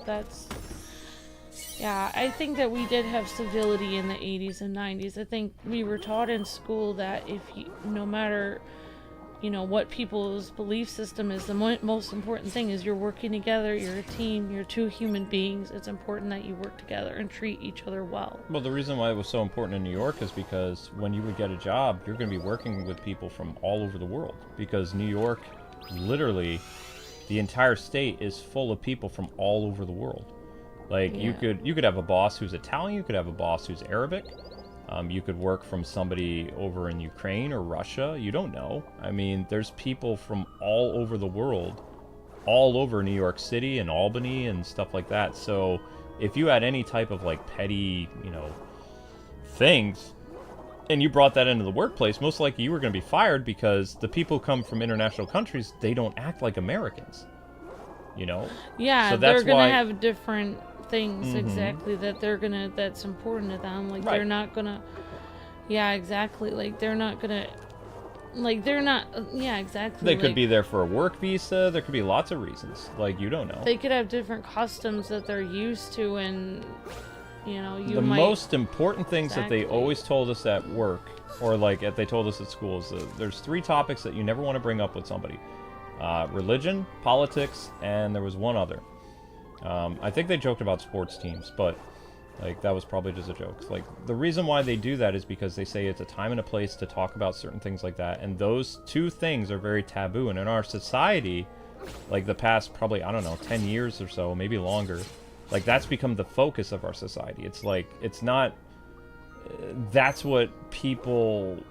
I think that we did have civility in the 80s and 90s. I think we were taught in school that no matter, what people's belief system is, the most important thing is you're working together, you're a team, you're two human beings. It's important that you work together and treat each other well. Well, the reason why it was so important in New York is because when you would get a job, you're going to be working with people from all over the world. Because New York, literally, the entire state is full of people from all over the world. Like, you could have a boss who's Italian, you could have a boss who's Arabic. You could work from somebody over in Ukraine or Russia. You don't know. I mean, there's people from all over the world, all over New York City and Albany and stuff like that. So if you had any type of like petty, things, and you brought that into the workplace, most likely you were going to be fired, because the people who come from international countries, they don't act like Americans. Yeah, so they're going to have different things, exactly, that's important to them. Like, right. They're not gonna, exactly, like, they're not gonna, like, they're not, exactly. They could be there for a work visa. There could be lots of reasons. Like, you don't know. They could have different customs that they're used to, and, the most important things that they always told us at work, or like they told us at school, is there's 3 topics that you never want to bring up with somebody. Religion, politics, and there was one other. I think they joked about sports teams, but like that was probably just a joke. Like, the reason why they do that is because they say it's a time and a place to talk about certain things like that, and those 2 things are very taboo. And in our society, like the past probably, 10 years or so, maybe longer, like that's become the focus of our society. It's like, it's not, that's what people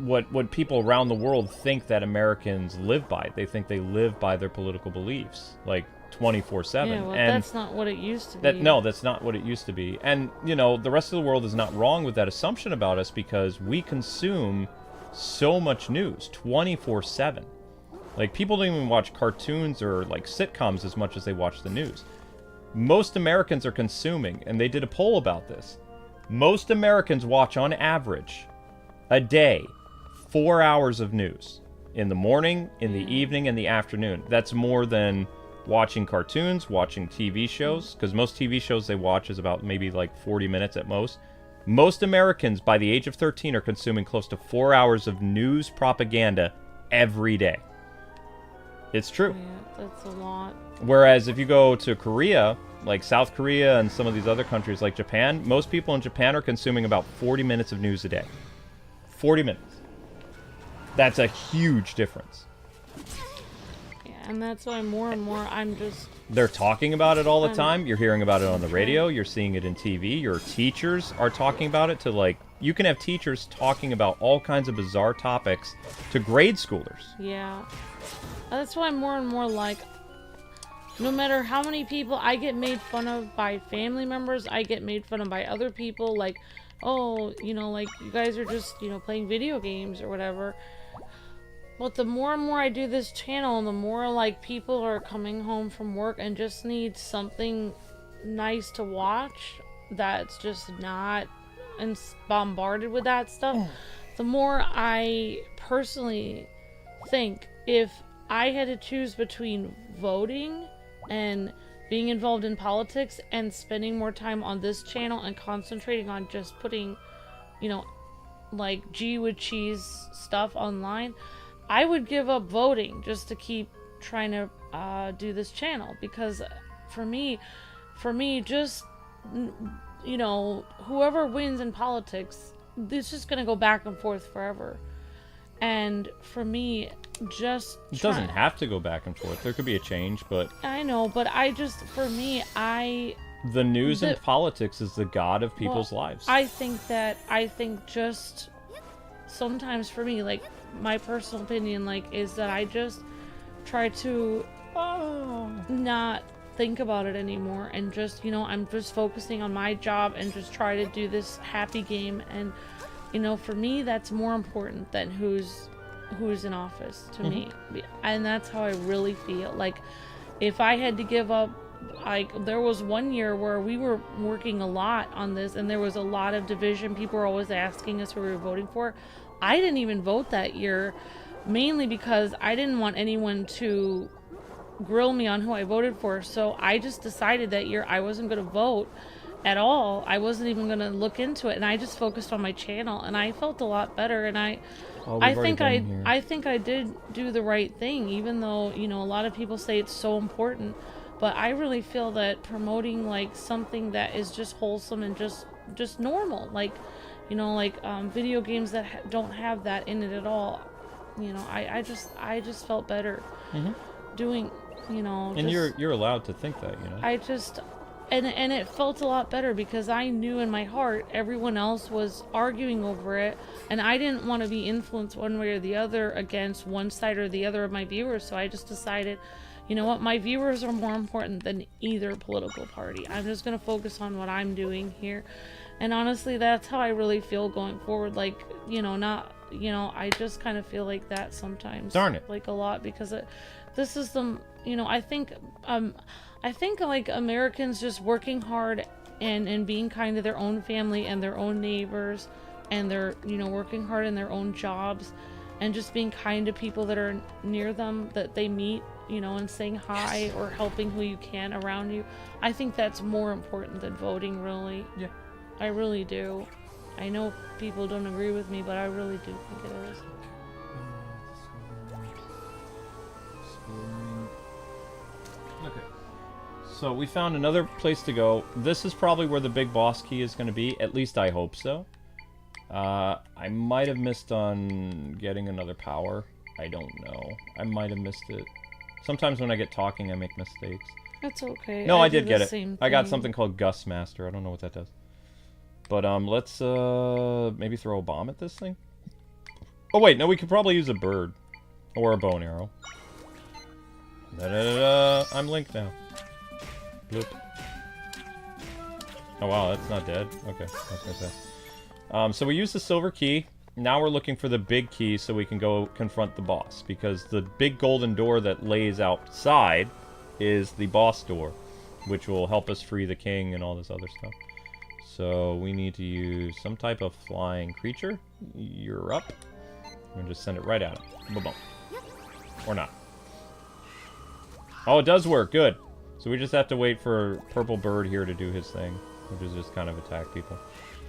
around the world think that Americans live by. They think they live by their political beliefs, like 24/7. Yeah, well, and that's not what it used to be. That's not what it used to be. And, the rest of the world is not wrong with that assumption about us, because we consume so much news 24/7. Like, people don't even watch cartoons or, like, sitcoms as much as they watch the news. Most Americans are consuming, and they did a poll about this, most Americans watch, on average, a day, 4 hours of news. In the morning, in the evening, and the afternoon. That's more than watching cartoons, watching TV shows, because most TV shows they watch is about maybe like 40 minutes at most. Most Americans by the age of 13 are consuming close to 4 hours of news propaganda every day. It's true. Yeah, that's a lot. Whereas if you go to Korea, like South Korea and some of these other countries like Japan, most people in Japan are consuming about 40 minutes of news a day. 40 minutes. That's a huge difference. And that's why more and more they're talking about it all the time. You're hearing about it on the radio. You're seeing it in TV. Your teachers are talking about it to, like, you can have teachers talking about all kinds of bizarre topics to grade schoolers. Yeah. That's why more and more, like, no matter how many people I get made fun of by family members, I get made fun of by other people, like, oh, like, you guys are just, playing video games or whatever. But the more and more I do this channel, the more like people are coming home from work and just need something nice to watch that's just not bombarded with that stuff. The more I personally think if I had to choose between voting and being involved in politics and spending more time on this channel and concentrating on just putting, you know, like G with cheese stuff online, I would give up voting just to keep trying to do this channel, because for me just, you know, whoever wins in politics, it's just gonna go back and forth forever. And for me, just it doesn't have to go back and forth. There could be a change, but I know, but I just, for me, the news and politics is the god of people's lives. I think just sometimes for me, like, my personal opinion, like, is that I just try to not think about it anymore, and just, you know, I'm just focusing on my job and just try to do this happy game. And, you know, for me, that's more important than who's in office to me. And that's how I really feel. Like, if I had to give up, like, there was one year where we were working a lot on this and there was a lot of division. People were always asking us who we were voting for. I didn't even vote that year, mainly because I didn't want anyone to grill me on who I voted for. So I just decided that year I wasn't going to vote at all. I wasn't even going to look into it, and I just focused on my channel, and I felt a lot better. And I think I did do the right thing, even though, you know, a lot of people say it's so important. But I really feel that promoting, like, something that is just wholesome and just normal, like, you know, like video games that don't have that in it at all, you know, I just felt better doing, you know. And you're allowed to think that, you know. I just, and it felt a lot better because I knew in my heart everyone else was arguing over it, and I didn't want to be influenced one way or the other against one side or the other of my viewers. So I just decided, you know what, my viewers are more important than either political party. I'm just going to focus on what I'm doing here. And honestly, that's how I really feel going forward. Like, you know, not, you know, I just kind of feel like that sometimes. Darn it. Like, a lot, because this is the, you know, I think like Americans just working hard and being kind to their own family and their own neighbors, and they're, you know, working hard in their own jobs and just being kind to people that are near them that they meet, you know, and saying hi or helping who you can around you. I think that's more important than voting, really. Yeah. I really do. I know people don't agree with me, but I really do think it is. Okay. So we found another place to go. This is probably where the big boss key is going to be. At least I hope so. I might have missed on getting another power. I don't know. I might have missed it. Sometimes when I get talking, I make mistakes. That's okay. No, I did get it. I got something called Gust Master. I don't know what that does. But let's maybe throw a bomb at this thing. Oh wait, no, we could probably use a bird or a bow and arrow. Da-da-da-da. I'm Link now. Bloop. Oh wow, that's not dead. Okay, I was gonna say. So we use the silver key. Now we're looking for the big key so we can go confront the boss, because the big golden door that lays outside is the boss door, which will help us free the king and all this other stuff. So we need to use some type of flying creature. You're up. And just send it right at him. Boom. Or not. Oh, it does work. Good. So we just have to wait for Purple Bird here to do his thing, which is just kind of attack people.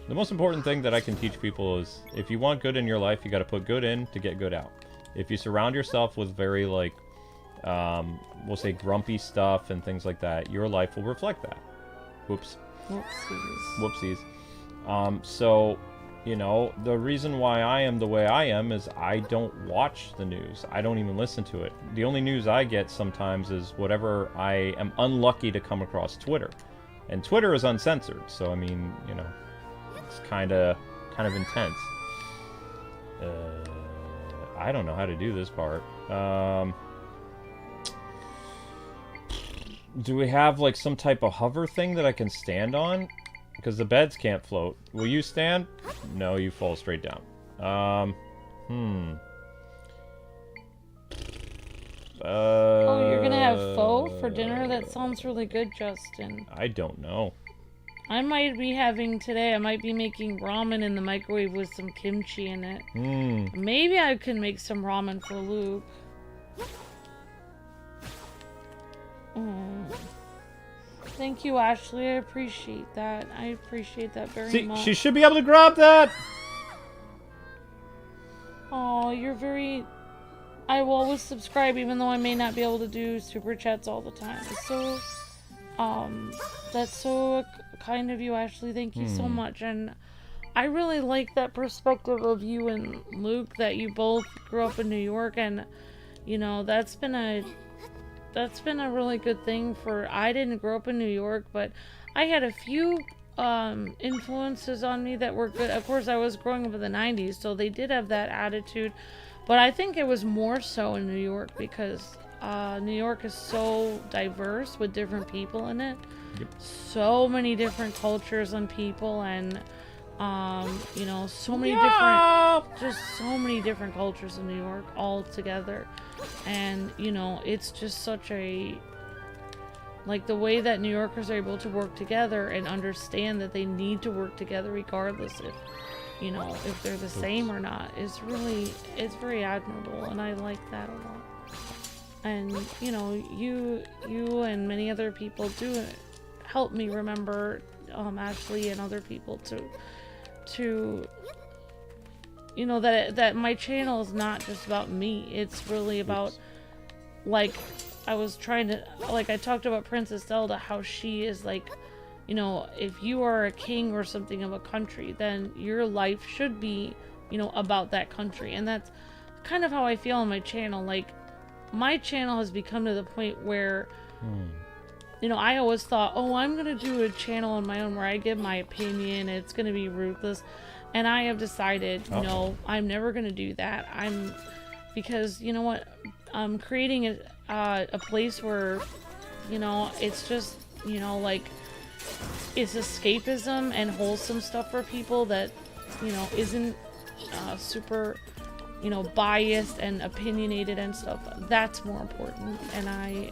The most important thing that I can teach people is, if you want good in your life, you got to put good in to get good out. If you surround yourself with very, like, we'll say grumpy stuff and things like that, your life will reflect that. Whoops. Whoopsies. Whoopsies. So, you know, the reason why I am the way I am is I don't watch the news. I don't even listen to it. The only news I get sometimes is whatever I am unlucky to come across Twitter. And Twitter is uncensored, so I mean, you know, it's kind of intense. I don't know how to do this part. Do we have, like, some type of hover thing that I can stand on? Because the beds can't float. Will you stand? No, you fall straight down. Oh, you're gonna have pho for dinner? That sounds really good, Justin. I don't know. I might be having today, I might be making ramen in the microwave with some kimchi in it. Maybe I can make some ramen for Luke. Thank you, Ashley. I appreciate that. I appreciate that very much. She should be able to grab that! Oh, you're very... I will always subscribe even though I may not be able to do super chats all the time. It's so... that's so kind of you, Ashley. Thank you so much. And I really like that perspective of you and Luke, that you both grew up in New York, and you know, that's been a really good thing for... I didn't grow up in New York, but I had a few influences on me that were good. Of course, I was growing up in the 90s, so they did have that attitude, but I think it was more so in New York because New York is so diverse with different people in it. Yep. So many different cultures and people, and you know, so many so many different cultures in New York all together. And you know, it's just such a, like, the way that New Yorkers are able to work together and understand that they need to work together regardless if, you know, if they're the same or not, is really, it's very admirable, and I like that a lot. And you know, you and many other people do help me remember, Ashley and other people to you know, that my channel is not just about me. It's really about, like, I talked about Princess Zelda, how she is like, you know, if you are a king or something of a country, then your life should be, you know, about that country. And that's kind of how I feel on my channel. Like, my channel has become to the point where, you know, I always thought, oh, I'm gonna do a channel on my own where I give my opinion, it's gonna be ruthless. And I have decided, no, I'm never gonna do that. Because you know what, I'm creating a place where, you know, it's just, you know, like, it's escapism and wholesome stuff for people that, you know, isn't super, you know, biased and opinionated and stuff. That's more important. And I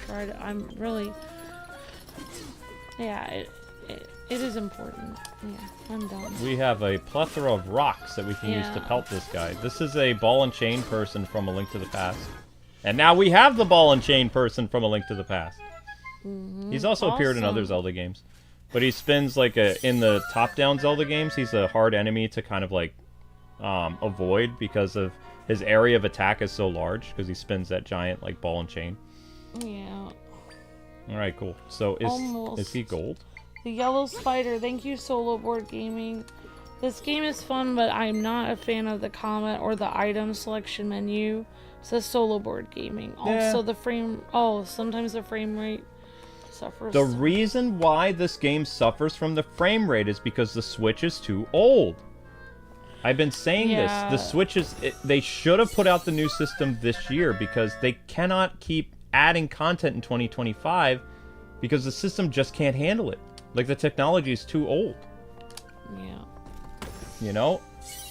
try to, I'm really, yeah, it is important. Yeah, I'm done. We have a plethora of rocks that we can use to pelt this guy. This is a ball and chain person from A Link to the Past. And now we have the ball and chain person from A Link to the Past. He's also appeared in other Zelda games. But he spins like in the top-down Zelda games, he's a hard enemy to kind of like avoid because of his area of attack is so large, because he spins that giant like ball and chain. Yeah. Alright, cool. So is he gold? The Yellow Spider, thank you, Solo Board Gaming. This game is fun, but I'm not a fan of the comment or the item selection menu. It says Solo Board Gaming. Also, the sometimes the frame rate suffers. The reason why this game suffers from the frame rate is because the Switch is too old. I've been saying this. The Switch is... they should have put out the new system this year, because they cannot keep adding content in 2025 because the system just can't handle it. Like, the technology is too old. Yeah. You know?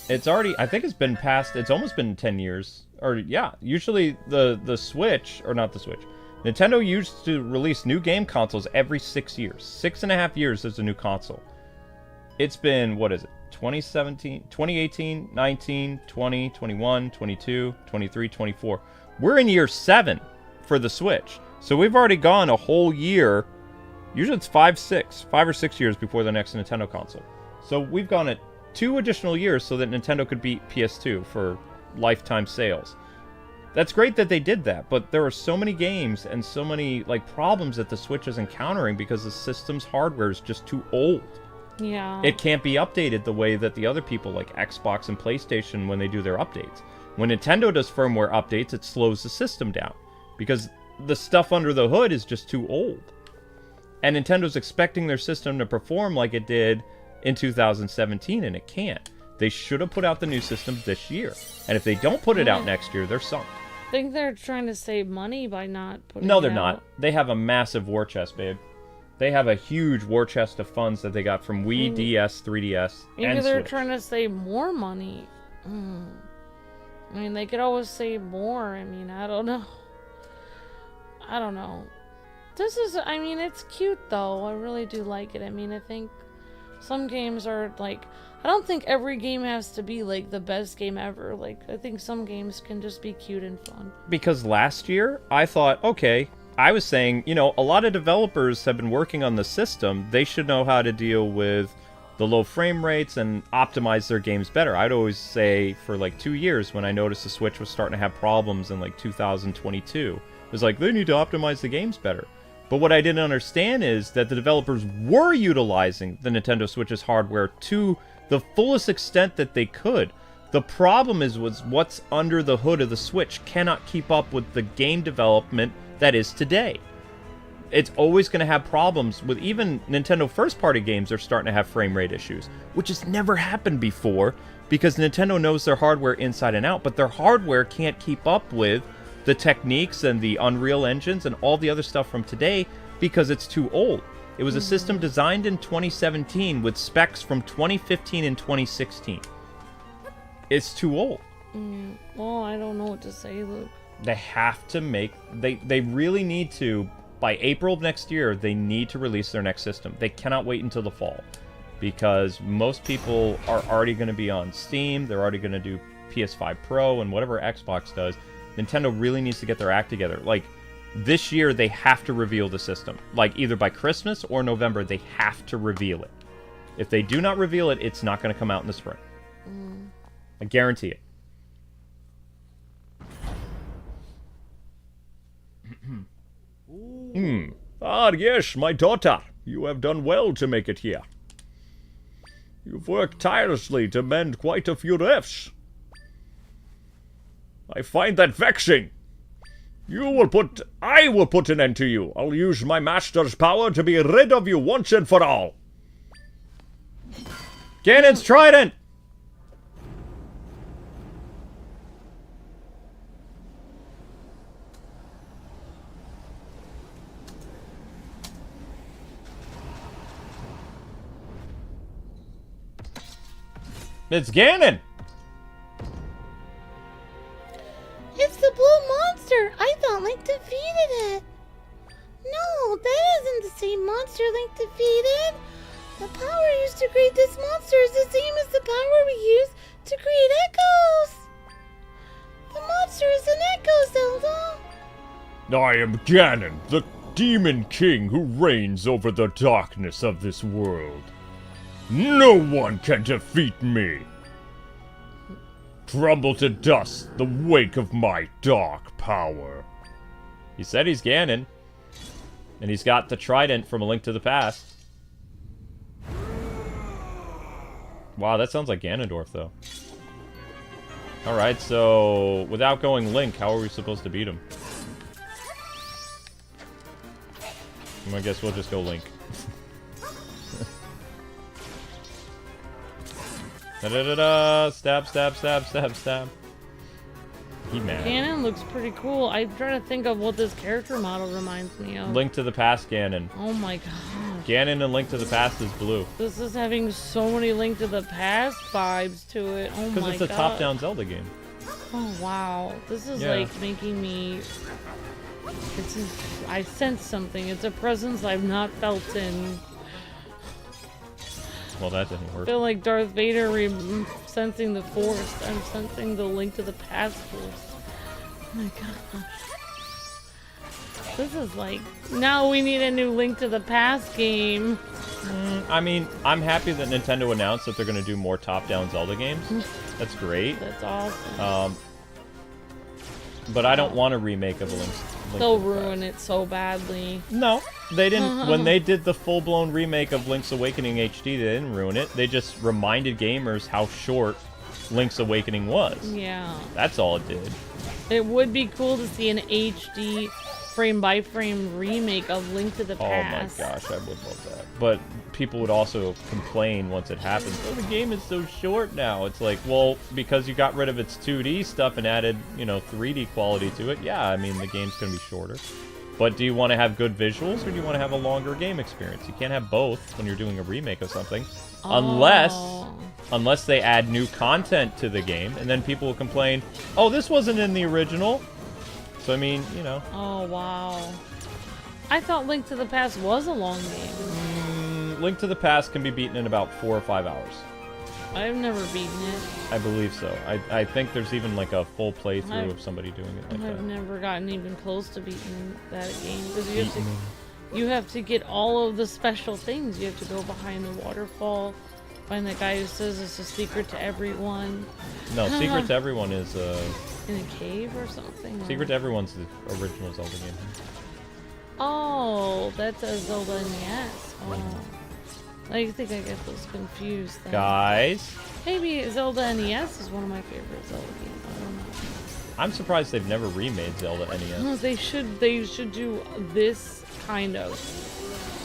It's already... I think it's been past... It's almost been 10 years. Or, yeah. Usually, the Switch... Or not the Switch. Nintendo used to release new game consoles every 6 years. 6.5 years there's a new console. It's been... What is it? 2017... 2018, 19, 20, 21, 22, 23, 24. We're in year 7 for the Switch. So we've already gone a whole year... Usually it's 5 or 6 years before the next Nintendo console. So we've gone at 2 additional years so that Nintendo could beat PS2 for lifetime sales. That's great that they did that, but there are so many games and so many like problems that the Switch is encountering because the system's hardware is just too old. Yeah. It can't be updated the way that the other people like Xbox and PlayStation when they do their updates. When Nintendo does firmware updates, it slows the system down because the stuff under the hood is just too old. And Nintendo's expecting their system to perform like it did in 2017, and it can't. They should have put out the new system this year. And if they don't put it out next year, they're sunk. I think they're trying to save money by not putting No, they're it out. not. They have a massive war chest, babe. They have a huge war chest of funds that they got from Wii, DS, 3DS, Maybe and they're Switch. trying to save more money. I mean, they could always say more. I mean, I don't know. I don't know. This is, I mean, it's cute though. I really do like it. I mean, I think some games are like, I don't think every game has to be like the best game ever. Like, I think some games can just be cute and fun. Because last year, I thought, okay, I was saying, you know, a lot of developers have been working on the system. They should know how to deal with the low frame rates and optimize their games better. I'd always say for like 2 years when I noticed the Switch was starting to have problems in like 2022, it was like, they need to optimize the games better. But what I didn't understand is that the developers were utilizing the Nintendo Switch's hardware to the fullest extent that they could. The problem was what's under the hood of the Switch cannot keep up with the game development that is today. It's always going to have problems with even Nintendo first-party games are starting to have frame rate issues, which has never happened before because Nintendo knows their hardware inside and out, but their hardware can't keep up with the techniques and the Unreal engines and all the other stuff from today because it's too old. It was a system designed in 2017 with specs from 2015 and 2016. It's too old. Well, I don't know what to say, Luke. They have to make... They really need to... By April of next year, they need to release their next system. They cannot wait until the fall. Because most people are already going to be on Steam. They're already going to do PS5 Pro and whatever Xbox does. Nintendo really needs to get their act together. Like, this year, they have to reveal the system. Like, either by Christmas or November, they have to reveal it. If they do not reveal it, it's not going to come out in the spring. I guarantee it. Ah, yes, my daughter. You have done well to make it here. You've worked tirelessly to mend quite a few rifts. I find that vexing. I will put an end to you. I'll use my master's power to be rid of you once and for all. Ganon's trident! It's Ganon! It's the blue monster! I thought Link defeated it! No, that isn't the same monster Link defeated! The power used to create this monster is the same as the power we use to create echoes! The monster is an echo, Zelda! I am Ganon, the Demon King who reigns over the darkness of this world. No one can defeat me! Crumble to dust, the wake of my dark power. He said he's Ganon. And he's got the trident from A Link to the Past. Wow, that sounds like Ganondorf, though. Alright, so without going Link, how are we supposed to beat him? I guess we'll just go Link. Da-da-da-da! Stab, stab, stab, stab, stab. He mad. Ganon looks pretty cool. I'm trying to think of what this character model reminds me of. Link to the Past Ganon. Oh my god. Ganon and Link to the Past is blue. This is having so many Link to the Past vibes to it. Oh my god. Because it's a top-down Zelda game. Oh wow. This is like making me... I sense something. It's a presence I've not felt in... Well, that didn't I work. feel like Darth Vader sensing the Force. I'm sensing the Link to the Past Force. Oh my gosh. This is like... Now we need a new Link to the Past game. I mean, I'm happy that Nintendo announced that they're going to do more top-down Zelda games. That's great. That's awesome. But I don't want a remake of a Link They'll ruin it so badly. No, they didn't. When they did the full-blown remake of Link's Awakening HD, they didn't ruin it. They just reminded gamers how short Link's Awakening was. Yeah. That's all it did. It would be cool to see an HD frame-by-frame remake of Link to the Past. Oh my gosh, I would love that. But people would also complain once it happens, oh, the game is so short now. It's like, well, because you got rid of its 2D stuff and added, you know, 3D quality to it, yeah, I mean, the game's going to be shorter. But do you want to have good visuals, or do you want to have a longer game experience? You can't have both when you're doing a remake of something. Unless they add new content to the game, and then people will complain, oh, this wasn't in the original. So, I mean, you know. Oh, wow. I thought Link to the Past was a long game. Link to the Past can be beaten in about 4 or 5 hours. I've never beaten it. I believe so. I think there's even like a full playthrough of somebody doing it like that. I've never gotten even close to beating that game. Because you have to get all of the special things. You have to go behind the waterfall, find the guy who says it's a secret to everyone. No, Secret to Everyone is... in a cave or something? Secret to Everyone's the original Zelda game. Oh, that's a Zelda NES. Oh. I think I get those confused then. Guys? Maybe Zelda NES is one of my favorite Zelda games. I don't know. I'm surprised they've never remade Zelda NES. No, they should do this kind of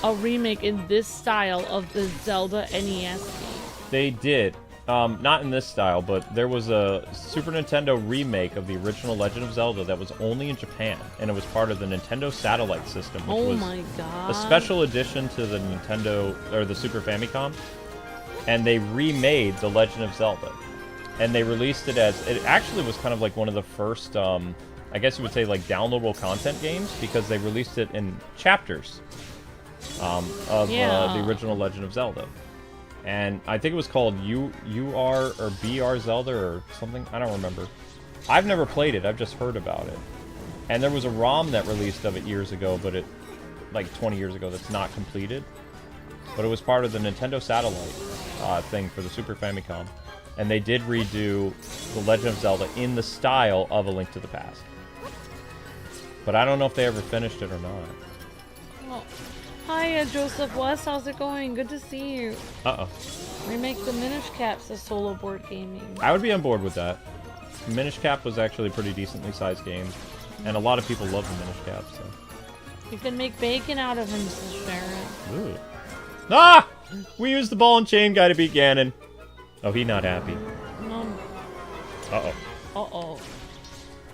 a remake in this style of the Zelda NES game. They did. Not in this style, but there was a Super Nintendo remake of the original Legend of Zelda that was only in Japan, and it was part of the Nintendo Satellite System, which was my God. a special edition to the Nintendo, or the Super Famicom, and they remade the Legend of Zelda. And they released it as, it actually was kind of like one of the first, I guess you would say like downloadable content games, because they released it in chapters of the original Legend of Zelda. And I think it was called UR or BR Zelda or something. I don't remember. I've never played it. I've just heard about it. And there was a ROM that released of it years ago, but like 20 years ago, that's not completed. But it was part of the Nintendo Satellite thing for the Super Famicom. And they did redo The Legend of Zelda in the style of A Link to the Past. But I don't know if they ever finished it or not. Well, hi, Joseph West. How's it going? Good to see you. Uh-oh. Remake the Minish Caps as solo board gaming. I would be on board with that. Minish Cap was actually a pretty decently sized game. And a lot of people love the Minish Cap, so. You can make bacon out of him, says Sharon. Ooh. Ah! We used the ball and chain guy to beat Ganon. Oh, he not happy. No. Uh-oh. Uh-oh.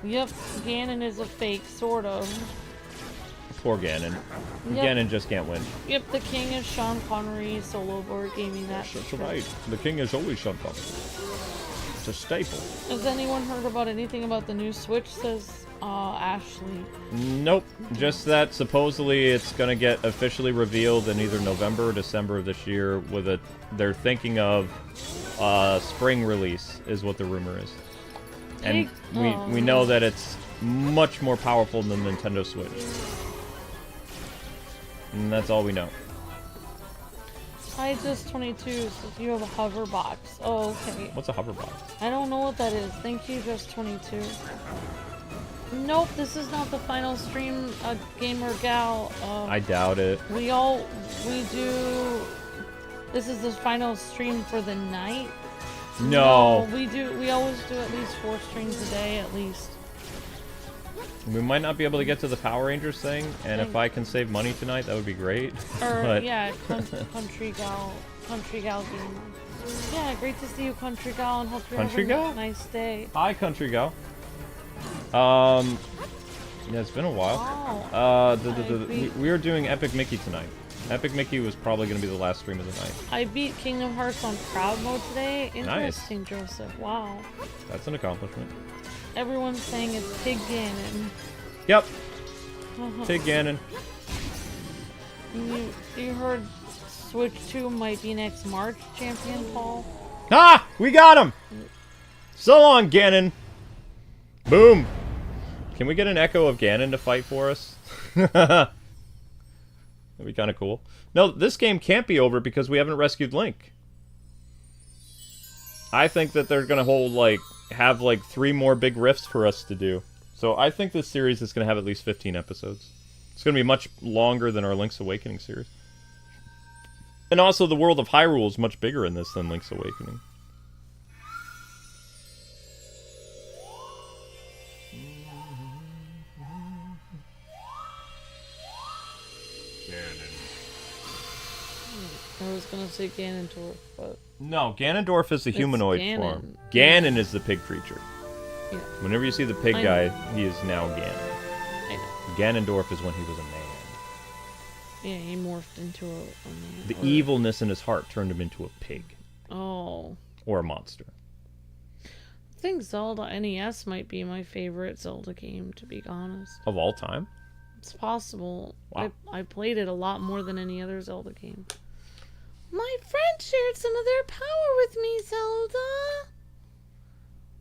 Yep, Ganon is a fake, sort of. Poor Ganon. Yep. Ganon just can't win. Yep, the king is Sean Connery, solo board gaming. That's right. The king is always Sean Connery. It's a staple. Has anyone heard about anything about the new Switch, says Ashley? Nope. Just that supposedly it's going to get officially revealed in either November or December of this year with a... They're thinking of spring release is what the rumor is. And we know that it's much more powerful than the Nintendo Switch. And that's all we know. Hi, just 22 says you have a hover box. Oh, okay. What's a hover box? I don't know what that is. Thank you, just 22. Nope, this is not the final stream, gamer gal. I doubt it. We do. This is the final stream for the night. No. We always do at least 4 streams a day, at least. We might not be able to get to the Power Rangers thing, and if I can save money tonight, that would be great. Yeah, Country Gal Gamer. Yeah, great to see you, Country Gal, and hope you're having a nice day. Hi, Country Gal. Yeah, it's been a while. Oh, we are doing Epic Mickey tonight. Epic Mickey was probably going to be the last stream of the night. I beat Kingdom Hearts on Proud Mode today. Interesting, nice. Joseph. Wow. That's an accomplishment. Everyone's saying it's Pig Ganon. Yep. Pig Ganon. You heard Switch 2 might be next March, Champion Paul? Ah! We got him! So long, Ganon! Boom! Can we get an echo of Ganon to fight for us? That'd be kind of cool. No, this game can't be over because we haven't rescued Link. I think that they're gonna have 3 more big rifts for us to do. So I think this series is gonna have at least 15 episodes. It's gonna be much longer than our Link's Awakening series. And also the world of Hyrule is much bigger in this than Link's Awakening. I was gonna say Ganondorf, but... No, Ganondorf is the humanoid form. Ganon is the pig creature. Yeah. Whenever you see the pig guy, he is now Ganon. I know. Ganondorf is when he was a man. Yeah, he morphed into a man. The evilness in his heart turned him into a pig. Oh. Or a monster. I think Zelda NES might be my favorite Zelda game, to be honest. Of all time? It's possible. Wow. I played it a lot more than any other Zelda game. My friend shared some of their power with me, Zelda.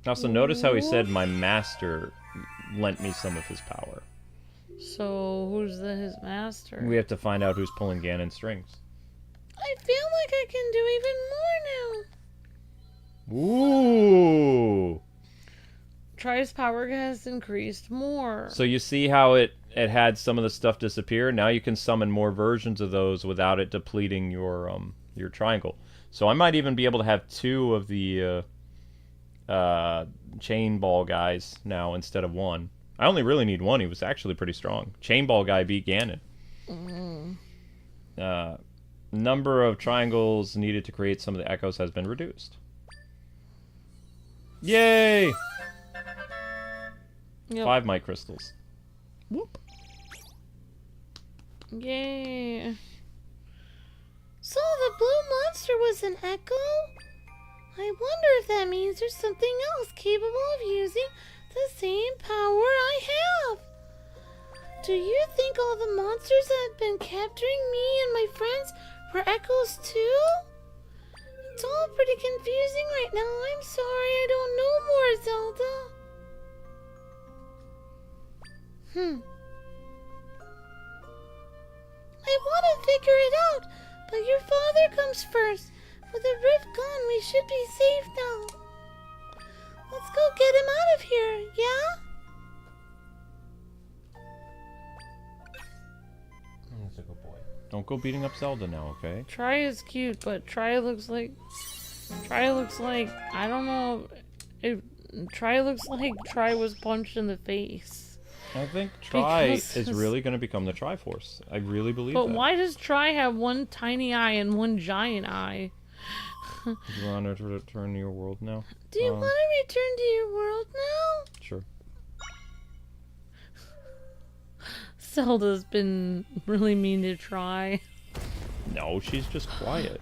Also, notice how he said my master lent me some of his power. So, who's his master? We have to find out who's pulling Ganon's strings. I feel like I can do even more now. Ooh! Try's power has increased more. So you see how it had some of the stuff disappear? Now you can summon more versions of those without it depleting your triangle. So I might even be able to have 2 of the chain ball guys now instead of 1. I only really need 1. He was actually pretty strong. Chain ball guy beat Ganon. Number of triangles needed to create some of the echoes has been reduced. Yay! Yep. 5 mic crystals. Whoop. Yay. So the blue monster was an echo? I wonder if that means there's something else capable of using the same power I have. Do you think all the monsters that have been capturing me and my friends were echoes too? It's all pretty confusing right now. I'm sorry I don't know more, Zelda. I want to figure it out, but your father comes first. With the rift gone, we should be safe now. Let's go get him out of here, yeah? That's a good boy. Don't go beating up Zelda now, okay? Try is cute, but Try looks like I don't know if Try looks like Try was punched in the face. I think Tri Because- is really going to become the Triforce. I really believe But that. why does Try have one tiny eye and one giant eye? Do you want to return to your world now? Do you want to return to your world now? Sure. Zelda's been really mean to Try. No, she's just quiet.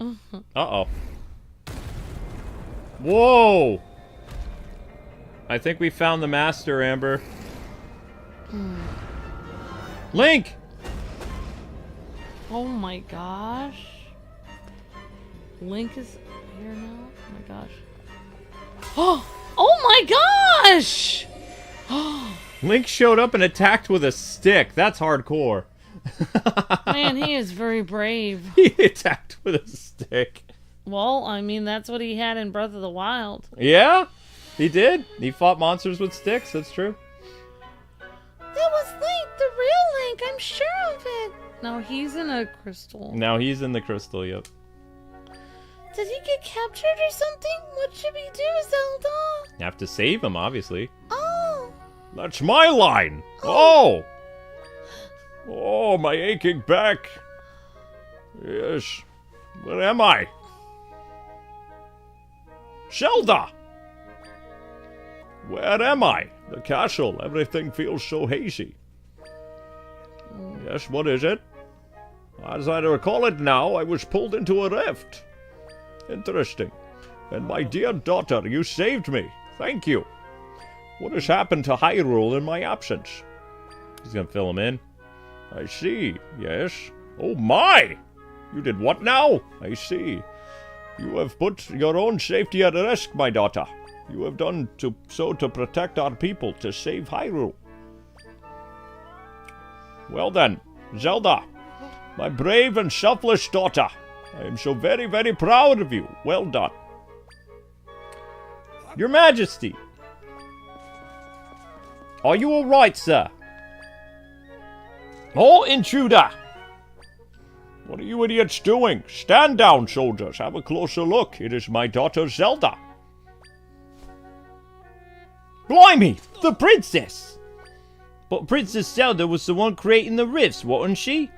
Uh-oh. Whoa! I think we found the master, Amber. Link! Oh my gosh. Link is here now? Oh my gosh. Oh my gosh! Link showed up and attacked with a stick. That's hardcore. Man, he is very brave. He attacked with a stick. Well, I mean, that's what he had in Breath of the Wild. Yeah? He did? He fought monsters with sticks, that's true. That was Link, the real Link, I'm sure of it. No, he's in a crystal. Now he's in the crystal, yep. Did he get captured or something? What should we do, Zelda? You have to save him, obviously. Oh, That's my line! Oh! Oh, my aching back. Yes. Where am I? Zelda! Where am I? The castle. Everything feels so hazy. Yes, what is it? As I recall it now, I was pulled into a rift. Interesting. And my dear daughter, you saved me. Thank you. What has happened to Hyrule in my absence? He's gonna fill him in. I see, yes. Oh my! You did what now? I see. You have put your own safety at risk, my daughter. You have done so to protect our people, to save Hyrule. Well then, Zelda, my brave and selfless daughter, I am so very, very proud of you. Well done. Your Majesty! Are you alright, sir? Oh, intruder! What are you idiots doing? Stand down, soldiers. Have a closer look. It is my daughter, Zelda. Blimey! The princess! But Princess Zelda was the one creating the rifts, wasn't she?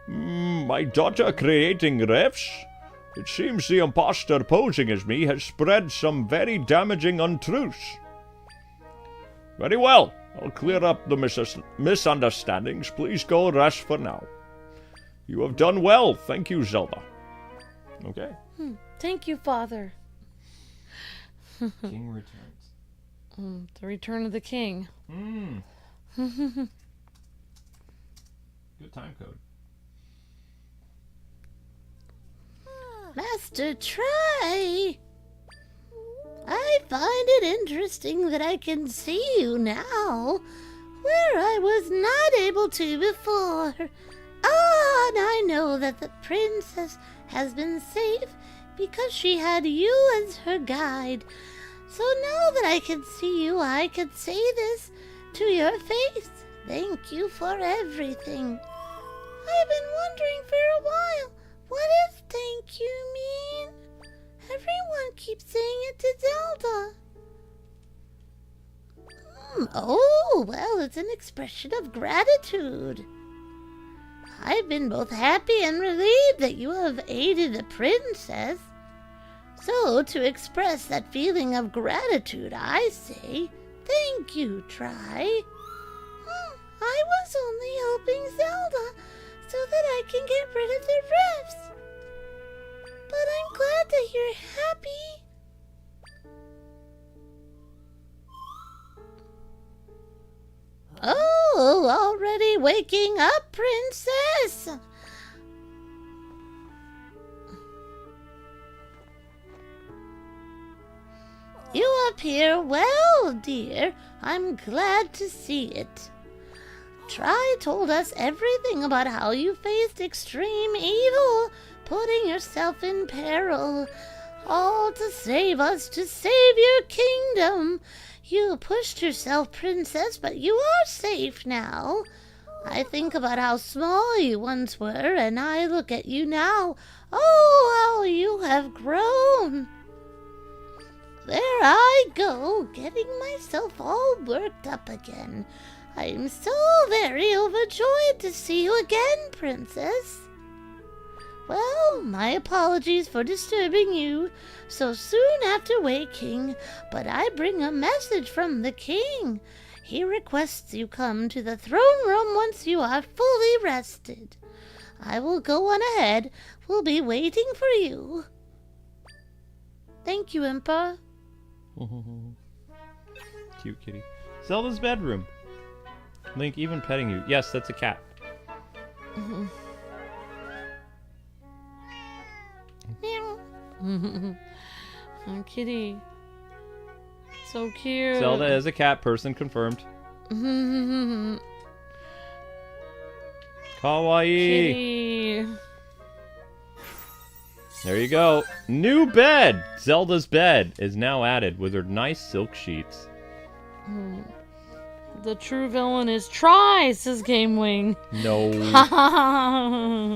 My daughter creating rifts? It seems the imposter posing as me has spread some very damaging untruths. Very well. I'll clear up the misunderstandings. Please go rest for now. You have done well. Thank you, Zelda. Okay. Thank you, Father. King returns. The return of the king. Good time code. Master Try, I find it interesting that I can see you now, where I was not able to before. Ah, and I know that the princess has been safe because she had you as her guide. So now that I can see you, I can say this to your face. Thank you for everything. I've been wondering for a while, what does thank you mean? Everyone keeps saying it to Zelda. Oh, well, it's an expression of gratitude. I've been both happy and relieved that you have aided the princess. So, to express that feeling of gratitude, I say, thank you, Try. I was only helping Zelda so that I can get rid of the rifts. But I'm glad that you're happy. Oh, already waking up, Princess? You appear well, dear. I'm glad to see it. Try told us everything about how you faced extreme evil, putting yourself in peril, all to save us, to save your kingdom. You pushed yourself, Princess, but you are safe now. I think about how small you once were, and I look at you now. Oh, how you have grown. There I go, getting myself all worked up again. I'm so very overjoyed to see you again, Princess. Well, my apologies for disturbing you so soon after waking, but I bring a message from the king. He requests you come to the throne room once you are fully rested. I will go on ahead. We'll be waiting for you. Thank you, Impa. Cute kitty. Zelda's bedroom. Link even petting you. Yes, that's a cat. Oh, kitty. So cute. Zelda is a cat person, confirmed. Kawaii. Kitty. There you go. New bed. Zelda's bed is now added with her nice silk sheets. The true villain is Try, says Game Wing. No.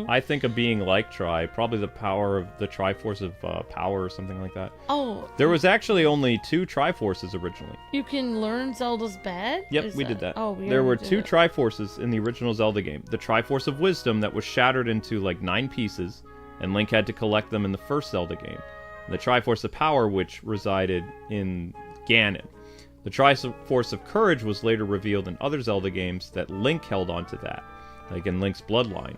I think of being like Try. Probably the power of the Triforce of Power or something like that. Oh. There was actually only 2 Triforces originally. You can learn Zelda's bed? Yep, we did that. Oh, there were 2 Triforces in the original Zelda game. The Triforce of Wisdom that was shattered into like 9 pieces, and Link had to collect them in the first Zelda game. And the Triforce of Power, which resided in Ganon. The Triforce of Courage was later revealed in other Zelda games that Link held onto that, like in Link's Bloodline,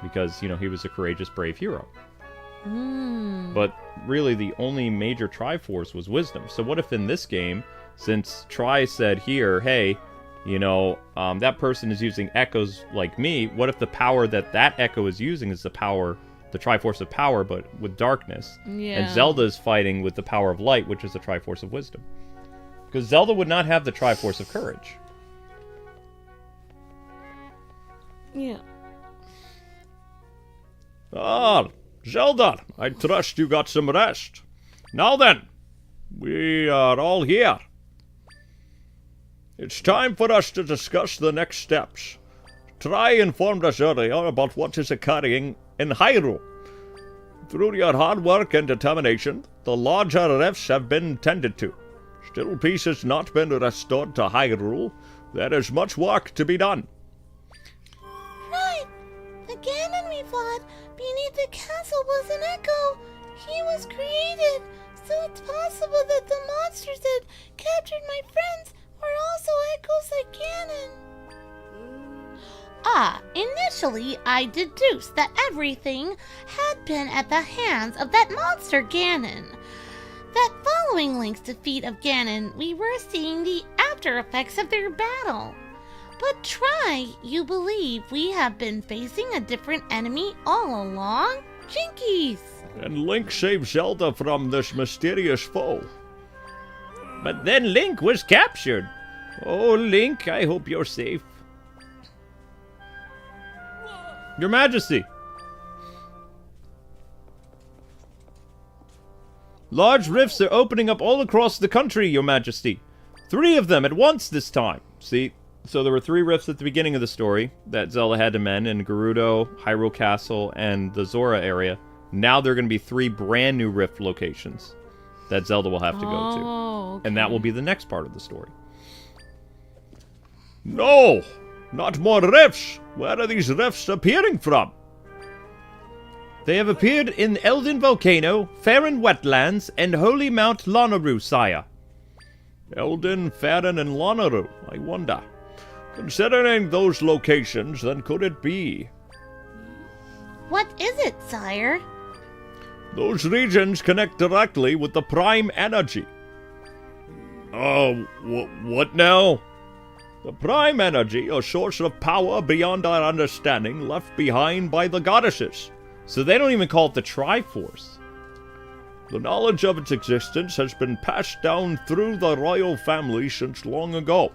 because, you know, he was a courageous, brave hero. But really, the only major Triforce was Wisdom. So what if in this game, since Tri said here, hey, you know, that person is using echoes like me, what if the power that echo is using is the Triforce of Power, but with darkness? Yeah. And Zelda is fighting with the power of light, which is the Triforce of Wisdom. Because Zelda would not have the Triforce of Courage. Yeah. Ah, Zelda, I trust you got some rest. Now then, we are all here. It's time for us to discuss the next steps. Try informed us earlier about what is occurring in Hyrule. Through your hard work and determination, the larger rifts have been tended to. Still, peace has not been restored to Hyrule. There is much work to be done. Right. The Ganon we fought beneath the castle was an echo. He was created, so it's possible that the monsters that captured my friends were also echoes that Initially I deduced that everything had been at the hands of that monster Ganon. That following Link's defeat of Ganon, we were seeing the after effects of their battle. But try, you believe we have been facing a different enemy all along? Jinkies! And Link saved Zelda from this mysterious foe. But then Link was captured. Oh, Link, I hope you're safe. Your Majesty. Large rifts are opening up all across the country, Your Majesty. 3 of them at once this time. See, so there were 3 rifts at the beginning of the story that Zelda had to mend in Gerudo, Hyrule Castle, and the Zora area. Now there are going to be 3 brand new rift locations that Zelda will have to go to. Okay. And that will be the next part of the story. No! Not more rifts! Where are these rifts appearing from? They have appeared in Elden Volcano, Faron Wetlands, and Holy Mount Lonaru, sire. Elden, Faron, and Lonaru, I wonder. Considering those locations, then could it be? What is it, sire? Those regions connect directly with the Prime Energy. Oh, what now? The Prime Energy, a source of power beyond our understanding, left behind by the goddesses. So they don't even call it the Triforce. The knowledge of its existence has been passed down through the royal family since long ago.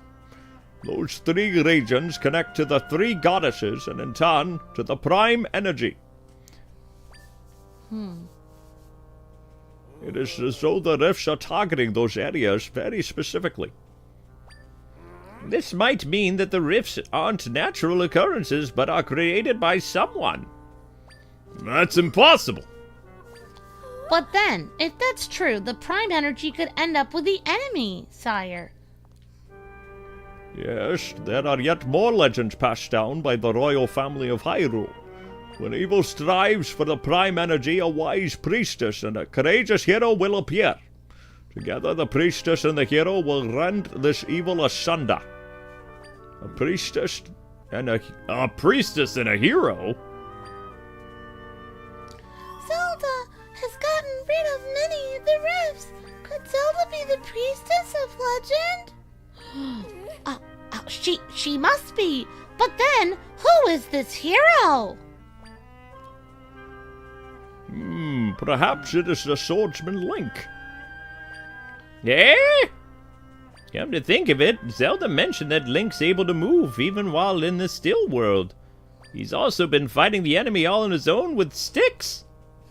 Those 3 regions connect to the 3 goddesses and in turn to the Prime Energy. It is as though the rifts are targeting those areas very specifically. This might mean that the rifts aren't natural occurrences but are created by someone. That's impossible. But then, if that's true, the Prime Energy could end up with the enemy, sire. Yes, there are yet more legends passed down by the royal family of Hyrule. When evil strives for the Prime Energy, a wise priestess and a courageous hero will appear. Together, the priestess and the hero will rend this evil asunder. A priestess and a hero? Zelda has gotten rid of many of the rifts. Could Zelda be the priestess of legend? She must be. But then, who is this hero? Perhaps it is the swordsman Link. Eh? Come to think of it, Zelda mentioned that Link's able to move even while in the still world. He's also been fighting the enemy all on his own with sticks.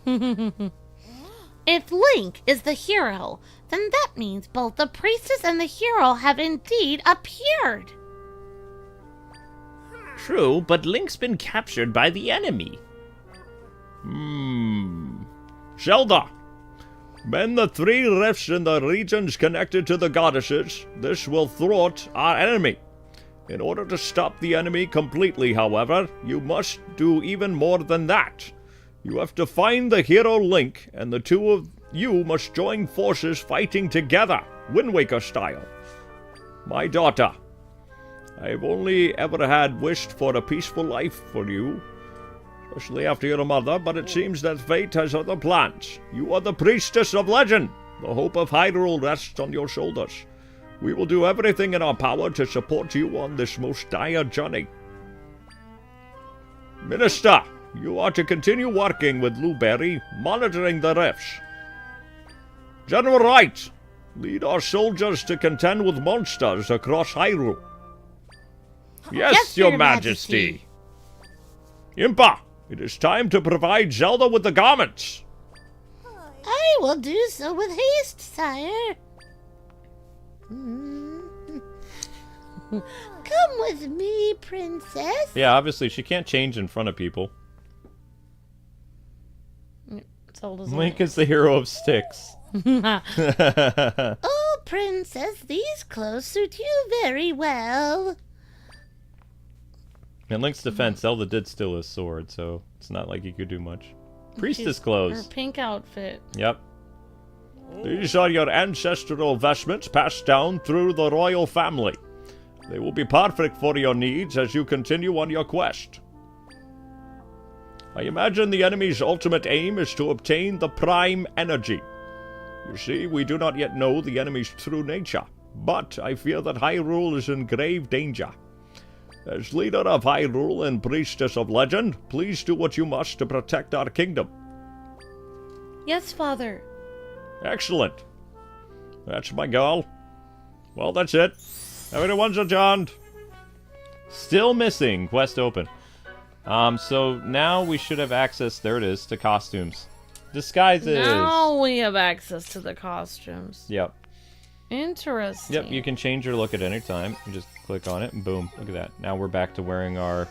If Link is the hero, then that means both the priestess and the hero have indeed appeared. True, but Link's been captured by the enemy. Zelda! Mend the 3 rifts in the regions connected to the goddesses. This will thwart our enemy. In order to stop the enemy completely, however, you must do even more than that. You have to find the hero Link, and the 2 of you must join forces fighting together, Wind Waker style. My daughter, I've only ever had wished for a peaceful life for you, especially after your mother, but it seems that fate has other plans. You are the priestess of legend. The hope of Hyrule rests on your shoulders. We will do everything in our power to support you on this most dire journey. Minister, you are to continue working with Blueberry, monitoring the rifts. General Wright, lead our soldiers to contend with monsters across Hyrule. Yes, Your Majesty. Impa, it is time to provide Zelda with the garments. I will do so with haste, sire. Come with me, princess. Yeah, obviously she can't change in front of people. Zelda's Link is the hero of sticks. Oh, princess, these clothes suit you very well. In Link's defense, Zelda did steal his sword, so it's not like he could do much. Priestess clothes. Her pink outfit. Yep. These are your ancestral vestments passed down through the royal family. They will be perfect for your needs as you continue on your quest. I imagine the enemy's ultimate aim is to obtain the Prime Energy. You see, we do not yet know the enemy's true nature, but I fear that Hyrule is in grave danger. As leader of Hyrule and priestess of legend, please do what you must to protect our kingdom. Yes, Father. Excellent. That's my goal. Well, that's it. Everyone's adjourned. Still missing. Quest open. So now we should have access, there it is, to costumes. Disguises. Now we have access to the costumes. Yep. Interesting. Yep, you can change your look at any time. You just click on it and boom, look at that. Now we're back to wearing our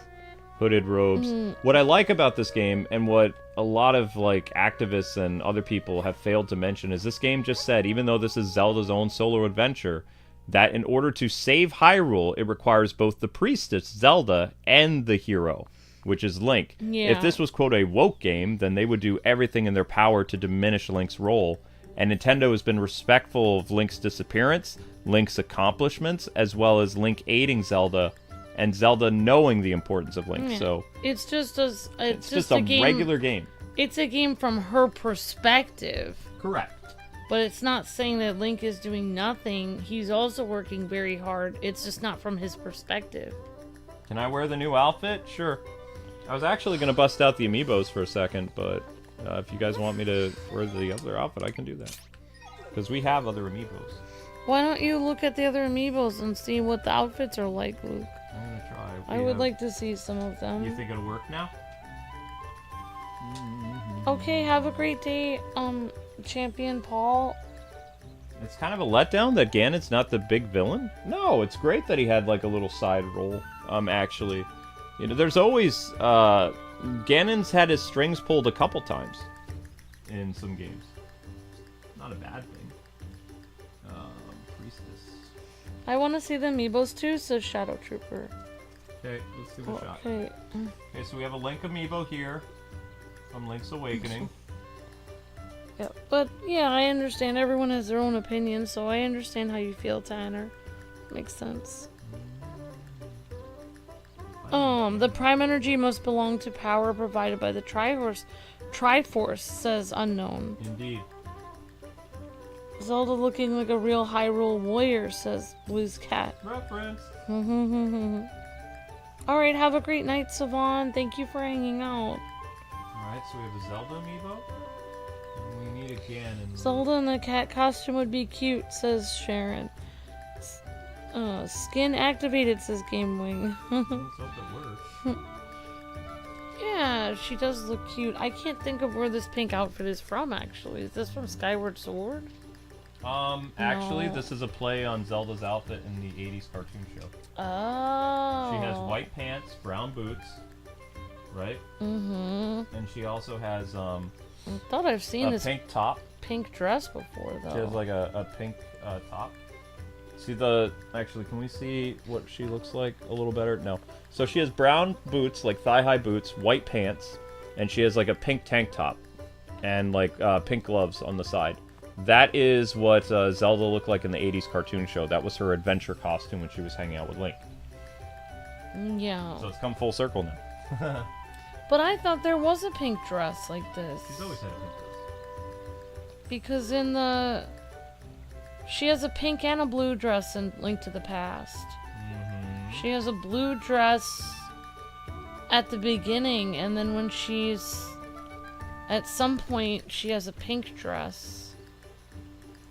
hooded robes. What I like about this game, and what a lot of like activists and other people have failed to mention, is this game just said, even though this is Zelda's own solo adventure, that in order to save Hyrule, it requires both the priestess, Zelda, and the hero, which is Link. Yeah. If this was, quote, a woke game, then they would do everything in their power to diminish Link's role. And Nintendo has been respectful of Link's disappearance, Link's accomplishments, as well as Link aiding Zelda, and Zelda knowing the importance of Link. Yeah. So it's just a game, regular game. It's a game from her perspective. Correct. But it's not saying that Link is doing nothing. He's also working very hard. It's just not from his perspective. Can I wear the new outfit? Sure. I was actually going to bust out the Amiibos for a second, but if you guys want me to wear the other outfit, I can do that. Because we have other Amiibos. Why don't you look at the other Amiibos and see what the outfits are like, Luke? I'm going to try. I would like to see some of them. You think it'll work now? Okay, have a great day, Champion Paul. It's kind of a letdown that Ganon's not the big villain. No, it's great that he had like a little side role. Actually, you know, there's always Ganon's had his strings pulled a couple times in some games. Not a bad thing. Priestess. I want to see the Amiibos too, says Shadow Trooper. Okay, let's do the shot. Okay. Okay, so we have a Link Amiibo here from Link's Awakening. Yeah, but yeah, I understand. Everyone has their own opinion, so I understand how you feel, Tanner. Makes sense. The Prime Energy must belong to power provided by the Triforce, says Unknown. Indeed. Zelda looking like a real Hyrule warrior, says Blue's Cat. Reference. Alright, have a great night, Savon. Thank you for hanging out. Alright, so we have a Zelda Amiibo. And we need a Ganon. Zelda in the cat costume would be cute, says Sharon. Skin activated, says Gamewing. Yeah, she does look cute. I can't think of where this pink outfit is from, actually. Is this from Skyward Sword? Actually, No. this is a play on Zelda's outfit in the 80s cartoon show. Oh. She has white pants, brown boots, right? Mm-hmm. And she also has, I thought I've seen a this pink top. pink dress before, though. She has like a pink top. See actually, can we see what she looks like a little better? No. So she has brown boots, like thigh-high boots, white pants, and she has like a pink tank top and like pink gloves on the side. That is what Zelda looked like in the 80s cartoon show. That was her adventure costume when she was hanging out with Link. Yeah. So it's come full circle now. But I thought there was a pink dress like this. She's always had a pink dress. Because in the... She has a pink and a blue dress in Link to the Past. Mm-hmm. She has a blue dress at the beginning, and then when she's... At some point, she has a pink dress.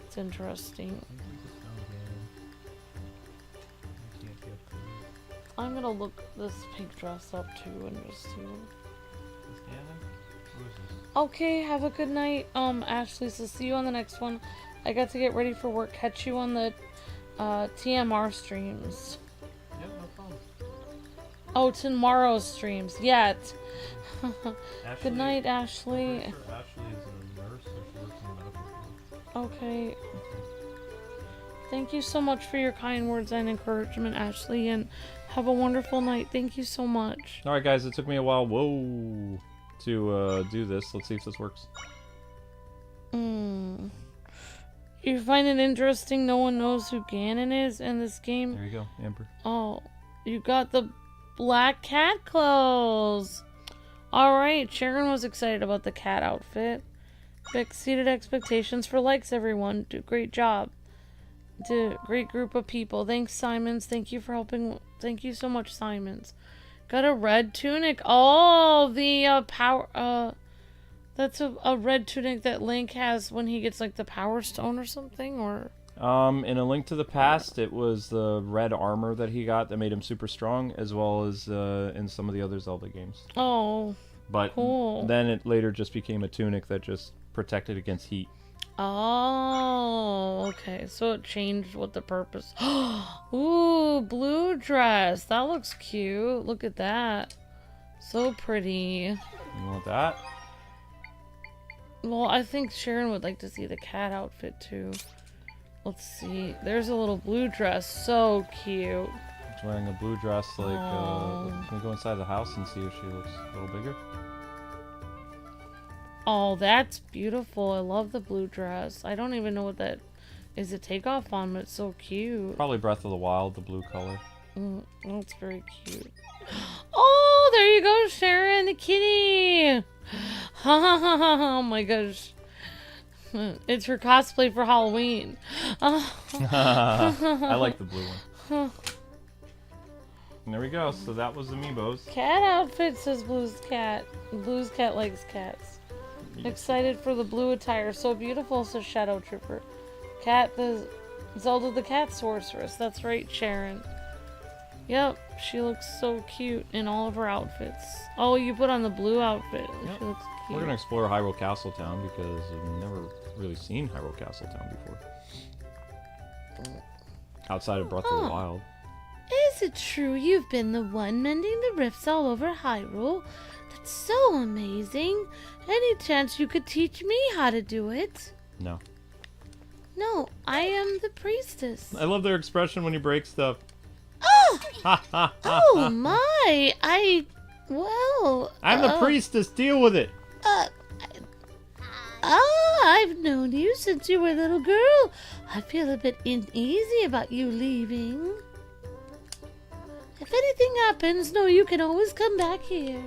It's interesting. I'm gonna look this pink dress up too and just see what... Okay, have a good night, Ashley, so see you on the next one. I got to get ready for work. Catch you on the TMR streams. Yep, no problem. Oh, tomorrow's streams. Yeah. Good night, Ashley. Ashley is a nurse, so she works in the medical field. Okay. Thank you so much for your kind words and encouragement, Ashley, and have a wonderful night. Thank you so much. Alright guys, it took me a while, to do this. Let's see if this works. You find it interesting no one knows who Ganon is in this game? There you go, Amber. Oh, you got the black cat clothes. Alright, Sharon was excited about the cat outfit. Exceeded expectations for likes, everyone. Great job. Great group of people. Thanks, Simons. Thank you for helping. Thank you so much, Simons. Got a red tunic. Oh, the power. That's a red tunic that Link has when he gets like the Power Stone or something, or. In A Link to the Past, it was the red armor that he got that made him super strong, as well as in some of the other Zelda games. Oh. But cool. Then it later just became a tunic that just protected against heat. Oh, okay. So it changed what the purpose. Ooh, blue dress. That looks cute. Look at that. So pretty. You want that? Well, I think Sharon would like to see the cat outfit too. Let's see. There's a little blue dress. So cute. She's wearing a blue dress. Like, Oh. can we go inside the house and see if she looks a little bigger? Oh, that's beautiful. I love the blue dress. I don't even know what that is a takeoff on, but it's so cute. Probably Breath of the Wild, the blue color. That's very cute. Oh, there you go, Sharon, the kitty. Oh my gosh. It's her cosplay for Halloween. I like the blue one. And there we go. So that was Amiibos. Cat outfit, says Blue's cat. Blue's cat likes cats. Excited for the blue attire. So beautiful, says Shadow Trooper. Cat, the Zelda the cat sorceress. That's right, Sharon. Yep, she looks so cute in all of her outfits. Oh, you put on the blue outfit. Yep. She looks cute. We're gonna explore Hyrule Castle Town because we've never really seen Hyrule Castle Town before. Outside of Breath of the Wild. Is it true you've been the one mending the rifts all over Hyrule? That's so amazing. Any chance you could teach me how to do it? No. No, I am the priestess. I love their expression when you break stuff. Oh! Ha ha ha! Oh my! Well... I'm the priestess. Deal with it. I've known you since you were a little girl. I feel a bit uneasy about you leaving. If anything happens, know you can always come back here.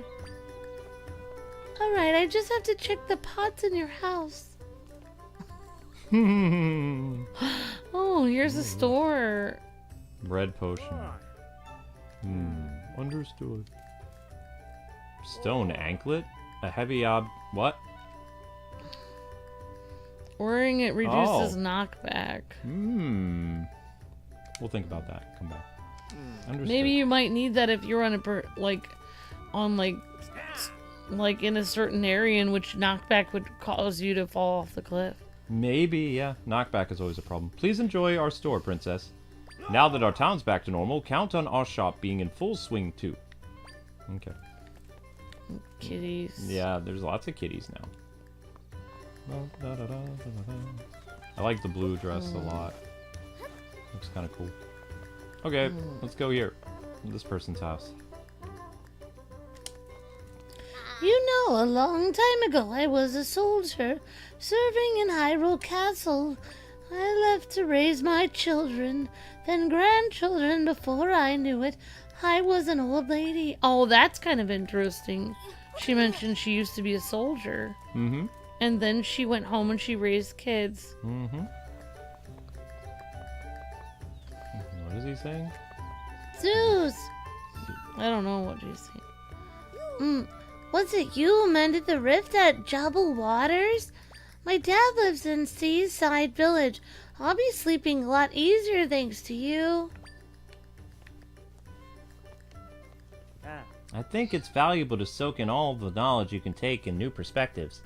Alright, I just have to check the pots in your house. Oh, here's a store. Red potion. Understood. Stone anklet? A heavy what? Wearing it reduces knockback. We'll think about that. Come back. Understood. Maybe you might need that if you're on like in a certain area in which knockback would cause you to fall off the cliff. Maybe, yeah. Knockback is always a problem. Please enjoy our store, Princess. Now that our town's back to normal, count on our shop being in full swing, too. Okay. Kitties. Yeah, there's lots of kitties now. I like the blue dress a lot. Looks kind of cool. Okay, let's go here. This person's house. You know, a long time ago I was a soldier serving in Hyrule Castle. I left to raise my children, then grandchildren before I knew it. I was an old lady. Oh, that's kind of interesting. She mentioned she used to be a soldier. Mm-hmm. And then she went home and she raised kids. Mm-hmm. What is he saying? Zeus! I don't know what she's saying. Was it you who mended the rift at Jubble Waters? My dad lives in Seaside Village. I'll be sleeping a lot easier thanks to you. I think it's valuable to soak in all the knowledge you can take in new perspectives.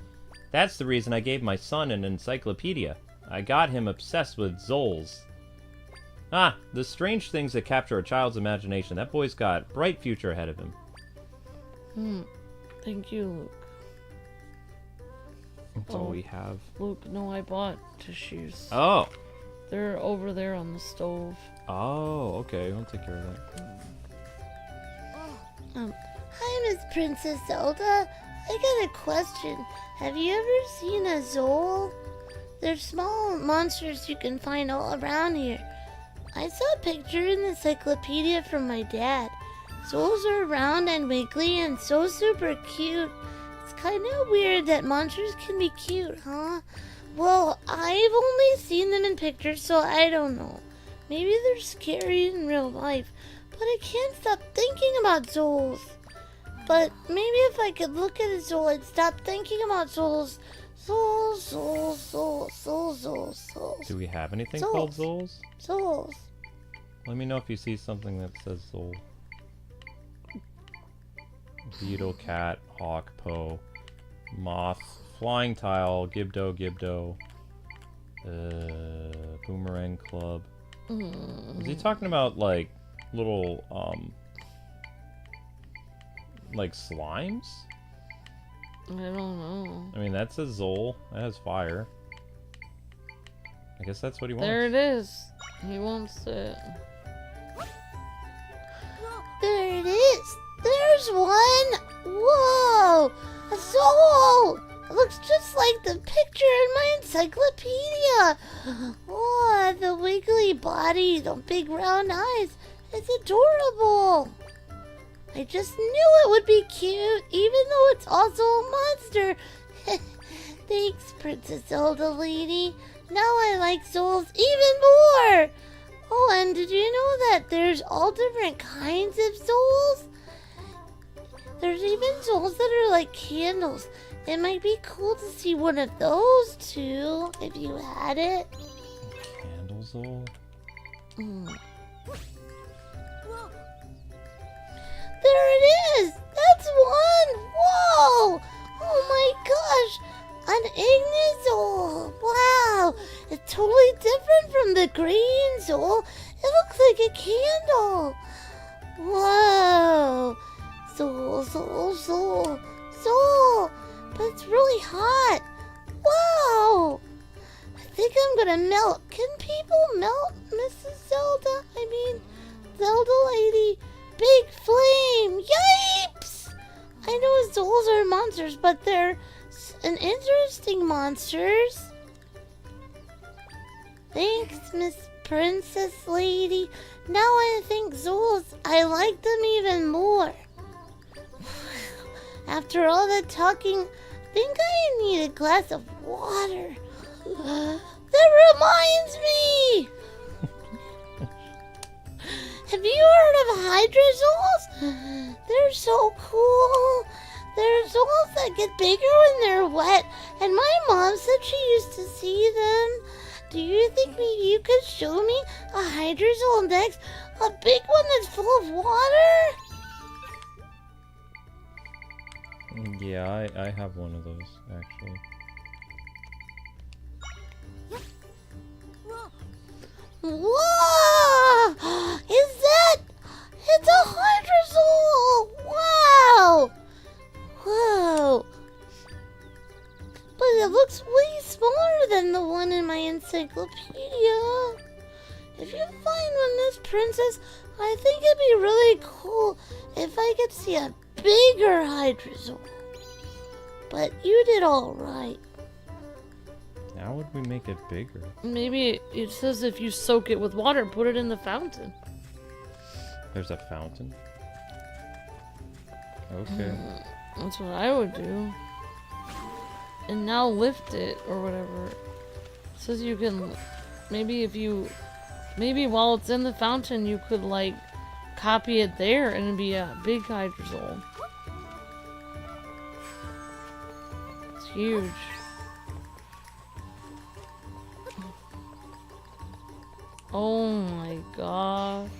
That's the reason I gave my son an encyclopedia. I got him obsessed with Zols. Ah, the strange things that capture a child's imagination. That boy's got a bright future ahead of him. Thank you, Luke. That's all we have. Luke, no, I bought tissues. Oh! They're over there on the stove. Oh, okay. I'll take care of that. Hi, Miss Princess Zelda. I got a question. Have you ever seen a Zol? They're small monsters you can find all around here. I saw a picture in the encyclopedia from my dad. Souls are round and wiggly and so super cute. It's kind of weird that monsters can be cute, huh? Well, I've only seen them in pictures, so I don't know. Maybe they're scary in real life, but I can't stop thinking about souls. But maybe if I could look at a soul, I'd stop thinking about souls. Souls, souls, souls, souls, souls, souls. Do we have anything Souls. called souls? Souls. Let me know if you see something that says soul. Beetle, cat, hawk, poe, moth, flying tile, gibdo, gibdo, boomerang club. Is he talking about like little like slimes? I don't know. I mean, that says Zol. That has fire. I guess that's what he wants. There it is. He wants it. There it is. There's one. Whoa! A soul! It looks just like the picture in my encyclopedia. Oh, the wiggly body, the big round eyes. It's adorable. I just knew it would be cute, even though it's also a monster. Thanks, Princess Zelda lady. Now I like souls even more. Oh, and did you know that there's all different kinds of souls? There's even souls that are like candles. It might be cool to see one of those too, if you had it. Candle Zol? There it is! That's one! Whoa! Oh my gosh! An Ignis soul! Wow! It's totally different from the green soul. It looks like a candle. Whoa! Soul, soul, soul, soul! But it's really hot. Wow! I think I'm gonna melt. Can people melt, Mrs. Zelda? I mean, Zelda lady. Big flame! Yipes! I know souls are monsters, but they're an interesting monsters. Thanks, Miss Princess Lady. Now I think souls, I like them even more. After all the talking, I think I need a glass of water. That reminds me! Have you heard of Hydra souls? They're so cool. They're souls that get bigger when they're wet, and my mom said she used to see them. Do you think maybe you could show me a Hydra soul next? A big one that's full of water? Yeah, I have one of those, actually. Whoa! Is that? It's a Hydra soul! Wow! Whoa! But it looks way smaller than the one in my encyclopedia. If you find one, Miss Princess, I think it'd be really cool if I could see a bigger Hydra soul. But you did all right. How would we make it bigger? Maybe it says if you soak it with water, put it in the fountain. There's a fountain? Okay. That's what I would do. And now lift it or whatever. It says you can, maybe while it's in the fountain you could like copy it there and it'd be a big Hydra soul. It's huge. Oh my gosh.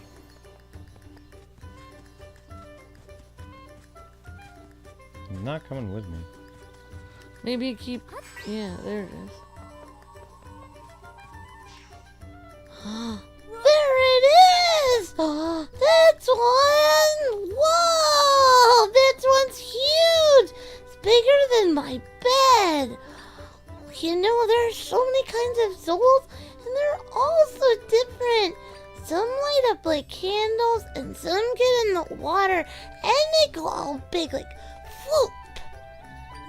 He's not coming with me. Maybe keep... Yeah, there it is. There it is! That's one! Whoa! That one's huge! It's bigger than my bed! You know, there are so many kinds of souls, and they're all so different. Some light up like candles, and some get in the water, and they go all big like whoop.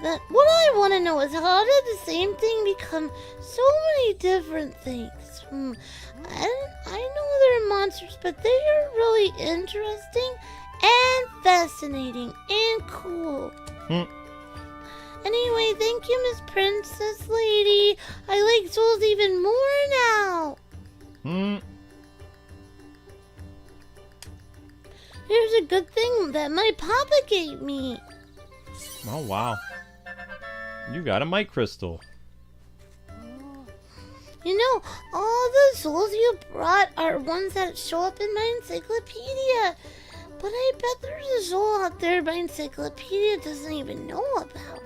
What I want to know is how did the same thing become so many different things? I know they're monsters, but they are really interesting and fascinating and cool. Anyway, thank you, Miss Princess Lady. I like souls even more now. Here's a good thing that my papa gave me. Oh, wow. You got a mic crystal. You know, all the souls you brought are ones that show up in my encyclopedia. But I bet there's a soul out there my encyclopedia doesn't even know about.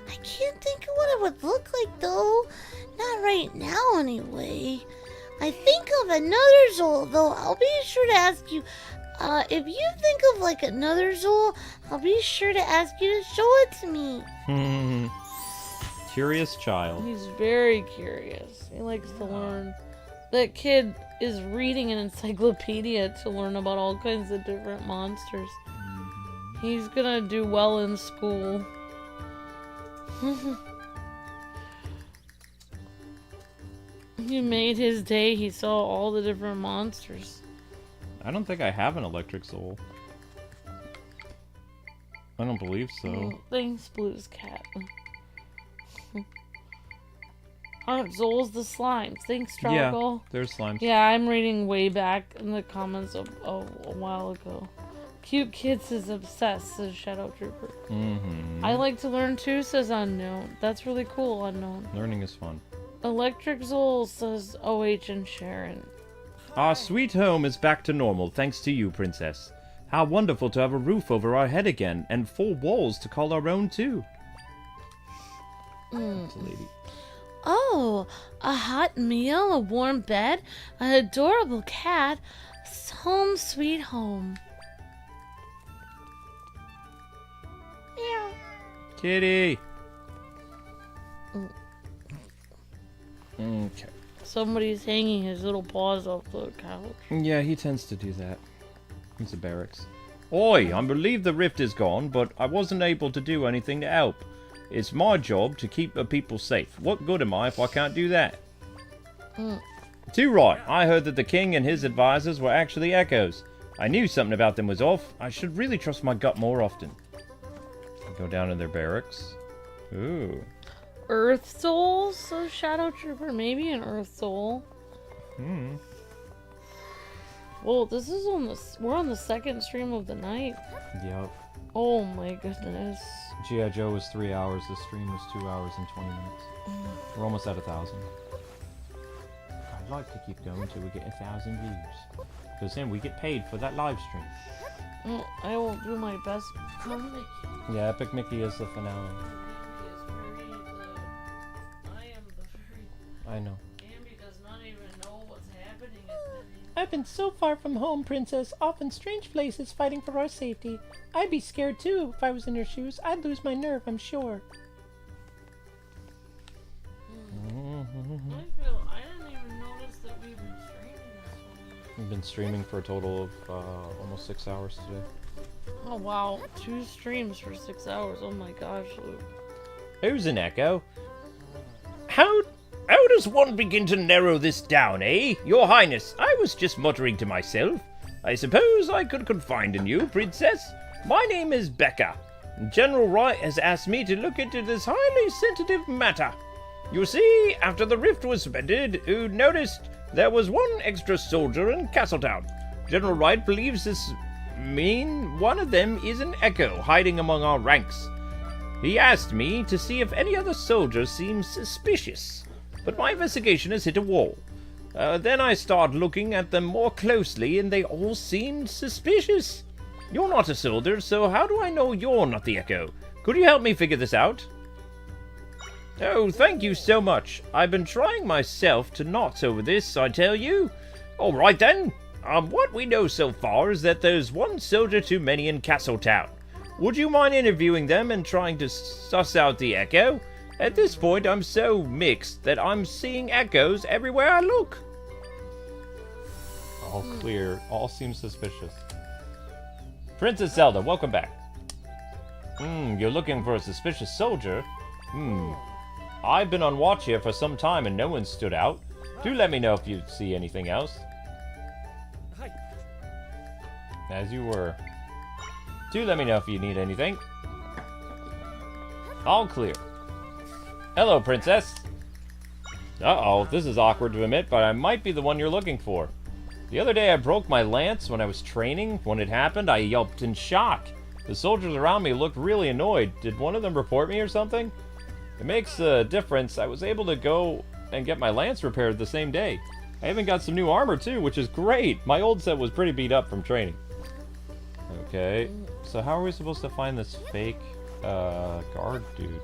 I can't think of what it would look like, though. Not right now, anyway. I think of another soul, though. I'll be sure to ask you. If you think of, like, another soul, I'll be sure to ask you to show it to me. Curious child. He's very curious. He likes to learn. That kid is reading an encyclopedia to learn about all kinds of different monsters. He's gonna do well in school. He made his day. He saw all the different monsters. I don't think I have an electric soul. I don't believe so. Oh, thanks, Blue's cat. Zol's the slimes. Thanks, Struggle. Yeah, there's slimes. Yeah, I'm reading way back in the comments of a while ago. Cute Kids is obsessed, says Shadow Trooper. I like to learn too, says Unknown. That's really cool, Unknown. Learning is fun. Electric Zol, says OH and Sharon. Our sweet home is back to normal, thanks to you, Princess. How wonderful to have a roof over our head again, and 4 walls to call our own, too. That's a lady. Oh, a hot meal, a warm bed, an adorable cat. Home sweet home. Meow. Kitty! Okay. Somebody's hanging his little paws off the couch. Yeah, he tends to do that. He's a barracks. Oi, I'm relieved the rift is gone, but I wasn't able to do anything to help. It's my job to keep the people safe. What good am I if I can't do that? Too right. I heard that the king and his advisors were actually echoes. I knew something about them was off. I should really trust my gut more often. Go down in their barracks. Ooh. Earth Soul, says Shadow Trooper. Maybe an Earth Soul. Well, this is we're on the second stream of the night. Yep. Oh my goodness. G.I. Joe was 3 hours. This stream was 2 hours and 20 minutes. We're almost at 1,000. I'd like to keep going till we get 1,000 views. Because then we get paid for that live stream. Well, I will do my best. Yeah, Epic Mickey is the finale. I know. Ambi does not even know what's happening. I've been so far from home, Princess, off in strange places fighting for our safety. I'd be scared too if I was in your shoes. I'd lose my nerve, I'm sure. I didn't even notice that we've been streaming this one. We've been streaming for a total of almost 6 hours today. Oh wow, 2 streams for 6 hours. Oh my gosh, Luke. Who's an echo? How does one begin to narrow this down, eh? Your Highness, I was just muttering to myself. I suppose I could confide in you, Princess. My name is Becca. General Wright has asked me to look into this highly sensitive matter. You see, after the rift was suspended, you noticed there was one extra soldier in Castletown. General Wright believes this mean one of them is an echo hiding among our ranks. He asked me to see if any other soldier seems suspicious, but my investigation has hit a wall. Then I started looking at them more closely, and they all seemed suspicious. You're not a soldier, so how do I know you're not the echo? Could you help me figure this out? Oh, thank you so much. I've been trying myself to knots over this, I tell you. All right then. What we know so far is that there's one soldier too many in Castletown. Would you mind interviewing them and trying to suss out the echo? At this point, I'm so mixed that I'm seeing echoes everywhere I look. All clear. All seems suspicious. Princess Zelda, welcome back. You're looking for a suspicious soldier? I've been on watch here for some time and no one stood out. Do let me know if you see anything else. As you were. Do let me know if you need anything. All clear. Hello, Princess. Uh-oh, this is awkward to admit, but I might be the one you're looking for. The other day I broke my lance when I was training. When it happened, I yelped in shock. The soldiers around me looked really annoyed. Did one of them report me or something? It makes a difference. I was able to go and get my lance repaired the same day. I even got some new armor too, which is great. My old set was pretty beat up from training. Okay, so how are we supposed to find this fake guard dude?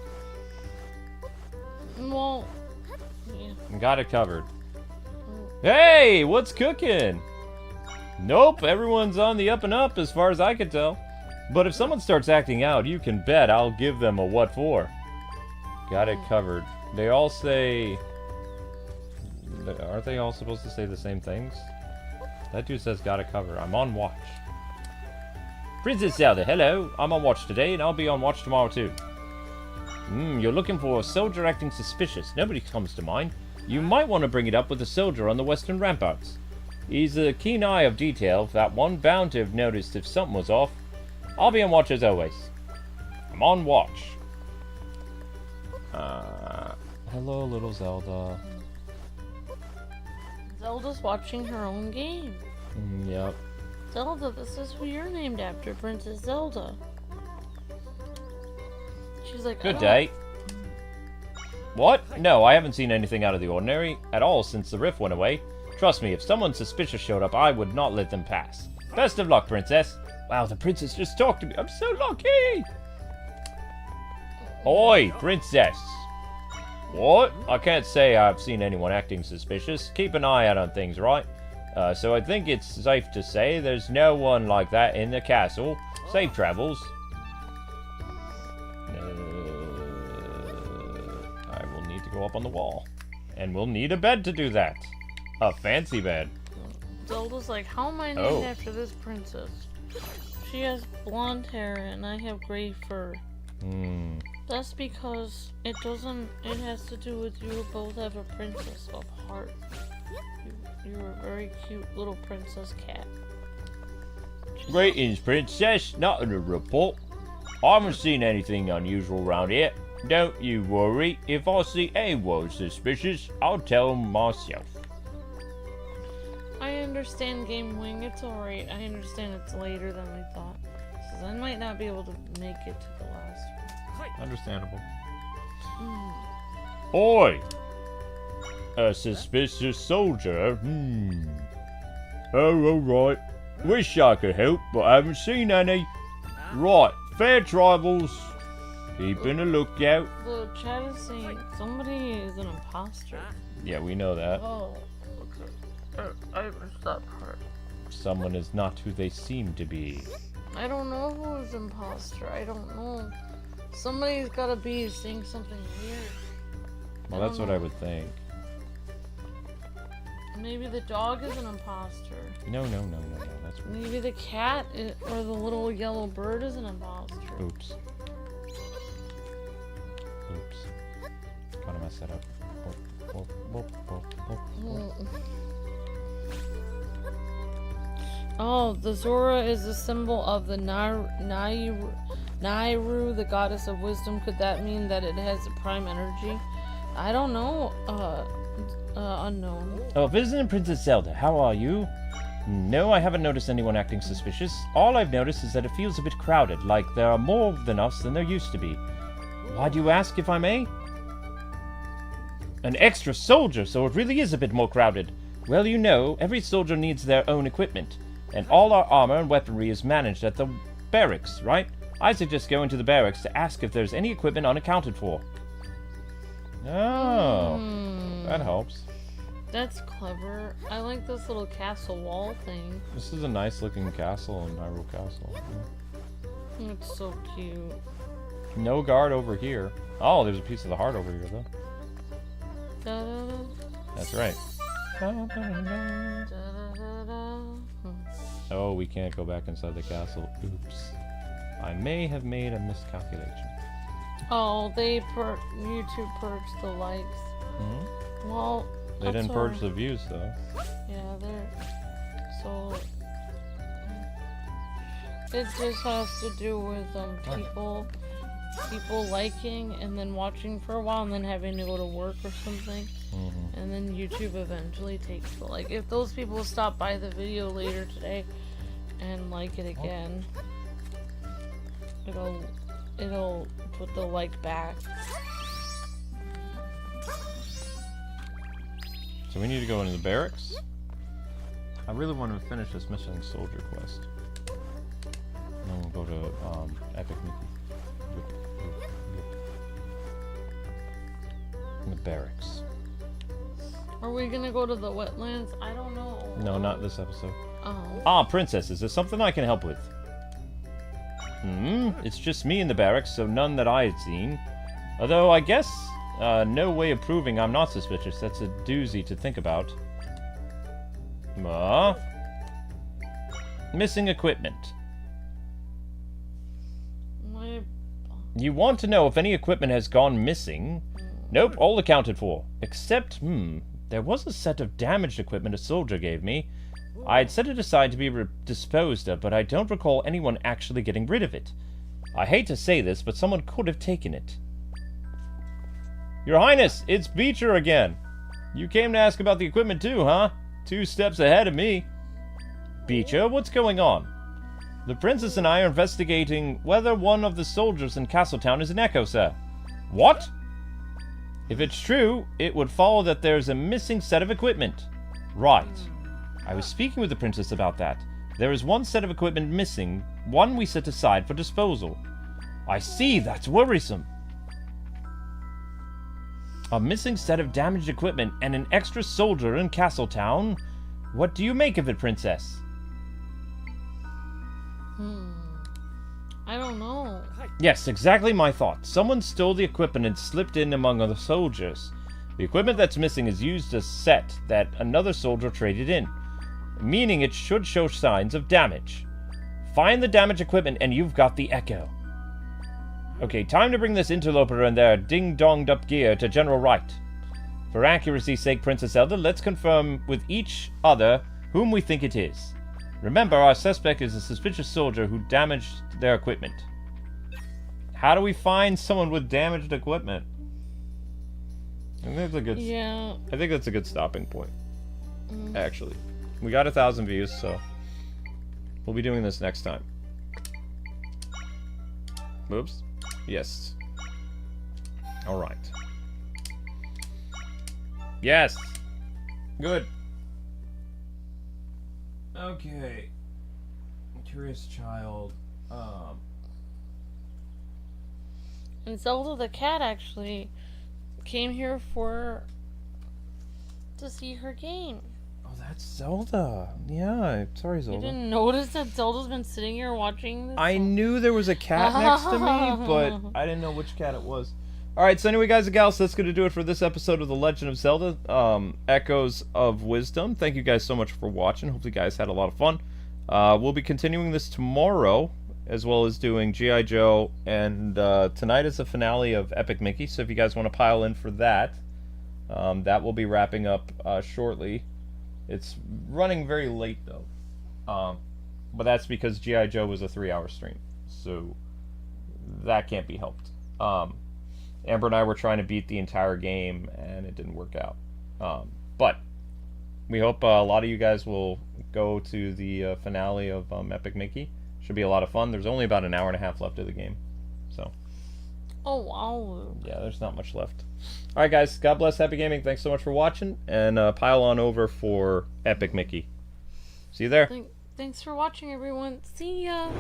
Well, yeah. Got it covered. Hey, what's cooking? Nope, everyone's on the up and up as far as I can tell. But if someone starts acting out, you can bet I'll give them a what for. Got it covered. They all say... Aren't they all supposed to say the same things? That dude says got it covered. I'm on watch. Princess Zelda, hello. I'm on watch today, and I'll be on watch tomorrow too. You're looking for a soldier acting suspicious. Nobody comes to mind. You might want to bring it up with the soldier on the western ramparts. He's a keen eye of detail, that one bound to have noticed if something was off. I'll be on watch as always. I'm on watch. Hello, little Zelda. Zelda's watching her own game. Yep. Zelda, this is who you're named after, Princess Zelda. She's like, Good "Oh." day. What? No, I haven't seen anything out of the ordinary at all since the rift went away. Trust me, if someone suspicious showed up, I would not let them pass. Best of luck, Princess. Wow, the princess just talked to me. I'm so lucky. Oi, Princess. What? I can't say I've seen anyone acting suspicious. Keep an eye out on things, right? So I think it's safe to say there's no one like that in the castle. Safe travels. I will need to go up on the wall. And we'll need a bed to do that. A fancy bed. Zelda's like, how am I named after this princess? She has blonde hair and I have gray fur. That's because it has to do with you both have a princess of heart. You're a very cute little princess cat. Greetings, Princess. Nothing to report. I haven't seen anything unusual around here. Don't you worry. If I see anyone suspicious, I'll tell them myself. I understand, Game Wing. It's alright. I understand it's later than we thought. So I might not be able to make it to the last one. Understandable. Oi! A suspicious soldier? Oh, alright. Wish I could help, but I haven't seen any. Right, fair tribals. Keeping a lookout. The chat is saying somebody is an imposter. Yeah, we know that. Oh, okay. I missed that part. Someone is not who they seem to be. I don't know who is imposter. I don't know. Somebody's gotta be saying something weird. Well, that's what I would think. Maybe the dog is an imposter. No, that's weird. Maybe the cat or the little yellow bird is an imposter. Oops. Gotta mess that up. Oh, the Zora is a symbol of the Nairu, the goddess of wisdom. Could that mean that it has a prime energy? I don't know. Unknown. Oh, visiting Princess Zelda, how are you? No, I haven't noticed anyone acting suspicious. All I've noticed is that it feels a bit crowded, like there are more than us than there used to be. Why do you ask, if I may? An extra soldier, so it really is a bit more crowded. Well, you know, every soldier needs their own equipment, and all our armor and weaponry is managed at the barracks, right? I suggest going to the barracks to ask if there's any equipment unaccounted for. Oh, that helps. That's clever. I like this little castle wall thing. This is a nice looking castle in Hyrule Castle. It's so cute. No guard over here. Oh, there's a piece of the heart over here, though. Da-da-da. That's right. Da-da-da-da. Oh, we can't go back inside the castle. Oops. I may have made a miscalculation. Oh, YouTube purged the likes. Hmm? Well, They that's didn't all- purge the views, though. Yeah, so it just has to do with people liking and then watching for a while and then having to go to work or something. Mm-hmm. And then YouTube eventually takes the like. If those people stop by the video later today and like it again, it'll put the like back. So we need to go into the barracks. I really want to finish this missing soldier quest. And then we'll go to Epic Mickey. In the barracks. Are we gonna go to the wetlands? I don't know. No, not this episode. Oh. Ah, Princess, is there something I can help with? It's just me in the barracks, so none that I had seen. Although, I guess, no way of proving I'm not suspicious. That's a doozy to think about. Missing equipment. You want to know if any equipment has gone missing? Nope, all accounted for. Except, there was a set of damaged equipment a soldier gave me. I had set it aside to be disposed of, but I don't recall anyone actually getting rid of it. I hate to say this, but someone could have taken it. Your Highness, it's Beecher again. You came to ask about the equipment too, huh? 2 steps ahead of me. Beecher, what's going on? The princess and I are investigating whether one of the soldiers in Castletown is an echo, sir. What? If it's true, it would follow that there's a missing set of equipment. Right. I was speaking with the princess about that. There is one set of equipment missing, one we set aside for disposal. I see, that's worrisome. A missing set of damaged equipment and an extra soldier in Castletown? What do you make of it, princess? I don't know. Yes, exactly my thought. Someone stole the equipment and slipped in among the soldiers. The equipment that's missing is used as set that another soldier traded in, meaning it should show signs of damage. Find the damaged equipment and you've got the echo. Okay, time to bring this interloper and their ding-donged up gear to General Wright. For accuracy's sake, Princess Zelda, let's confirm with each other whom we think it is. Remember, our suspect is a suspicious soldier who damaged their equipment. How do we find someone with damaged equipment? I think that's a good. Yeah. I think that's a good stopping point. Actually, we got 1,000 views, so we'll be doing this next time. Oops. Yes. All right. Yes. Good. Okay. Curious child. And Zelda the cat actually came here to see her game. Oh, that's Zelda. Yeah, sorry, You Zelda. didn't notice that Zelda's been sitting here watching this? I knew there was a cat next to me, but I didn't know which cat it was. Alright, so anyway, guys and gals, that's going to do it for this episode of The Legend of Zelda, Echoes of Wisdom. Thank you guys so much for watching. Hope you guys had a lot of fun. We'll be continuing this tomorrow, as well as doing G.I. Joe, and tonight is the finale of Epic Mickey, so if you guys want to pile in for that, that will be wrapping up shortly. It's running very late, though. But that's because G.I. Joe was a 3-hour stream, so that can't be helped. Amber and I were trying to beat the entire game, and it didn't work out. But we hope a lot of you guys will go to the finale of Epic Mickey. Should be a lot of fun. There's only about an hour and a half left of the game, so Oh, wow. yeah, there's not much left. All right, guys. God bless. Happy gaming. Thanks so much for watching, and pile on over for Epic Mickey. See you there. Thanks for watching, everyone. See ya.